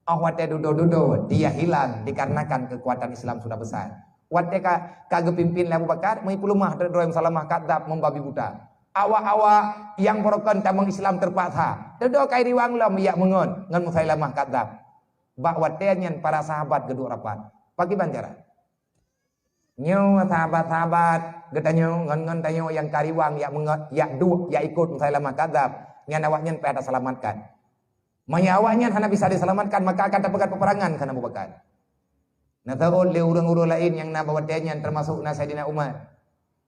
Wate dudo, dia hilang dikarenakan kekuatan Islam sudah besar. Wate kagak pimpin Abu Bakar, mengipulumah droim salamah kadzab membabi buta. Awak-awak yang berokon tamang Islam terpaksa. Dodo kai riwang lam yak mengon ngan Musailamah kadzab. Bak wate nyen para sahabat geduk rapat. Pagi banjara. Nyo sahabat-sahabat getanyo ngon tanyo yang kariwang yak mengon yak du yak ikut Musailamah kadzab. Ngan awaknya pada selamatkan. Maya awaknya hana bisa diselamatkan maka akan terpegat peperangan kan Abu Bakar. Nah tahu le urang-urang lain yang na bawatenya termasuk na Sayyidina Umar.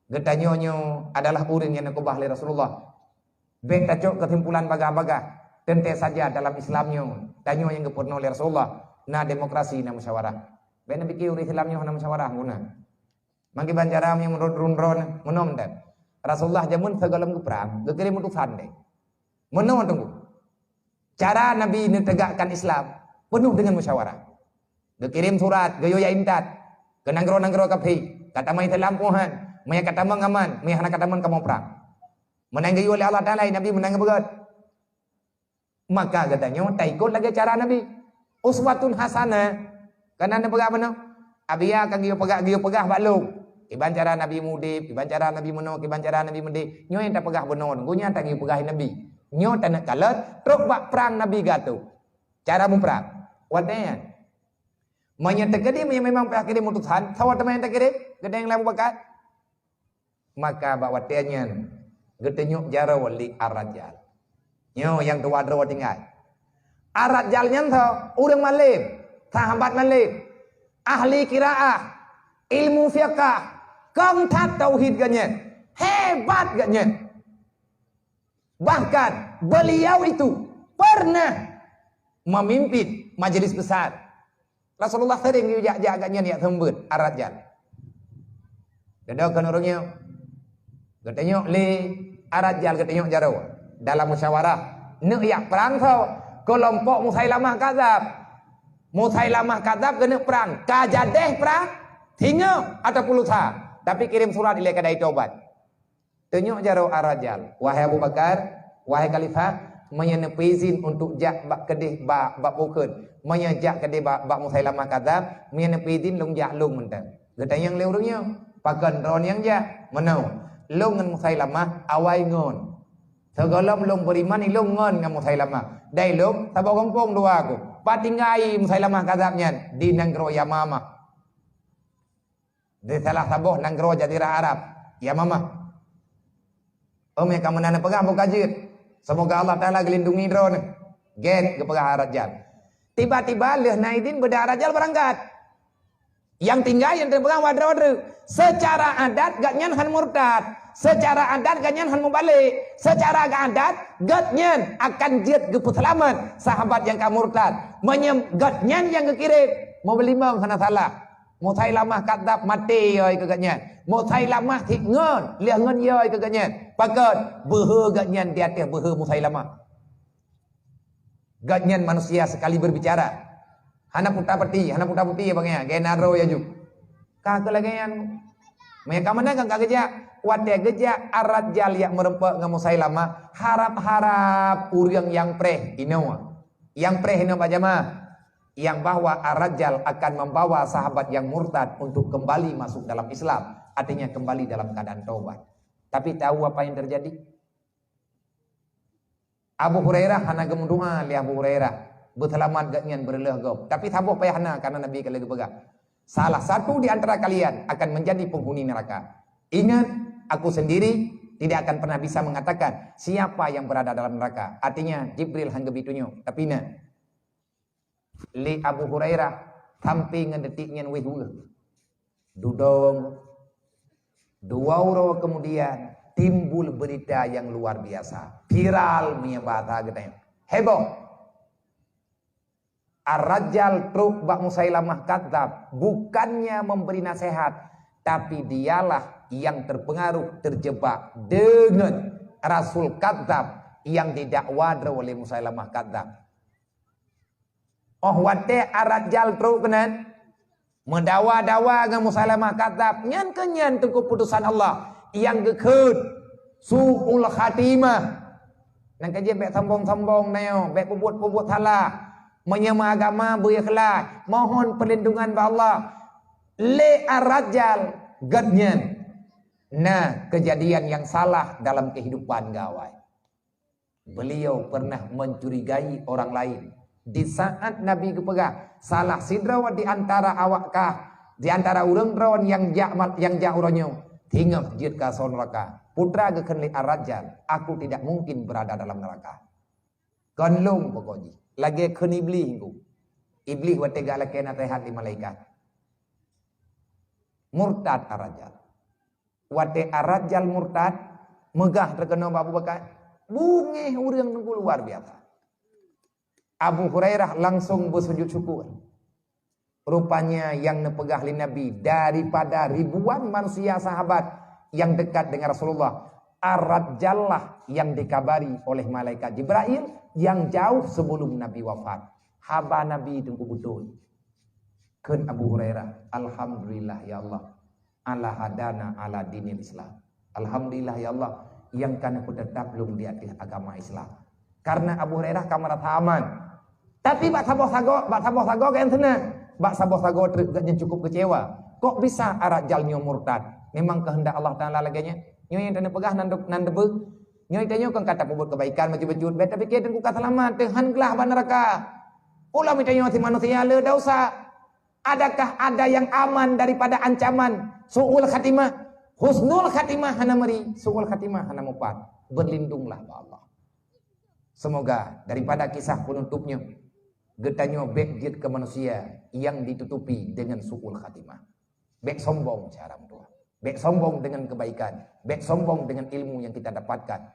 Getanyonyo adalah urang yang nakubah li Rasulullah. Bek tacok kesimpulan baga-baga. Tente saja dalam Islamnya tanyo yang gepurno oleh Rasulullah. Na demokrasi na musyawarah. Bek nabi ki uri Islamnya na musyawarah guna. Mangki banjara yang menurun menom dan Rasulullah jamun segalam perang gekirim utusan deh. Menon tunggu. Cara Nabi menegakkan Islam penuh dengan musyawarah. Dikirim surat, gayo ya imtat. Kenanggro-nanggro kapi. Kata mai telampuhan, mai kata mengaman, mai hana kata men kamu perang. Menang gayo oleh Allah Taala Nabi menang begat. Maka katanya tak ikut lagi cara Nabi. Uswatun hasanah. Karena Nabi pegah mana? Abia kan gayo pegah balung. Iban cara Nabi mudib, iban cara Nabi meno, iban cara Nabi mendip. Nyo yang tak pegah benon, gunya tak gayo pegah Nabi. Nyo tanah kalat truk bak perang Nabi gatu. Cara memperang. Wadanya. Menyatakan dia memang pihak kirim utusan. Sawat teman yang tak kirim. Gede yang lalu bakat. Maka bak wadanya. Gede nyuk jara wali Ar-Rajjal. Nyo yang tua drawa tinggal. Ar-Rajjalnya tau. Urang malim. Sahabat malim. Ahli kiraah. Ilmu fiqah. Kongtat tauhid ganyan. Hebat ganyan. Bahkan beliau itu pernah memimpin majelis besar. Rasulullah sering agaknya niat hembut Ar-Rajjal. Dadakan orangnya. Katanya li Ar-Rajjal katanya jaro dalam musyawarah. Nek yak perang tau kelompok Musailamah kadzab. Musailamah kadzab kena perang. Kajadeh perang tinggal atau pulusa. Tapi kirim surat ilai kadai tobat. Tunjuk jaro Ar-Rajjal. Wahai Abu Bakar, wahai Khalifah, menyenep izin untuk jak bak kedih bak pukul. Menyajak kedih bak Musailamah kadzab, menyenep izin long jak long mentang. Gata yang leurungnya, pakan drone yang jak, menau. Long ngan Musailamah awai ngon. Segalam long beriman long ngon ngan Musailamah. Dai long sabau kampung dua aku. Patinggai Musailamah kadzabnya di Nanggro Yamamah. Di salah sabuh nanggro jazirah Arab. Ya mama. Yang kamu nana pegang buka jid. Semoga Allah Ta'ala gelindungi drone. Get ke pegah Rajal. Tiba-tiba leh Naidin beda Rajal berangkat. Yang tinggal yang terpegang wadra-wadra. Secara adat gatnyan han murtad. Secara adat gatnyan han mubalik. Secara adat gatnyan akan jid ke selamat. Sahabat yang kamu murtad. Gatnyan yang kekirim. Mau belimang sana salah. Musailamah kadzab mati yoi ke gatnyan. Musailamah thịt ngon, liah ngon yoi ke gatnyan. Pakat behe gatnyan di atas behe Musailamah. Gatnyan manusia sekali berbicara. Hana putar peti ya bangnya. Genaro ya juk. Kah kelagayan. Mereka mana kan kerja. Wate kerja Ar-Rajal yang merempak dengan Musailamah. Harap-harap urang yang preh ino. Yang preh ino Pak Jamaah. Yang bahwa Ar-Rajal akan membawa sahabat yang murtad untuk kembali masuk dalam Islam. Artinya kembali dalam keadaan taubat. Tapi tahu apa yang terjadi? Abu Hurairah hana gemudunga li Abu Hurairah. Berselamat gatnyan berleh gop. Tapi tabuh payah hana karena Nabi kalau pegang. Salah satu di antara kalian akan menjadi penghuni neraka. Ingat, aku sendiri tidak akan pernah bisa mengatakan siapa yang berada dalam neraka. Artinya Jibril hangga bitunyo. Tapi nah, li Abu Hurairah tampi ngedetiknya weh dudong 2 euro kemudian timbul berita yang luar biasa, viral menyebata katanya heboh. Ar-Rajal truk bak Musailamah kadzab bukannya memberi nasihat, tapi dialah yang terpengaruh terjebak dengan Rasul kadzab yang didakwa oleh Musailamah kadzab. Oh wate Ar-Rajal truk kenan mendawa-dawa dengan Musailamah kadzab nyan kenyan tu keputusan Allah yang gekut su'ul khatimah nang kaje bek sambong-sambong nayo bek pubut-pubut salah menyama agama berikhlas mohon perlindungan ba Allah le Ar-Rajal gadnyan. Nah kejadian yang salah dalam kehidupan gawai, beliau pernah mencurigai orang lain. Di saat Nabi kepegang salah sidrawat di antara awakkah di antara urang rawan yang jauhronyo tinggal jid ka son neraka putra geken li Ar-Rajal aku tidak mungkin berada dalam neraka konlung pokoknya lagi ken iblis ku iblis wate gak laki nasihat di malaikat murtad Ar-Rajal wate Ar-Rajal murtad megah terkena Abu Bakar bunge urang nunggu luar biasa. Abu Hurairah langsung bersujud syukur. Rupanya yang nepegah li Nabi daripada ribuan manusia sahabat yang dekat dengan Rasulullah, Ar-Rajal lah yang dikabari oleh malaikat Jibril yang jauh sebelum Nabi wafat. Haba Nabi tunggu betul. Ken Abu Hurairah, alhamdulillah ya Allah, ala hadana ala dinil Islam. Alhamdulillah ya Allah yang kan aku tetap belum di atas agama Islam. Karena Abu Hurairah kamar aman. Tapi bak saboh sago kan senang. Bak saboh sago tergaknya cukup kecewa. Kok bisa Ar-Rajal nyo murtad? Memang kehendak Allah Taala laganya. Nyo yang tanda pegah nan debeg. Nyo tanyo kan kata pebut kebaikan macam-macam bet tapi kita ku selamat Tuhan gelah ban neraka. Ulah mitanyo si manusia le dosa. Adakah ada yang aman daripada ancaman suul khatimah? Husnul khatimah hana meri, suul khatimah hana mupat. Berlindunglah ba Allah. Semoga daripada kisah penutupnya getanyo bek jid ke manusia yang ditutupi dengan suul khatimah. Bek sombong cara tua. Bek sombong dengan kebaikan, bek sombong dengan ilmu yang kita dapatkan.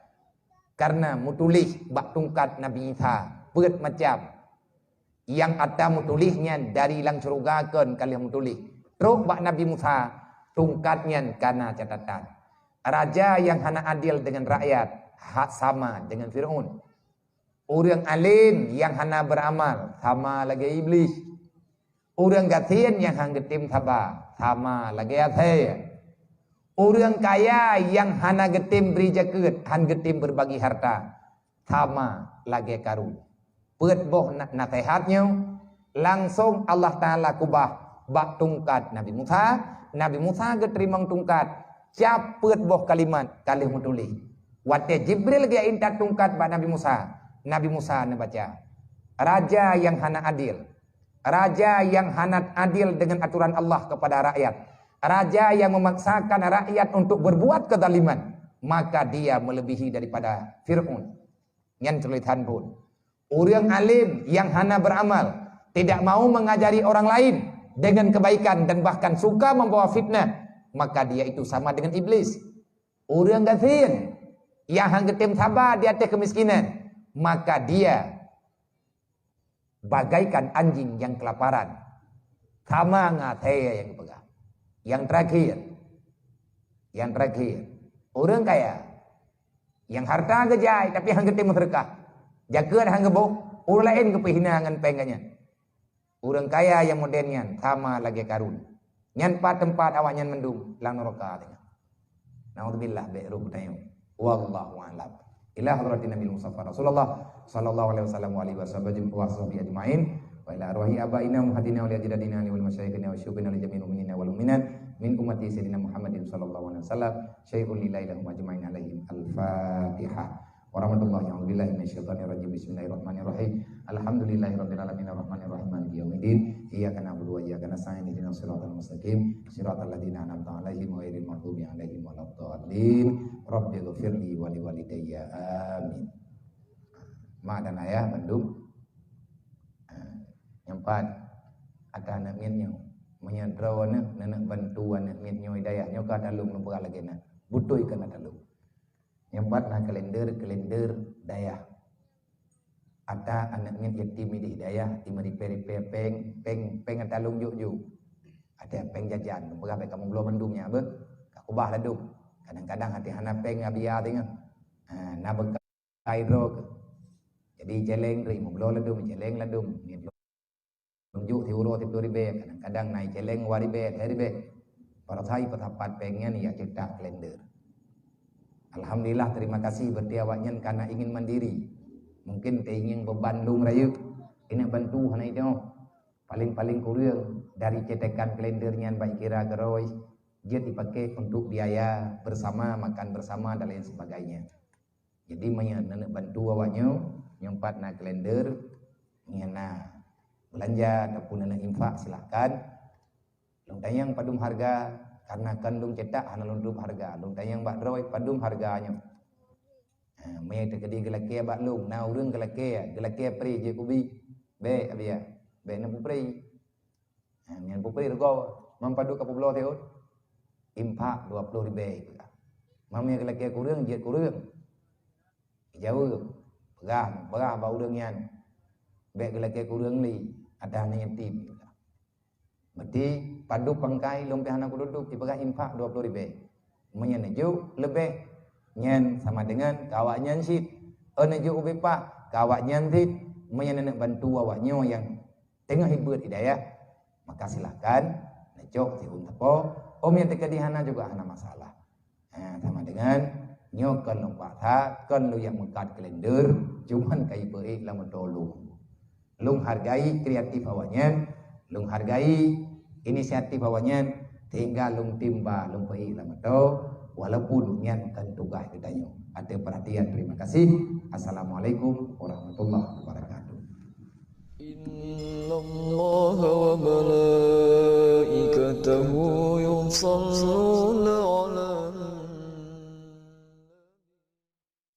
Karena mutulih bak tungkat Nabi Isa, berat macam yang ada mutulihnya dari lang surugakan kalian mutulih. Terus bak Nabi Musa tungkatnya karena catatan. Raja yang hana adil dengan rakyat, hak sama dengan Fir'aun. Orang alim yang hana beramal sama lagi iblis. Orang gatin yang hang getim sabar sama lagi athaya. Orang kaya yang hana getim beri jaket, han getim berbagi harta sama lagi karun. Pet boh nasihatnya langsung Allah Taala kubah bak tungkat Nabi Musa. Nabi Musa geterimang tungkat cap pet boh kalimat kalih mutulih. Wate Jibril ge intat tungkat bak Nabi Musa. Nabi Musa membaca, raja yang hana adil, raja yang hana adil dengan aturan Allah kepada rakyat, Raja yang memaksakan rakyat untuk berbuat kezaliman, maka dia melebihi daripada Fir'aun. Yang tulisan pun. Orang alim yang hana beramal, tidak mau mengajari orang lain dengan kebaikan dan bahkan suka membawa fitnah, maka dia itu sama dengan iblis. Orang gafir yang hanggetim sabar di atas kemiskinan, maka dia bagaikan anjing yang kelaparan. Sama ngataya yang pegang. Yang terakhir, orang kaya yang harta gejai tapi hanggetim sedekah. Jaga hang gebok, orang lain kepihina ngan pengannya. Orang kaya yang modernnya sama lagi karun. Nyan tempat awak nyan mendung lang neraka tengah. Naudzubillah bi'ruh tayu. Wallahu a'lam. Ila hadratin Nabi Mustafa Rasulullah sallallahu alaihi wasallam wa alihi washabihi ajmain. Wa ila arwahi abaina muhaddina wa ajdadina wal masyayikhina wa syukrina li jami'il mu'minina wal mu'minat min ummati sayyidina Muhammadin sallallahu alaihi wasallam syai'un lillahi lahum ajmain alaihim. Al-Fatihah. Warahmatullahi wabarakatuh. Bismillahirrahmanirrahim. Alhamdulillahirabbil alamin arrahmanir rahim maliki yaumiddin. Iyyaka na'budu wa iyyaka nasta'in ihdinas siratal mustaqim siratal ladzina an'amta 'alaihim ghairil maghdubi 'alaihim waladdallin. Rabbighfirli wa liwalidayya. Amin. Mak dan ayah Bandung. Yang empat, ada anak mietnya menyadraw anak bantu anak mietnya hidayahnya ka dalung lumpa lagi na. Butuh ikan dalung. Yang empat nah kalender dayah. Ada anak miet yatim di hidayah di meripe peng talung juk. Ada peng jajan, berapa kamu belum mendungnya be? Aku bah ladung. Kadang-kadang hati hana peng abia tengah. Na bekai rok. Jadi celeng ri mau belum ladung, celeng ladung. Juk ti uro ti ribe, kadang-kadang naik celeng waribe, ribe. Para sai petapat pengnya nih ya cetak kalender. Alhamdulillah, terima kasih bertiawaknya karena ingin mandiri. Mungkin ingin berbandung rayu. Ini bantu hana itu. Paling-paling kurang dari cetekan kalendernya baik kira geroi. Dia dipakai untuk biaya bersama, makan bersama dan lain sebagainya. Jadi nenek bantu awaknya nyempat na kalender, ngena belanja ataupun nenek infak silakan. Lontayang padum harga karena kandung cetak hana lundrup harga. Lontayang bak droi padum harganya. Mai terkedi gelake bak lung, na urang gelake pri je kubi. Be abia. Be na pupri. Nyan pupri rego mampadu ka publo teut. Impak 20 ribu. Mamnya gelake kurang je kurang. Jauh. Berah ba urang nyan. Be gelake kurang li ada hanya yatim. Berarti padu pangkai lumpih anak duduk dibagi infak 20 ribu. Menyenejuk lebih nyen sama dengan kawak nyen sit. Nejuk ubi pak kawak nyen sit menyenek bantu awaknya yang tengah hibur hidayah. Maka silakan nejuk tiun tepo. Om yang terkedi hana juga hana masalah. Sama dengan nyokan lompat kan lu yang mekat kalender cuman kai beik lah mentolong. Lung hargai kreatif awaknya, lung hargai inisiatif awaknya, tinggal lung timba lung pei lama tau walaupun nyan kan tugas kita nyo. Ada perhatian, terima kasih. Assalamualaikum warahmatullahi wabarakatuh. Innallaha wa malaikatahu yusalluna